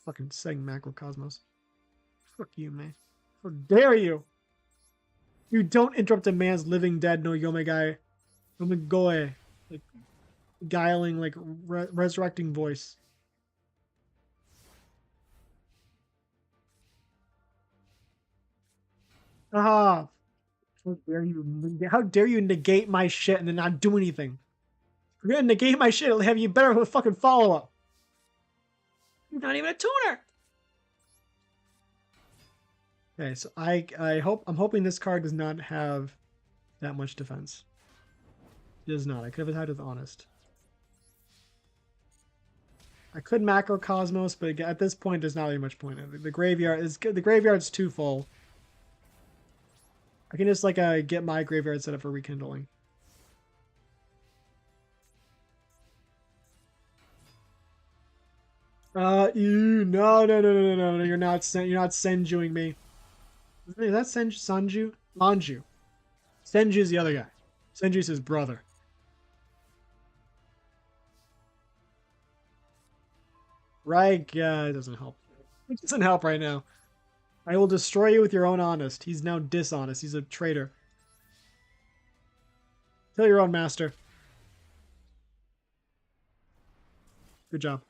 Fucking saying Macrocosmos. Fuck you, man. How dare you! You don't interrupt a man's living dead no Yomegai. Yomegoe. Like, guiling, like, resurrecting voice. Ah, how dare you? How dare you negate my shit and then not do anything? If you're gonna negate my shit, I'll have you better with fucking follow up. You're not even a tuner. Okay, so I'm hoping this card does not have that much defense. It does not. I could have attacked with honest. I could macrocosmos, but at this point, there's not really much point. The graveyard is the graveyard's too full. I can just like get my graveyard set up for rekindling. No, you're not senjuing me. Is that Sanju? Manju. Senju's the other guy. Senju's his brother. Right? Yeah, it doesn't help. It doesn't help right now. I will destroy you with your own honest. He's now dishonest. He's a traitor. Kill your own master. Good job.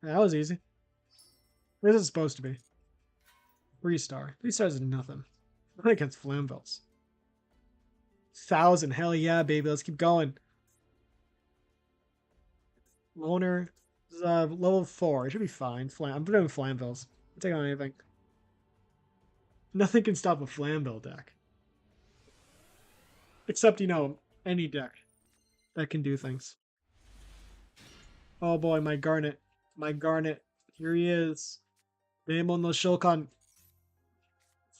That was easy. This is supposed to be. 3-star. 3 stars is nothing. Not against Flamvels. 1,000. Hell yeah, baby. Let's keep going. Loner. This is, level 4. It should be fine. I'm doing Flamvels. I'm taking on anything. Nothing can stop a Flamvel deck. Except, any deck that can do things. Oh boy, my Garnet. My Garnet. Here he is. Daemon no Shulkan.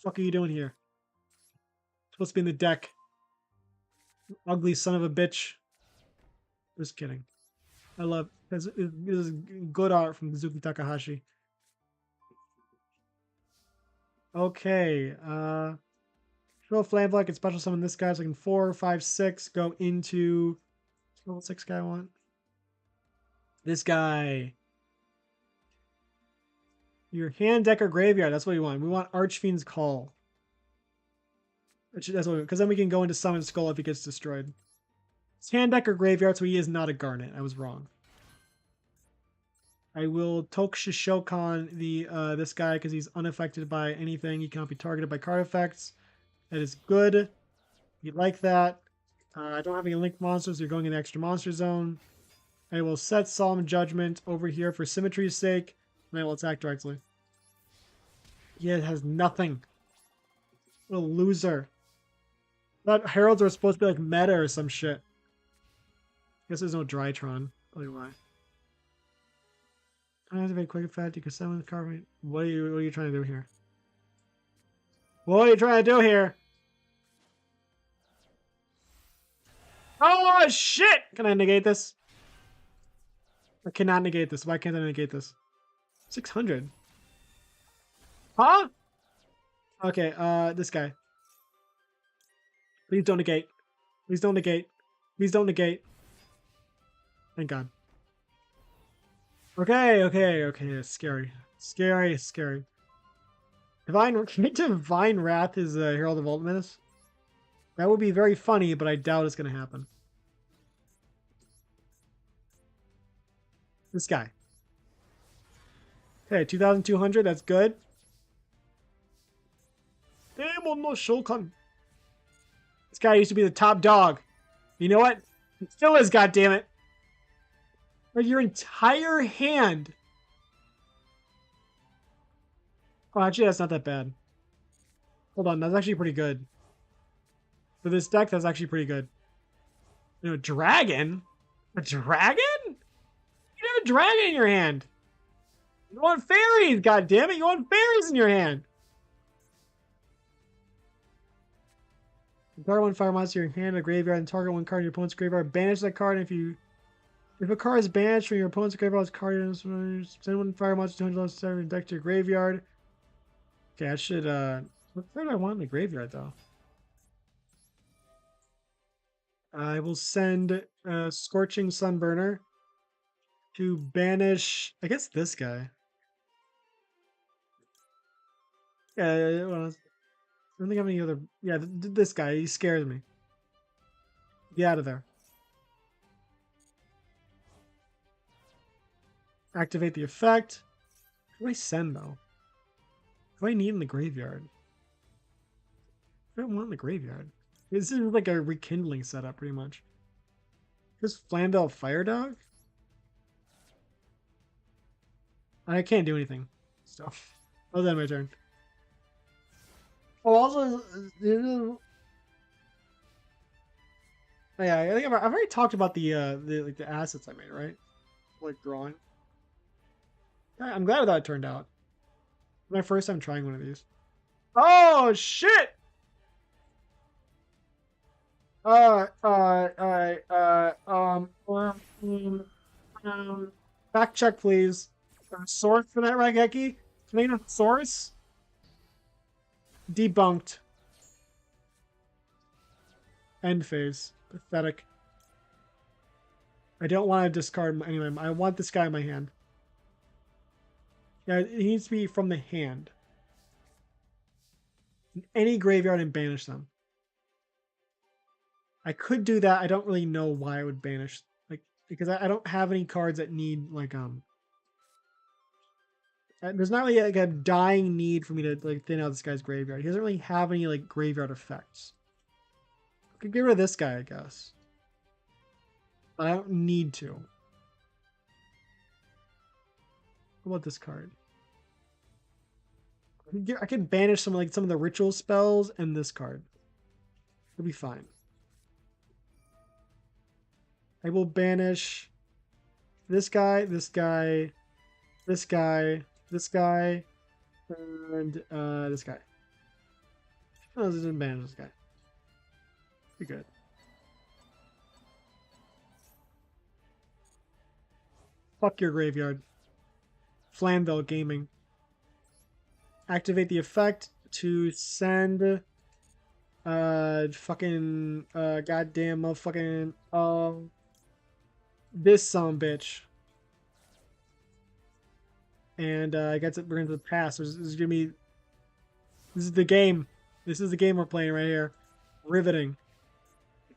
Fuck are you doing here? Supposed to be in the deck. Ugly son of a bitch. Just kidding. I love this is good art from Kazuki Takahashi. Okay, throw Flame Black and special summon this guy so I can 4, 5, 6 go into level 6 guy I want. This guy. Your hand deck or graveyard, that's what we want. We want Archfiend's Call. That's what because then we can go into Summon Skull if he gets destroyed. It's hand deck or graveyard, so he is not a Garnet. I was wrong. I will Tokushokan this guy because he's unaffected by anything. He cannot be targeted by card effects. That is good. You like that. I don't have any link monsters. So you're going in the extra monster zone. I will set Solemn Judgment over here for symmetry's sake, and I will attack directly. Yeah, it has nothing. What a loser. That heralds are supposed to be like meta or some shit. I guess there's no Drytron. Tell you why. I activate quick effect. You can summon the card. What are you trying to do here? What are you trying to do here? Oh shit! Can I negate this? I cannot negate this. Why can't I negate this? 600. Huh? Okay, this guy. Please don't negate. Please don't negate. Please don't negate. Thank God. Okay. It's scary. Scary. Can Divine Wrath is Herald of Ultimatus? That would be very funny, but I doubt it's going to happen. This guy. Okay, 2,200. That's good. Daemon no Shulkan. This guy used to be the top dog. You know what? It still is, goddammit. Like your entire hand. Oh, actually, that's not that bad. Hold on, that's actually pretty good. For this deck, that's actually pretty good. Dragon? A dragon? You have a dragon in your hand. You want fairies, goddammit. You want fairies in your hand. Target one fire monster in your hand, a graveyard, and target one card in your opponent's graveyard. Banish that card, and if a card is banished from your opponent's graveyard, card send one fire monster $200 deck to your graveyard. Okay, I should what card do I want in the graveyard though? I will send Scorching Sunburner to banish, I guess, this guy. Yeah, I don't think I have any other. Yeah, this guy, he scares me. Get out of there. Activate the effect. Who do I send though? Who do I need in the graveyard? I don't want in the graveyard. This is like a rekindling setup, pretty much. Here's Flamel Fire Dog. I can't do anything. So, other than my turn. Oh, also, yeah, I think I've already talked about the assets I made, right? Like drawing. I'm glad how that turned out. My first time trying one of these. Oh shit! Fact check, please. Source for that Raigeki? Can I source? Debunked. End phase. Pathetic. I don't want to discard anyway. I want this guy in my hand. Yeah, it needs to be from the hand. In any graveyard and banish them. I could do that. I don't really know why I would banish, like, because I don't have any cards that need like there's not really like a dying need for me to like thin out this guy's graveyard. He doesn't really have any like graveyard effects. I could get rid of this guy, I guess. But I don't need to. What about this card? I could banish some of the ritual spells and this card. It'll be fine. I will banish this guy, this guy, this guy, this guy, and this guy. No, this didn't banish this guy. Be good. Fuck your graveyard. Flamville Gaming. Activate the effect to send fucking goddamn motherfucking this son bitch. And I guess we're into the past. This is gonna be. This is the game. This is the game we're playing right here. Riveting.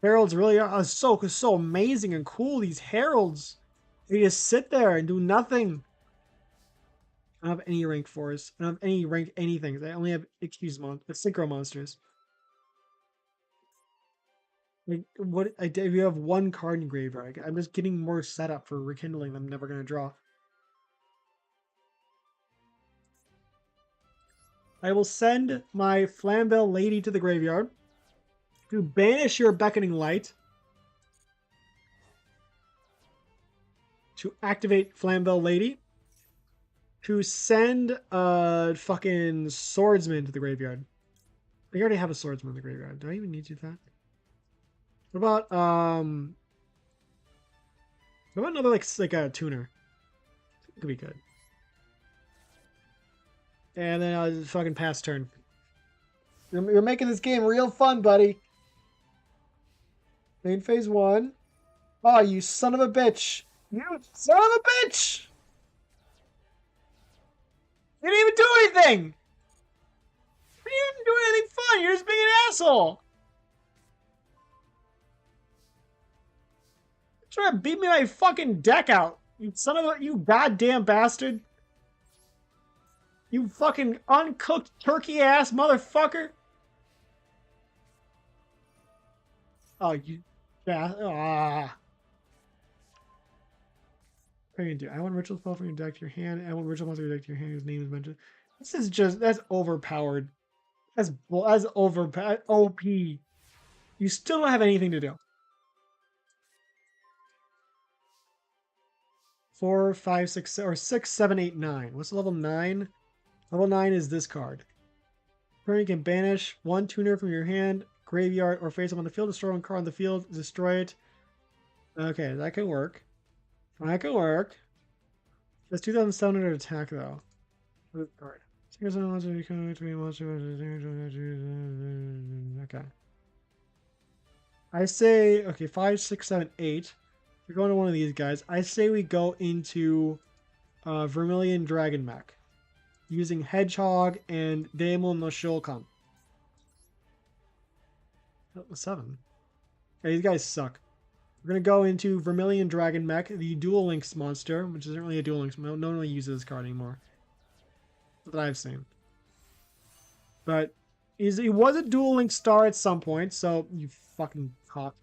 Heralds really are so amazing and cool. These heralds, they just sit there and do nothing. I don't have any rank 4s. I don't have any rank anything. I only have synchro monsters. Like what? If you have one card in graveyard, I'm just getting more setup for rekindling. I'm never gonna draw. I will send my Flamel Lady to the graveyard to banish your Beckoning Light, to activate Flamel Lady, to send a fucking Swordsman to the graveyard. I already have a Swordsman in the graveyard. Do I even need to do that? What about another like a tuner? It could be good. And then I'll just fucking pass turn. You're making this game real fun, buddy. Main phase 1. Oh, you son of a bitch. You son of a bitch! You didn't even do anything! You didn't do anything fun! You're just being an asshole! You're trying to beat me my fucking deck out! You son of a... You goddamn bastard! You fucking uncooked turkey ass motherfucker! Oh, you... Ah. What are you gonna do? I want ritual spell from your deck to your hand. I want ritual monster from your deck to your hand whose name is mentioned. This is just... That's overpowered. That's overpowered. OP. You still don't have anything to do. 4, 5, 6, or 6, 7, 8, 9. What's level 9? Level 9 is this card. Turn, you can banish one tuner from your hand, graveyard, or face up on the field. Destroy one card on the field. Destroy it. Okay, that can work. That can work. That's 2,700 attack, though. This card. Okay. I say, okay, 5, 6, 7, 8. We're going to one of these guys. I say we go into Vermilion Dragon Mech using Hedgehog and Daemon no Shulkan. That was 7. Okay, these guys suck. We're going to go into Vermilion Dragon Mech, the Duel Links monster, which isn't really a Duel Links. No one really uses this card anymore. That I've seen. But he was a Duel Link star at some point, so you fucking cock.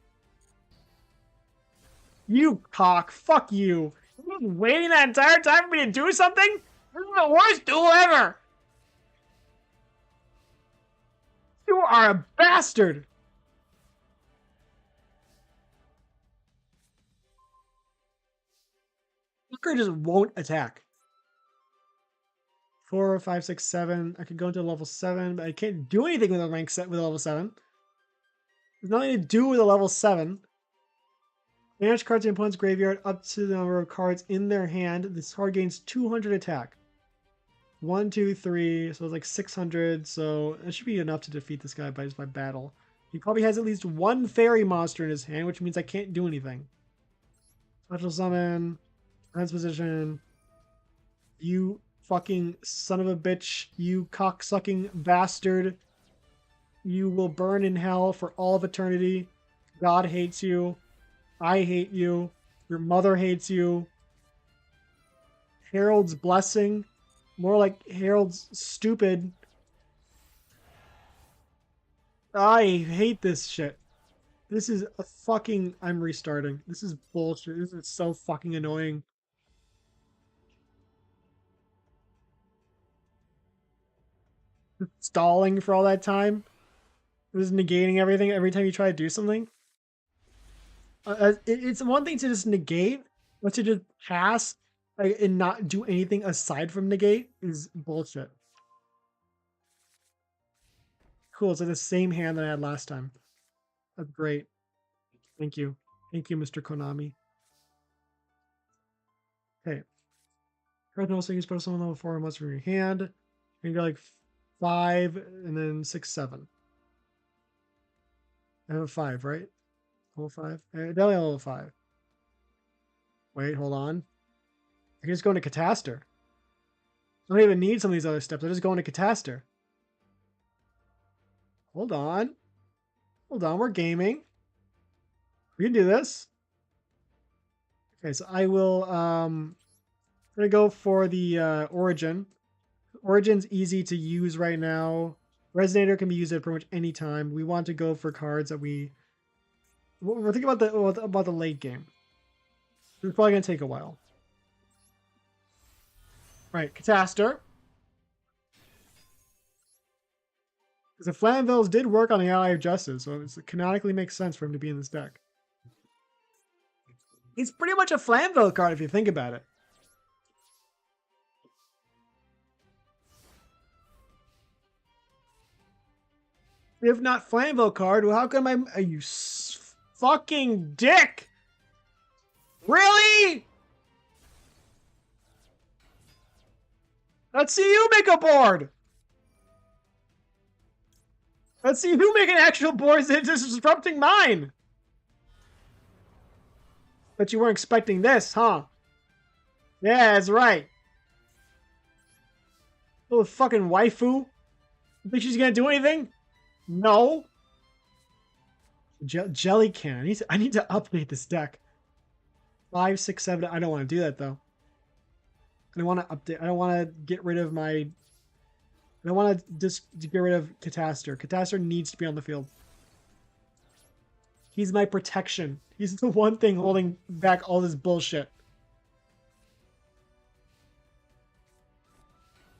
You cock. Fuck you. You been waiting that entire time for me to do something? This is the worst duel ever. You are a bastard. Fucker just won't attack. 4, 5, 6, 7. I could go into level 7, but I can't do anything with a rank set with a level 7. There's nothing to do with a level 7. Manage cards in opponent's graveyard up to the number of cards in their hand. This card gains 200 attack. 1, 2, 3. So it's like 600. So that should be enough to defeat this guy by battle. He probably has at least one fairy monster in his hand, which means I can't do anything. Special summon. Defense position. You fucking son of a bitch. You cocksucking bastard. You will burn in hell for all of eternity. God hates you. I hate you. Your mother hates you. Harold's blessing. More like Harold's stupid. I hate this shit. This is a fucking... I'm restarting. This is bullshit. This is so fucking annoying. Stalling for all that time. This is negating everything every time you try to do something. It's one thing to just negate, but to just pass and not do anything aside from negate is bullshit. Cool, it's like the same hand that I had last time. That's great. Thank you. Thank you, Mr. Konami. Okay. Card no so you can spell someone level 4 monster from your hand. You go like 5 and then 6, 7. I have a 5, right? Level 5? Definitely level 5. Wait, hold on. I can just go into Cataster. I don't even need some of these other steps. I just go into Cataster. Hold on. Hold on, we're gaming. We can do this. Okay, so I will I'm gonna go for the Origin. Origin's easy to use right now. Resonator can be used at pretty much any time. We want to go for cards that we're thinking about the late game. It's probably gonna take a while. Right, Cataster. Because the Flamvilles did work on the Ally of Justice, so it canonically makes sense for him to be in this deck. He's pretty much a Flamville card if you think about it. If not Flamville card, well, how come are you fucking dick? Really? Let's see you make a board. Let's see who make an actual board that's disrupting mine. But you weren't expecting this, huh? Yeah, that's right. Little fucking waifu. You think she's gonna do anything? No. Jelly can. I need to update this deck. 5, 6, 7. I don't want to do that though. I don't want to update. I don't want to get rid of my. I don't want to just get rid of Cataster. Cataster needs to be on the field. He's my protection. He's the one thing holding back all this bullshit.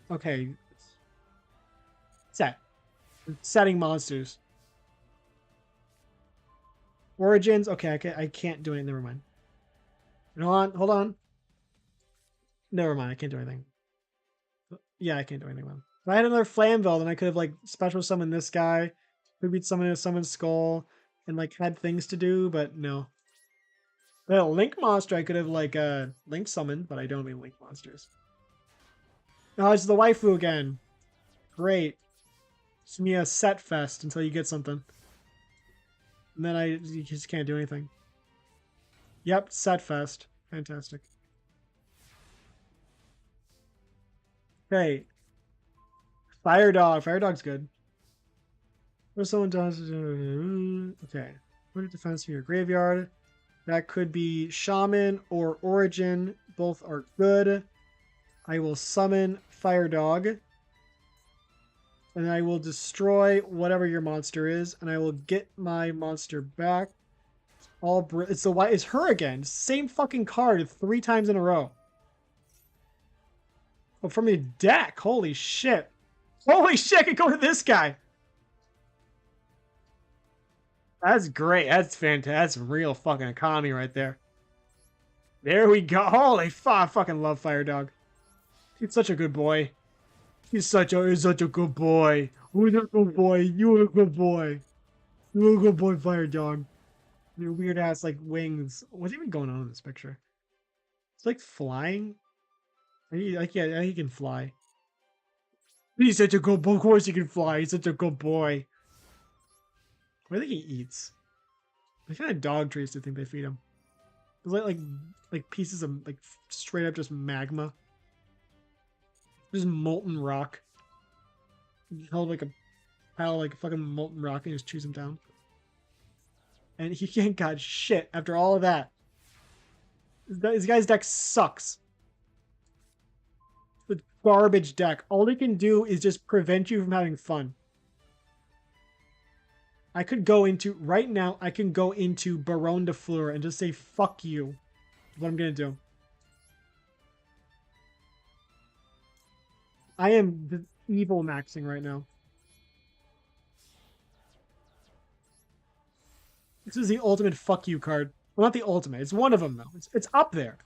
Okay. Set. Setting monsters. Origins. Okay, I can't do anything. Never mind. Hold on. Never mind. I can't do anything. Yeah, I can't do anything. Then. If I had another Flamville, then I could have like special summoned this guy. Could be summon Skull and like had things to do, but no. The Link monster I could have like Link summoned, but I don't mean Link monsters. Oh, it's the waifu again. Great. It's gonna be a set fest until you get something. And then you just can't do anything. Yep, set fest. Fantastic. Okay. Fire Dog. Fire Dog's good. What if someone does... Okay. Put a defense from your graveyard. That could be Shaman or Origin. Both are good. I will summon Fire Dog. And I will destroy whatever your monster is. And I will get my monster back. It's the white. It's her again. Same fucking card 3 times in a row. Oh, from your deck. Holy shit. Holy shit, I could go to this guy. That's great. That's fantastic. That's real fucking economy right there. There we go. Holy fuck. I fucking love Fire Dog. He's such a good boy. He's such a good boy. Who's a good boy? You're a good boy. You're a good boy, Fire Dog. Your weird ass like wings. What's even going on in this picture? It's like flying. Yeah, he can fly. He's such a good boy. Of course he can fly. He's such a good boy. What do you think he eats? What kind of dog treats do you think they feed him? Is it like pieces of like straight up just magma? Just molten rock. He held like a pile like fucking molten rock and just chews him down. And he can't got shit after all of that. This guy's deck sucks. It's a garbage deck. All he can do is just prevent you from having fun. I could go into, right now, I can go into Baron de Fleur and just say, fuck you. What I'm going to do. I am evil maxing right now. This is the ultimate fuck you card. Well, not the ultimate. It's one of them, though. It's up there.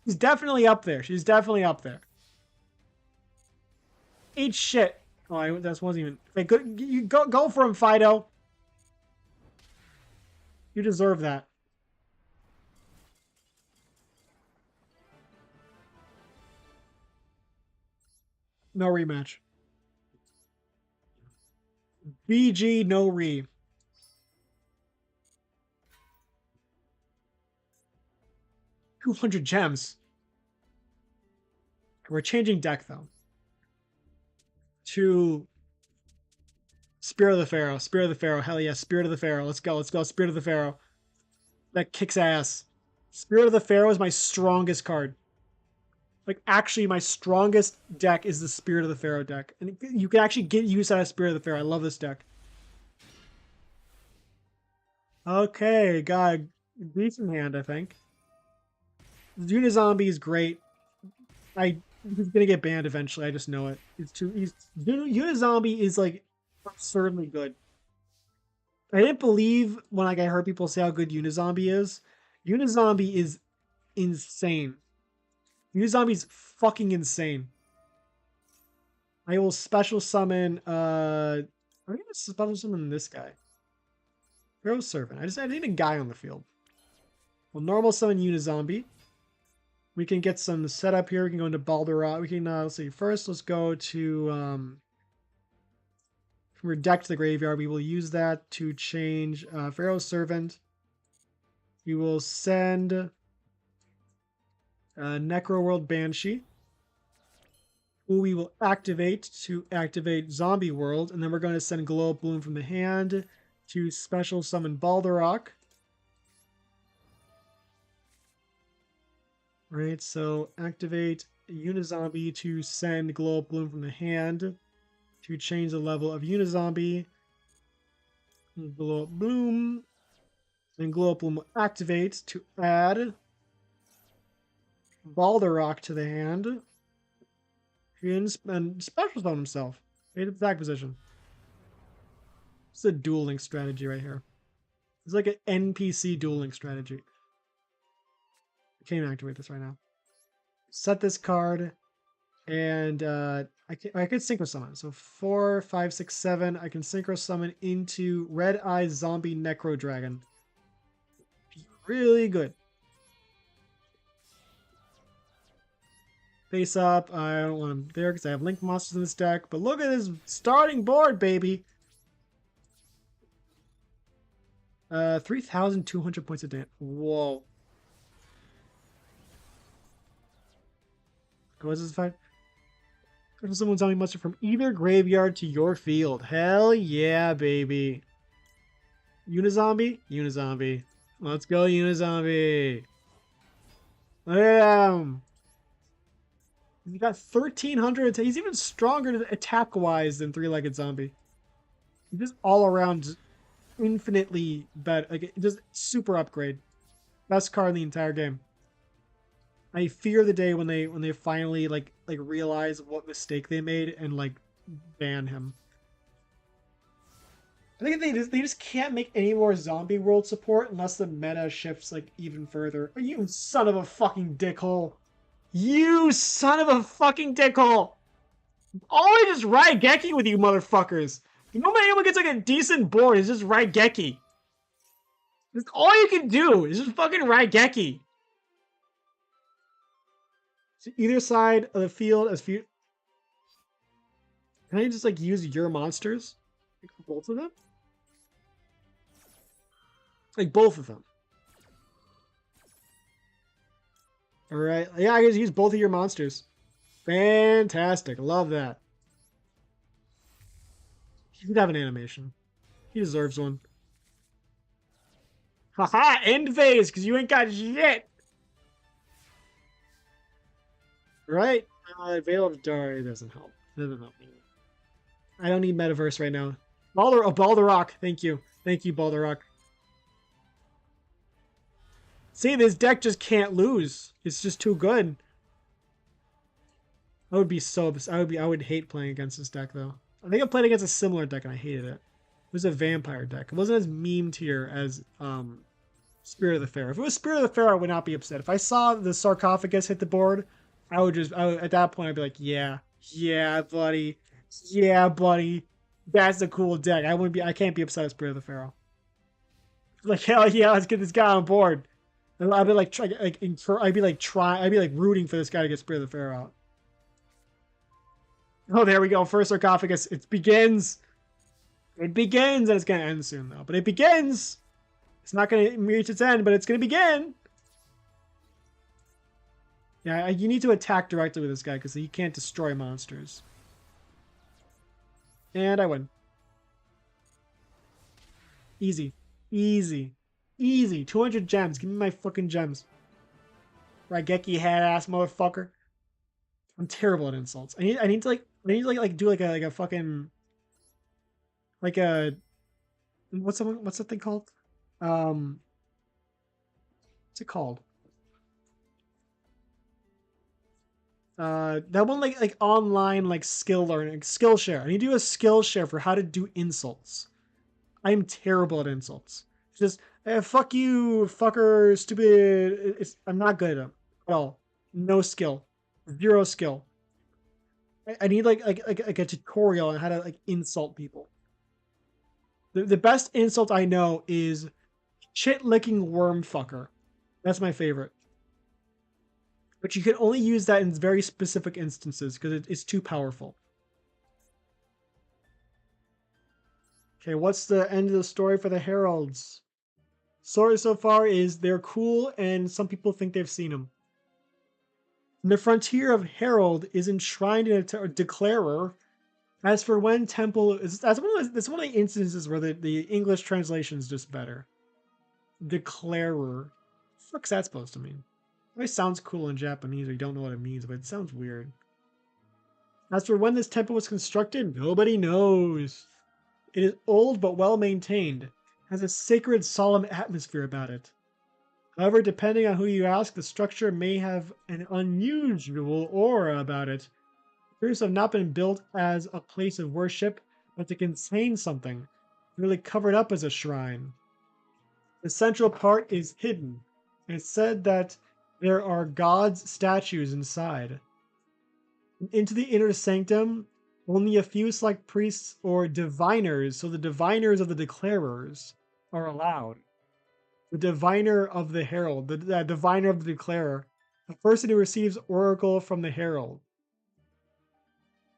She's definitely up there. She's definitely up there. Eat shit. Oh, that wasn't even... Wait, go for him, Fido. You deserve that. No rematch. BG, no re. $200 gems. We're changing deck, though. To Spirit of the Pharaoh. Spirit of the Pharaoh. Hell yeah. Spirit of the Pharaoh. Let's go. Let's go. Spirit of the Pharaoh. That kicks ass. Spirit of the Pharaoh is my strongest card. Like, actually, my strongest deck is the Spirit of the Pharaoh deck. And you can actually get use out of Spirit of the Pharaoh. I love this deck. Okay, got a decent hand, I think. Unizombie is great. He's gonna get banned eventually. I just know it. Unizombie is like absurdly good. I didn't believe when I heard people say how good Unizombie is. Unizombie is insane. Unizombie's fucking insane. I will special summon I'm gonna special summon this guy. Hero Servant. I need a guy on the field. We'll normal summon Unizombie. We can get some setup here. We can go into Balderot. We can, let's see. First, let's go to, from our deck to the graveyard. We will use that to change Pharaoh Servant. We will send Necro World Banshee, who we will activate to activate Zombie World. And then we're going to send Glow Bloom from the hand to special summon Balderot. Right, so activate Unizombie to send Glow Up Bloom from the hand to change the level of Unizombie. Glow Up Bloom. Then Glow Up Bloom will activate to add Balderot to the hand. And special summon himself. Made attack position. It's a dueling strategy right here. It's like an NPC dueling strategy. Can't even activate this right now. Set this card, and I could synchro summon. So 4, 5, 6, 7. I can synchro summon into Red Eye Zombie Necro Dragon. Really good. Face up. I don't want him there because I have Link monsters in this deck. But look at this starting board, baby. 3,200 points of damage. Whoa. What is this fight? Someone zombie monster from either graveyard to your field. Hell yeah, baby. Unizombie? Unizombie. Let's go, Unizombie. Look at him. He's got 1,300. He's even stronger attack-wise than Three-Legged Zombie. He's just all around infinitely better. Like, just super upgrade. Best card in the entire game. I fear the day when they finally like realize what mistake they made and like ban him. I think they just can't make any more zombie world support unless the meta shifts like even further. You son of a fucking dickhole! You son of a fucking dickhole! Always just Raigeki with you motherfuckers. Nobody ever gets like a decent board. It's just Raigeki. That's all you can do. Is just fucking Raigeki. So either side of the field as few. Can I just like use your monsters? Like, both of them? Like both of them. Alright. Yeah, I can use both of your monsters. Fantastic. Love that. He should have an animation. He deserves one. Haha, end phase, because you ain't got shit. Right? Veil of Dari doesn't help. Doesn't help me. I don't need Metaverse right now. Balderrock. Thank you. Thank you, Balderrock. See, this deck just can't lose. It's just too good. I would be so. I would hate playing against this deck though. I think I played against a similar deck and I hated it. It was a vampire deck. It wasn't as meme tier as Spirit of the Pharaoh. If it was Spirit of the Pharaoh, I would not be upset. If I saw the sarcophagus hit the board, at that point I'd be like, yeah, buddy, that's a cool deck. I can't be upset at Spirit of the Pharaoh. Like hell yeah, let's get this guy on board. I'd be like, I'd be like rooting for this guy to get Spirit of the Pharaoh out. Oh, there we go. First sarcophagus. It begins. It begins, and it's gonna end soon though. But it begins. It's not gonna reach its end, but it's gonna begin. Yeah, you need to attack directly with this guy because he can't destroy monsters. And I win. Easy. Easy. Easy. 200 gems. Give me my fucking gems. Raigeki head ass motherfucker. I'm terrible at insults. I need to do like a fucking like a what's that thing called? What's it called? That one like online like skill learning, skill share. I need to do a skill share for how to do insults. I'm terrible at insults. It's just fuck you, fucker, stupid. I'm not good at them at all. No skill, zero skill. I need like a tutorial on how to like insult people. The best insult I know is shit licking worm fucker. That's my favorite. But you can only use that in very specific instances because it's too powerful. Okay, what's the end of the story for the Heralds? Story so far is they're cool and some people think they've seen them. The frontier of Herald is enshrined in a declarer. As for when temple is that's one of the instances where the English translation is just better. Declarer. What the fuck's that supposed to mean? It always sounds cool in Japanese, or you don't know what it means, but it sounds weird. As for when this temple was constructed, nobody knows. It is old but well maintained, has a sacred, solemn atmosphere about it. However, depending on who you ask, the structure may have an unusual aura about it. It appears to have not been built as a place of worship, but to contain something, really covered up as a shrine. The central part is hidden. It's said that there are gods' statues inside. Into the inner sanctum, only a few select priests or diviners, so the diviners of the declarers, are allowed. The diviner of the herald, the diviner of the declarer, a person who receives oracle from the herald.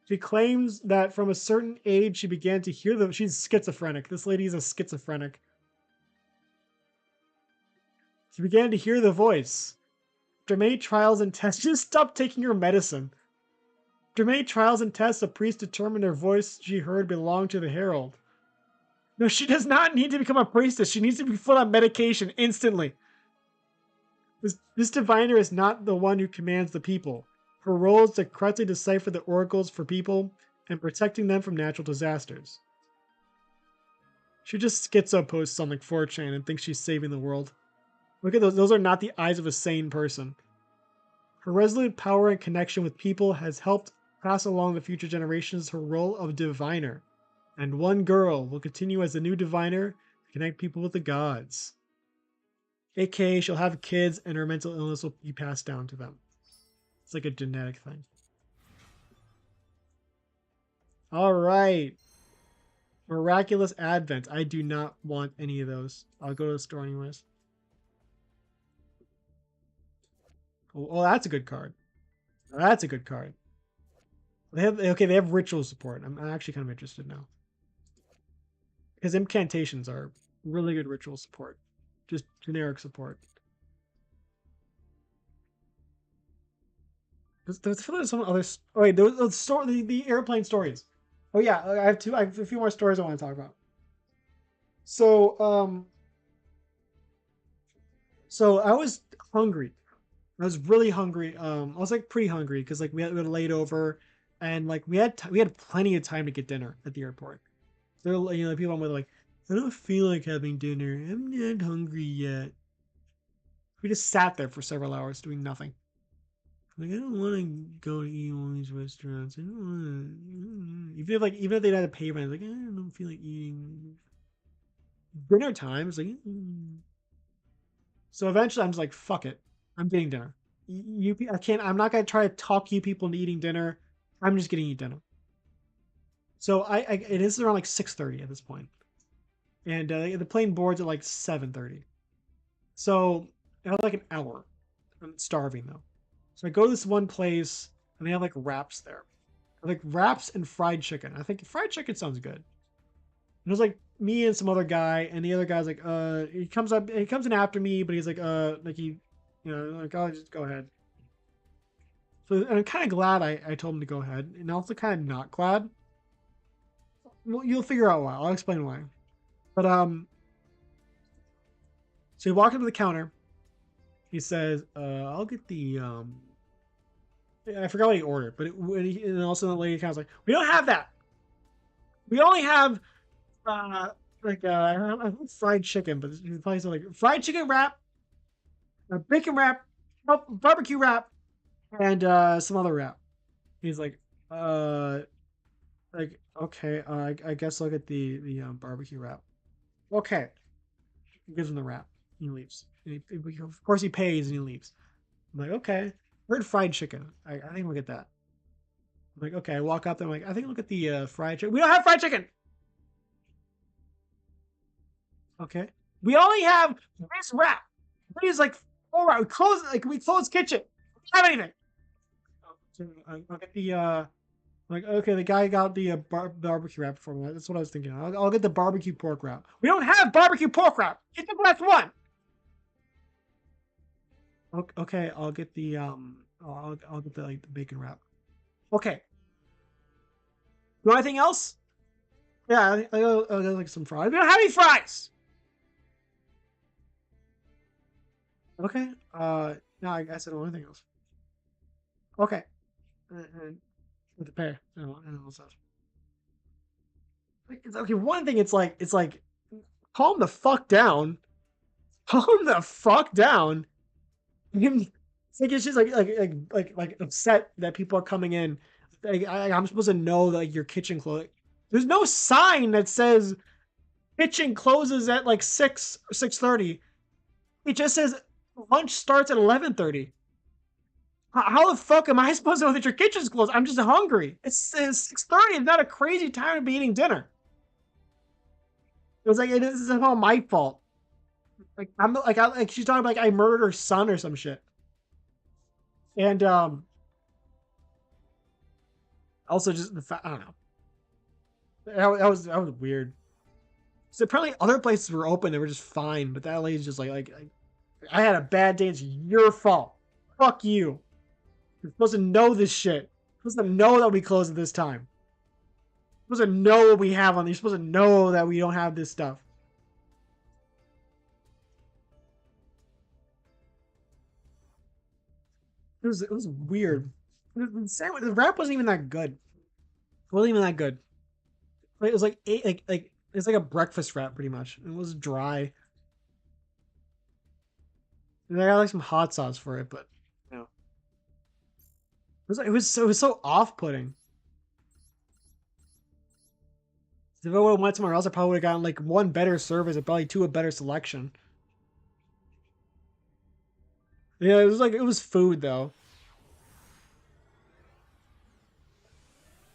She claims that from a certain age she began to hear them. She's schizophrenic. This lady is a schizophrenic. She began to hear the voice. After many trials and tests, just stop taking her medicine. After many trials and tests, a priest determined her voice she heard belonged to the herald. No, she does not need to become a priestess. She needs to be put on medication instantly. This diviner is not the one who commands the people. Her role is to correctly decipher the oracles for people and protecting them from natural disasters. She just schizo posts on like 4chan and thinks she's saving the world. Look at those. Those are not the eyes of a sane person. Her resolute power and connection with people has helped pass along to future generations her role of diviner. And one girl will continue as the new diviner to connect people with the gods. AKA, she'll have kids and her mental illness will be passed down to them. It's like a genetic thing. All right. Miraculous Advent. I do not want any of those. I'll go to the store anyways. Oh, that's a good card. That's a good card. They have ritual support. I'm actually kind of interested now. Because incantations are really good ritual support. Just generic support. There's some other. Oh wait, the airplane stories. Oh yeah, I have a few more stories I want to talk about. So so I was hungry. I was really hungry. I was like pretty hungry because like we had laid over, and like we had plenty of time to get dinner at the airport. So people I'm with like, I don't feel like having dinner. I'm not hungry yet. We just sat there for several hours doing nothing. Like I don't want to go to eat all these restaurants. I don't want to. Even if they had to pay rent, like I don't feel like eating. Dinner time is like. So eventually, I'm just like, fuck it. I'm getting dinner. I can't. I'm not gonna try to talk you people into eating dinner. I'm just getting eat dinner. So it is around like 6:30 at this point, and the plane boards at like 7:30. So I have like an hour. I'm starving though. So I go to this one place and they have like wraps there. Like wraps and fried chicken. I think fried chicken sounds good. And it was like me and some other guy, and the other guy's like, he comes in after me, but he's like, like, oh, just go ahead. So and I'm kind of glad I told him to go ahead, and also kind of not glad. Well, you'll figure out why. I'll explain why. But so he walked up to the counter. He says, I'll get the I forgot what he ordered, but and also the lady kind of was like, we don't have that. We only have I have fried chicken, but it's probably like fried chicken wrap, a bacon wrap, barbecue wrap, and some other wrap. He's uh, like okay, I guess I'll get the barbecue wrap. Okay, he gives him the wrap. He leaves. Of course, he pays and he leaves. I'm like, okay. I heard fried chicken. I think we'll get that. I'm like, okay. I walk up there. I'm like, I think we'll get the fried chicken. We don't have fried chicken. Okay. We only have this wrap. Please, like, all right. We close kitchen. We don't have anything. So I'll get the like okay. The guy got the barbecue wrap for me. That's what I was thinking. I'll get the barbecue pork wrap. We don't have barbecue pork wrap. Get the last one. Okay, I'll get the I'll get the like the bacon wrap. Okay. You want anything else? Yeah, I'll get like some fries. We don't have any fries. Okay. No, I guess I don't want anything else. Okay. And with the pay. I don't know what's else. It's okay. One thing, it's like calm the fuck down. Calm the fuck down. It's like it's just like upset that people are coming in. I'm supposed to know that like your kitchen close. There's no sign that says kitchen closes at like 6:30. It just says lunch starts at 11:30. How the fuck am I supposed to know that your kitchen's closed? I'm just hungry. It's 6:30. It's not a crazy time to be eating dinner. It was like it is all my fault. Like I'm like she's talking about like I murdered her son or some shit. And also just the fact I don't know. That was weird. So apparently other places were open, they were just fine, but that lady's just like I had a bad day, it's your fault. Fuck you. You're supposed to know this shit. You're supposed to know that we close at this time. You're supposed to know what we have on. You're supposed to know that we don't have this stuff. It was weird. The rap wasn't even that good. It wasn't even that good. Like, it was like eight, like it's like a breakfast wrap pretty much. It was dry. And I got like some hot sauce for it, but you know, it was so off putting. If I would have went somewhere else, I probably would have gotten like one better service and probably two a better selection. Yeah, it was food though.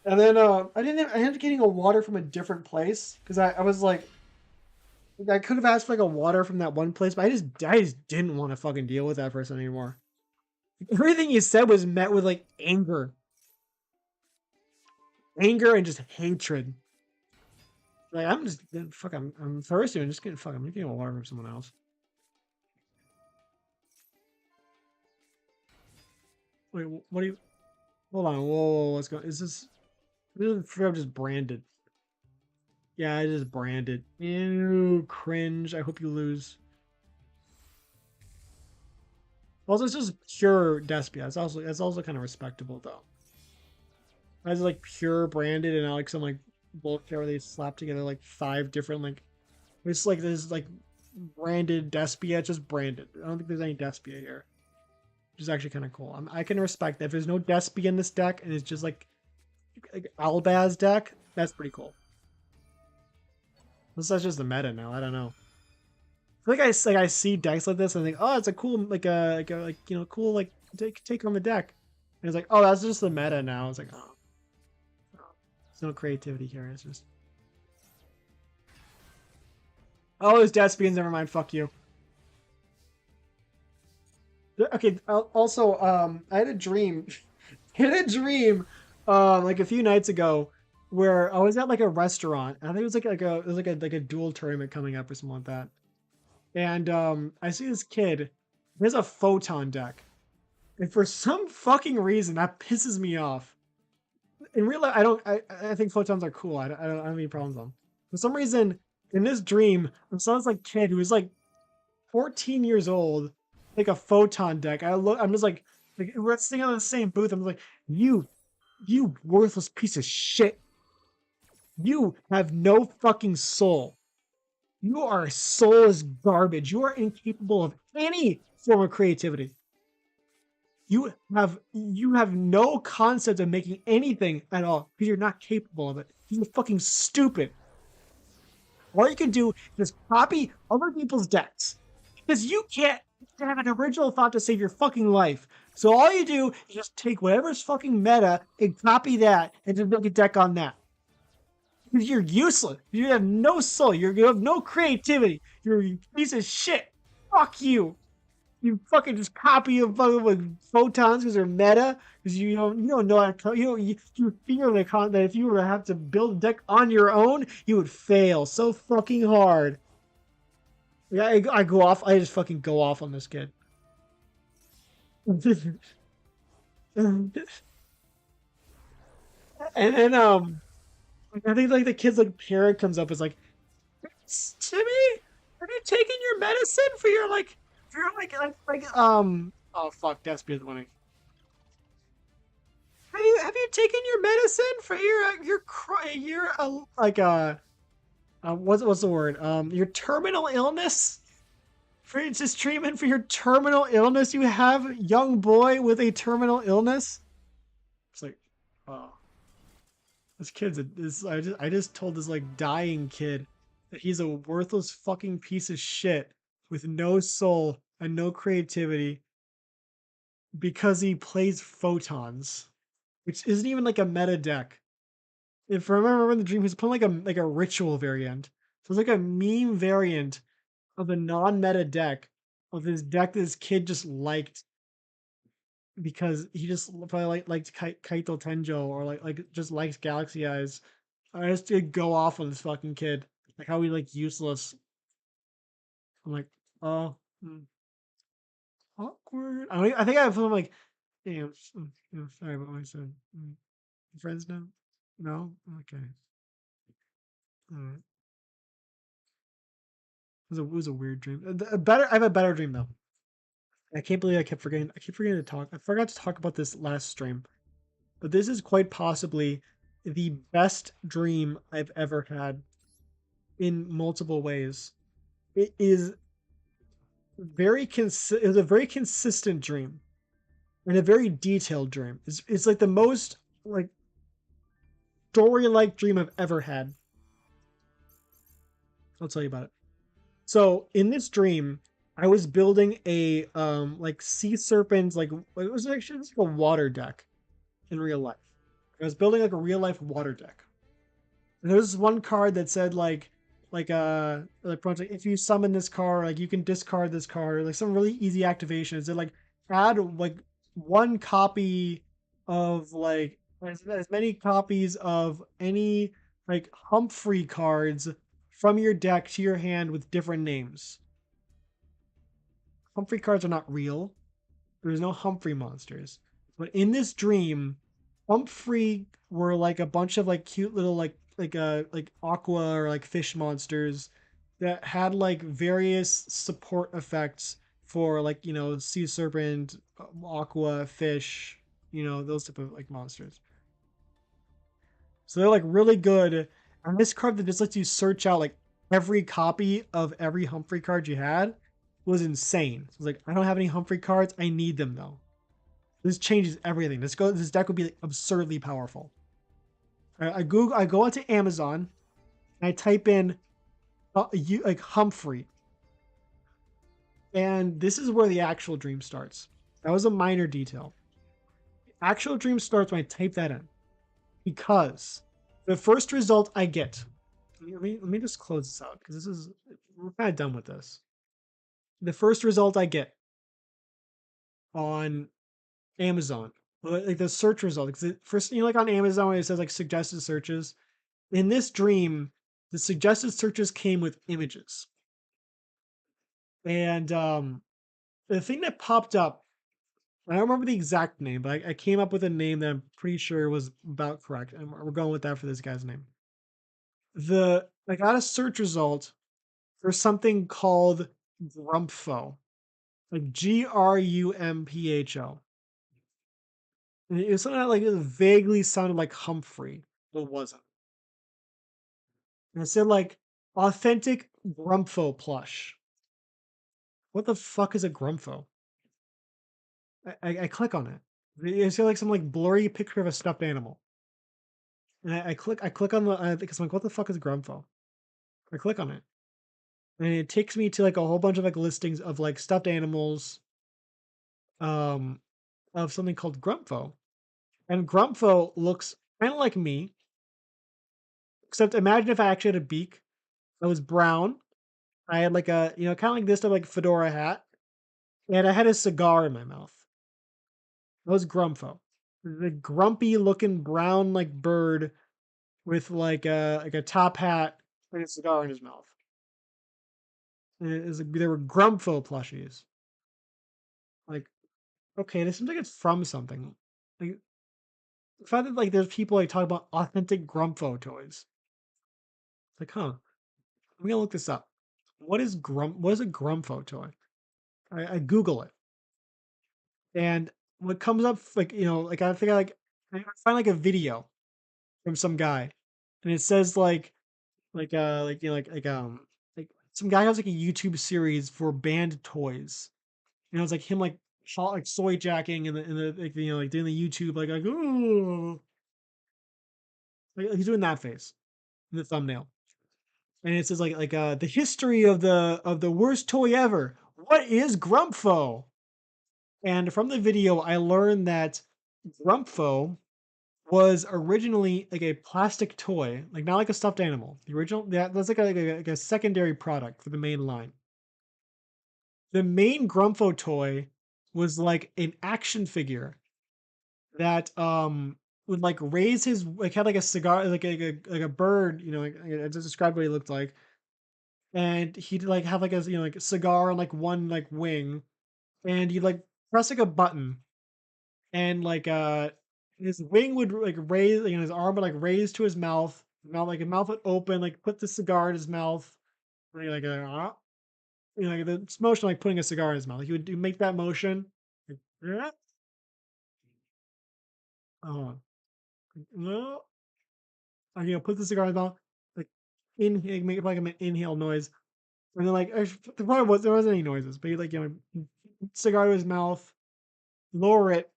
And then I ended up getting a water from a different place because I was like I could have asked for like a water from that one place, but I just didn't want to fucking deal with that person anymore. Everything you said was met with like anger and just hatred. Like I'm just fuck. I'm thirsty. I'm just getting fuck. I'm getting a water from someone else. Wait, what do you? Hold on. Whoa, what's going? Is this? This is just branded. Yeah, I just branded. Ew, cringe. I hope you lose. Also, it's just pure Despia. That's also kind of respectable though. It's like pure branded and not like some like bullshit where they slap together like five different like it's like this like branded Despia. It's just branded. I don't think there's any Despia here, which is actually kind of cool. I can respect that. If there's no Despia in this deck and it's just like Albaz deck, that's pretty cool. Unless that's just the meta now. I don't know. I see decks like this and I think, oh, it's a cool cool like take on the deck. And it's like, oh, that's just the meta now. It's like, oh, there's no creativity here. It's just, oh, it's Despians. Never mind. Fuck you. Okay. Also, I had a dream. I had a dream, like a few nights ago, where I was at like a restaurant. I think it was like a duel tournament coming up or something like that. And I see this kid. He has a photon deck, and for some fucking reason that pisses me off. In real life, I don't. I think photons are cool. I don't have any problems with them. For some reason, in this dream, I saw this like kid who was like 14 years old, like a photon deck. I'm just like we're sitting on the same booth. I'm like, you worthless piece of shit. You have no fucking soul. You are soulless garbage. You are incapable of any form of creativity. You have no concept of making anything at all because you're not capable of it. You're fucking stupid. All you can do is copy other people's decks because you can't have an original thought to save your fucking life. So all you do is just take whatever's fucking meta and copy that and just make a deck on that. Because you're useless. You have no soul. You have no creativity. You're a piece of shit. Fuck you. You fucking just copy of fucking like photons because they're meta. Because you don't know how to you fear that if you were to have to build a deck on your own, you would fail so fucking hard. Yeah, I go off. I just fucking go off on this kid. And then I think like the kid's like parent comes up is like, Timmy, are you taking your medicine for your oh fuck, Despia's winning. Have you taken your medicine for what's the word? Your terminal illness? For just treatment for your terminal illness you have, young boy with a terminal illness? It's like, oh, this kid's a this I just told this like dying kid that he's a worthless fucking piece of shit with no soul and no creativity because he plays photons, which isn't even like a meta deck. If I remember in the dream, he's playing like a ritual variant. So it's like a meme variant of a non-meta deck of this deck this kid just liked because he just probably liked Kaito Tenjo or like just likes Galaxy Eyes. I just did go off on this fucking kid, like how he like useless. I'm like, oh, awkward. I think I feel like, damn, sorry about what I said. Friends now? No, okay. Mm. It was a weird dream. A better, I have a better dream though. I can't believe I kept forgetting. I keep forgetting to talk. I forgot to talk about this last stream, but this is quite possibly the best dream I've ever had in multiple ways. It is it was a very consistent dream and a very detailed dream. It's like the most like story-like dream I've ever had. I'll tell you about it. So in this dream, I was building a like sea serpent, like it was actually just like a water deck in real life. I was building like a real life water deck. And there was one card that said like if you summon this card, like you can discard this card, like some really easy activations. That like add like one copy of like as many copies of any like Humphrey cards from your deck to your hand with different names. Humphrey cards are not real. There's no Humphrey monsters. But in this dream, Humphrey were like a bunch of like cute little like aqua or like fish monsters that had like various support effects for like sea serpent, aqua, fish, those type of like monsters. So they're like really good. And this card that just lets you search out like every copy of every Humphrey card you had was insane. So I was like, I don't have any Humphrey cards. I need them though. This changes everything. This deck would be like absurdly powerful. I go onto Amazon and I type in like Humphrey, and this is where the actual dream starts. That was a minor detail. The actual dream starts when I type that in because the first result I get. Let me just close this out because we're kind of done with this. The first result I get on Amazon, like the search result, because first like on Amazon it says like suggested searches. In this dream, the suggested searches came with images. And the thing that popped up, I don't remember the exact name, but I came up with a name that I'm pretty sure was about correct. And we're going with that for this guy's name. I got a search result for something called Grumpho, like Grumpho. And it was something that like it vaguely sounded like Humphrey, but it wasn't. And it said like authentic Grumpho plush. What the fuck is a Grumpho? I click on it. It's like some like blurry picture of a stuffed animal. And I click on the because I'm like, what the fuck is Grumpho? I click on it. And it takes me to like a whole bunch of like listings of like stuffed animals, um, of something called Grumpho. And Grumpho looks kind of like me, except imagine if I actually had a beak that was brown. I had like a, kind of like this type of like fedora hat, and I had a cigar in my mouth. That was Grumpho. The grumpy looking brown like bird with like a top hat and a cigar in his mouth. And there were Grumpho plushies. Like, okay, this seems like it's from something. Like the fact that like there's people like talking about authentic Grumpho toys. It's like, huh? I'm gonna look this up. What is a Grumpho toy? I Google it, and what comes up like like I think I find like a video from some guy, and it says like some guy has like a YouTube series for banned toys. It's like him like like soy jacking in the like like doing the YouTube like ooh like he's doing that face in the thumbnail. And it says like the history of the worst toy ever. What is Grumpho? And from the video I learned that Grumpho was originally like a plastic toy, like not like a stuffed animal. The original that's like a secondary product for the main line. The main Grumpho toy was like an action figure that would like raise his like had like a cigar like a bird, like I just described what he looked like. And he'd like have like a like a cigar on like one like wing, and he'd like press like a button, and like his wing would like raise, his arm would like raise to his mouth, Mouth like a mouth would open, like put the cigar in his mouth, and like you know, like the motion like putting a cigar in his mouth. Like he would make that motion. Like, "Yeah," uh, no, like, you know, put the cigar in his mouth, like inhale, make like an inhale noise, and then like there wasn't any noises, but he like you know cigar to his mouth, lower it,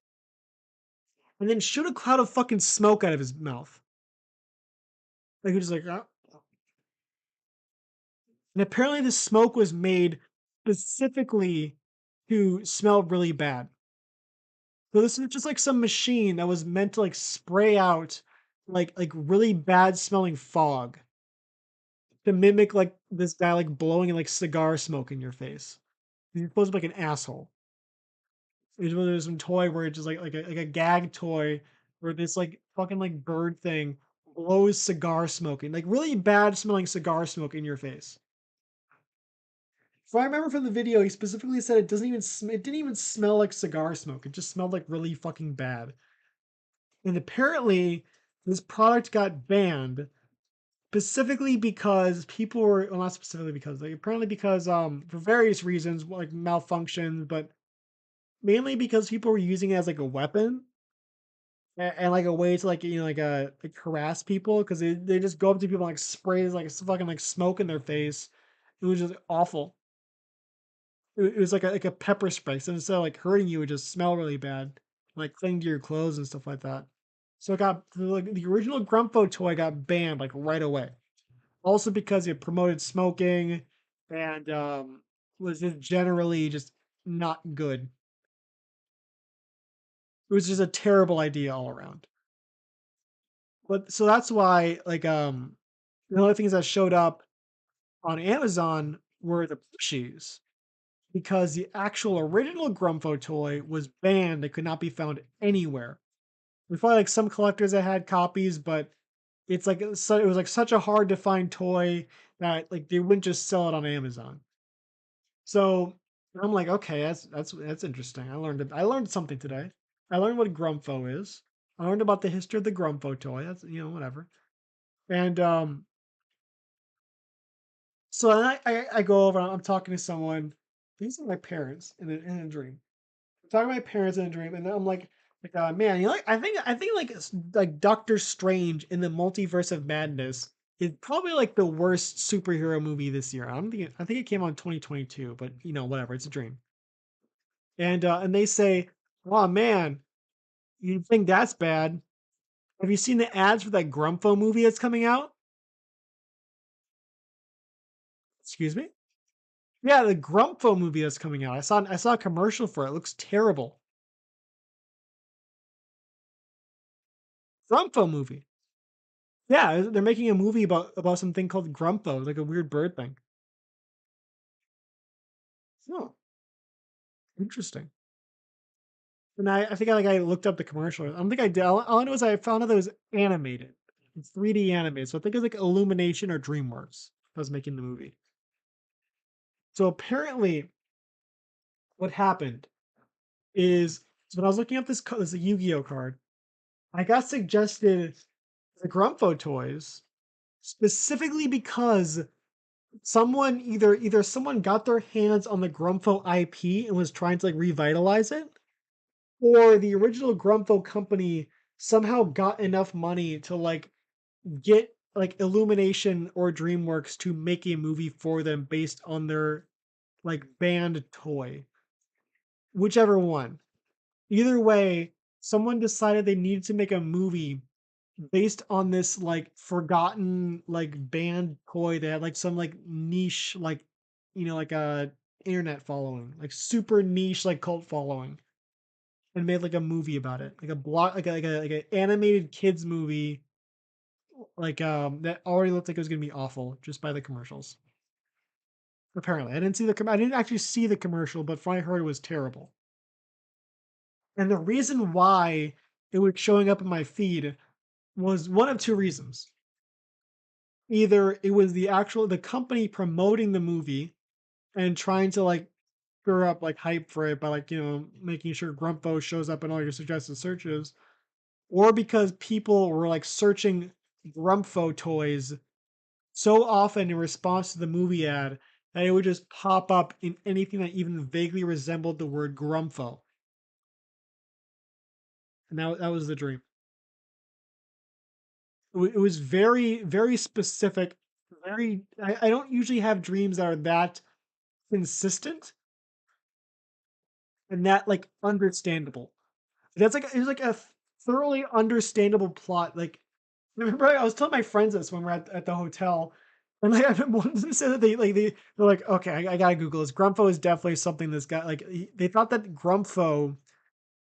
and then shoot a cloud of fucking smoke out of his mouth. Like he was just like, and apparently the smoke was made specifically to smell really bad. So this is just like some machine that was meant to like spray out like really bad smelling fog to mimic like this guy like blowing like cigar smoke in your face. He's supposed to be like an asshole. There's some toy where it's just like a gag toy where this like fucking like bird thing blows cigar smoking, like really bad smelling cigar smoke in your face. If I remember from the video, he specifically said it didn't even smell like cigar smoke. It just smelled like really fucking bad. And apparently, this product got banned specifically because people were well, not specifically because like apparently because for various reasons like malfunctions, but mainly because people were using it as like a weapon and like a way to like you know like harass people because they just go up to people and like spray like fucking like smoke in their face. It was just awful. It was like a pepper spray. So instead of like hurting you, it would just smell really bad, like cling to your clothes and stuff like that. So it got like the original Grumpho toy got banned like right away. Also because it promoted smoking and was just generally just not good. It was just a terrible idea all around. But so that's why like the only things that showed up on Amazon were the plushies because the actual original Grumpho toy was banned. It could not be found anywhere. There's probably like some collectors that had copies, but it's like so it was like such a hard to find toy that like they wouldn't just sell it on Amazon. So I'm like, okay, that's interesting. I learned something today. I learned what Grumpho is. I learned about the history of the Grumpho toy. That's you know whatever. And so I go over. I'm talking to someone. These are my parents in a dream. I'm talking to my parents in a dream, and then I'm like, man, you know, like I think like Doctor Strange in the Multiverse of Madness is probably like the worst superhero movie this year. I think it came out in 2022, but you know, whatever, it's a dream. And they say, "Oh man, you think that's bad? Have you seen the ads for that Grumpho movie that's coming out?" Excuse me? Yeah, the Grumpho movie that's coming out. I saw a commercial for it. It looks terrible. Grumpho movie. Yeah, they're making a movie about something called Grumpho, like a weird bird thing. Oh, interesting. And I think I looked up the commercial. I don't think I did. All I know is I found out that it was animated. It's 3D animated. So I think it was like Illumination or DreamWorks that was making the movie. So apparently what happened is so when I was looking up this Yu-Gi-Oh card, I got suggested the Grumpho toys specifically because either someone got their hands on the Grumpho IP and was trying to like revitalize it, or the original Grumpho company somehow got enough money to like get like Illumination or DreamWorks to make a movie for them based on their like banned toy. Whichever one. Either way, someone decided they needed to make a movie based on this like forgotten like band toy that had like some like niche like you know like a internet following like super niche like cult following and made like a movie about it like a block like an animated kids movie like that already looked like it was gonna be awful just by the commercials. Apparently I didn't actually see the commercial, but from what I heard it was terrible. And the reason why it was showing up in my feed was one of two reasons. Either it was the company promoting the movie and trying to like stir up like hype for it by like you know making sure Grumpo shows up in all your suggested searches, or because people were like searching Grumpfo toys so often in response to the movie ad that it would just pop up in anything that even vaguely resembled the word Grumpfo. And that was the dream. It was very, very specific. I don't usually have dreams that are that consistent and that like understandable. That's like it was like a thoroughly understandable plot. Like remember, I was telling my friends this when we're at the hotel, and like one of them said that they're like, okay, I gotta Google this. Grumpho is definitely something that's got like they thought that Grumpho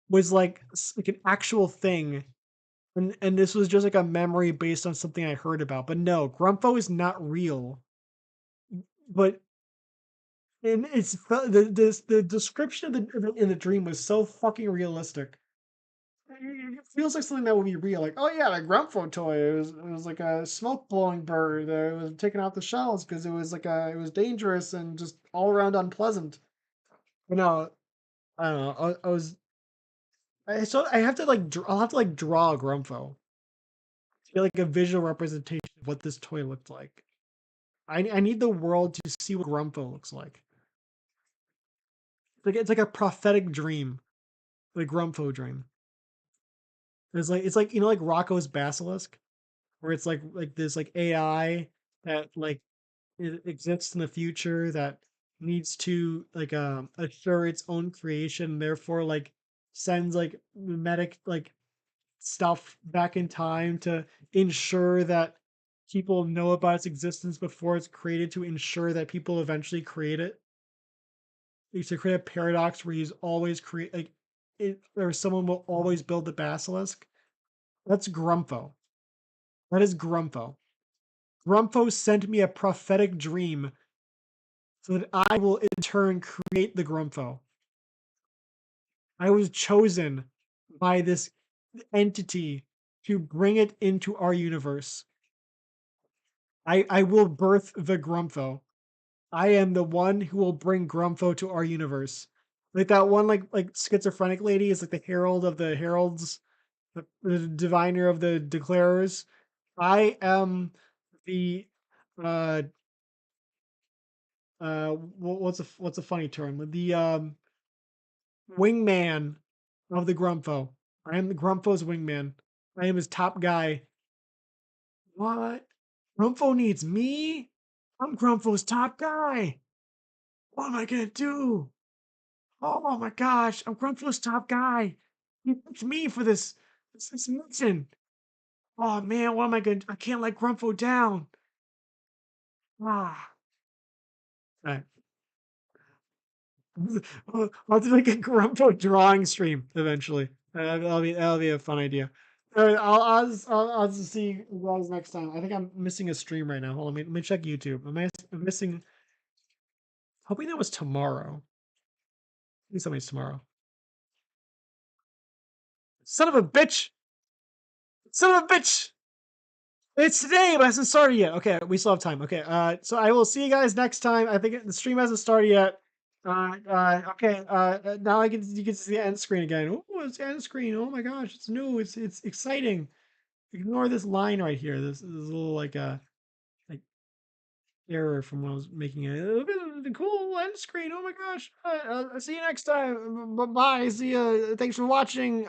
was like like an actual thing, and this was just like a memory based on something I heard about. But no, Grumpho is not real. But and the description of the in the dream was so fucking realistic. It feels like something that would be real. Like, oh yeah, the Grumpho toy. It was like a smoke blowing bird. It was taken off the shelves because it was dangerous and just all around unpleasant. But no, I don't know. I have to like I'll have to like draw a Grumpho to get like a visual representation of what this toy looked like. I need the world to see what Grumpho looks like. It's like a prophetic dream, the Grumpho dream. It's like like Rocco's Basilisk, where it's like this like AI that like it exists in the future that needs to like assure its own creation, therefore like sends like mimetic like stuff back in time to ensure that people know about its existence before it's created to ensure that people eventually create it. It's to create a paradox where he's always create like it or someone will always build the basilisk. That's Grumpho. That is Grumpho. Grumpho sent me a prophetic dream so that I will in turn create the Grumpho. I was chosen by this entity to bring it into our universe. I will birth the Grumpho. I am the one who will bring Grumpho to our universe. Like that one like schizophrenic lady is like the herald of the heralds, the diviner of the declarers. I am the uh what's a funny term? The wingman of the Grumpho. I am the Grumpho's wingman. I am his top guy. What? Grumpho needs me? I'm Grumpho's top guy. What am I gonna do? Oh my gosh, I'm Grumpfo's top guy. He picked me for this mission. Oh man, what am I gonna do? I can't let Grumpho down. Ah. Right. I'll do like a Grumpho drawing stream eventually. That'll be a fun idea. All right, I'll just see you guys next time. I think I'm missing a stream right now. Hold on, let me check YouTube. I'm missing? Hoping that was tomorrow. Please tell me it's tomorrow. Son of a bitch! Son of a bitch! It's today, but it hasn't started yet. Okay, we still have time. Okay, so I will see you guys next time. I think the stream hasn't started yet. Okay, now you can see the end screen again. Oh, it's end screen. Oh my gosh, it's new. It's exciting. Ignore this line right here. This little like error from when I was making it. Look at the cool end screen. Oh my gosh. I'll see you next time. Bye. See you. Thanks for watching.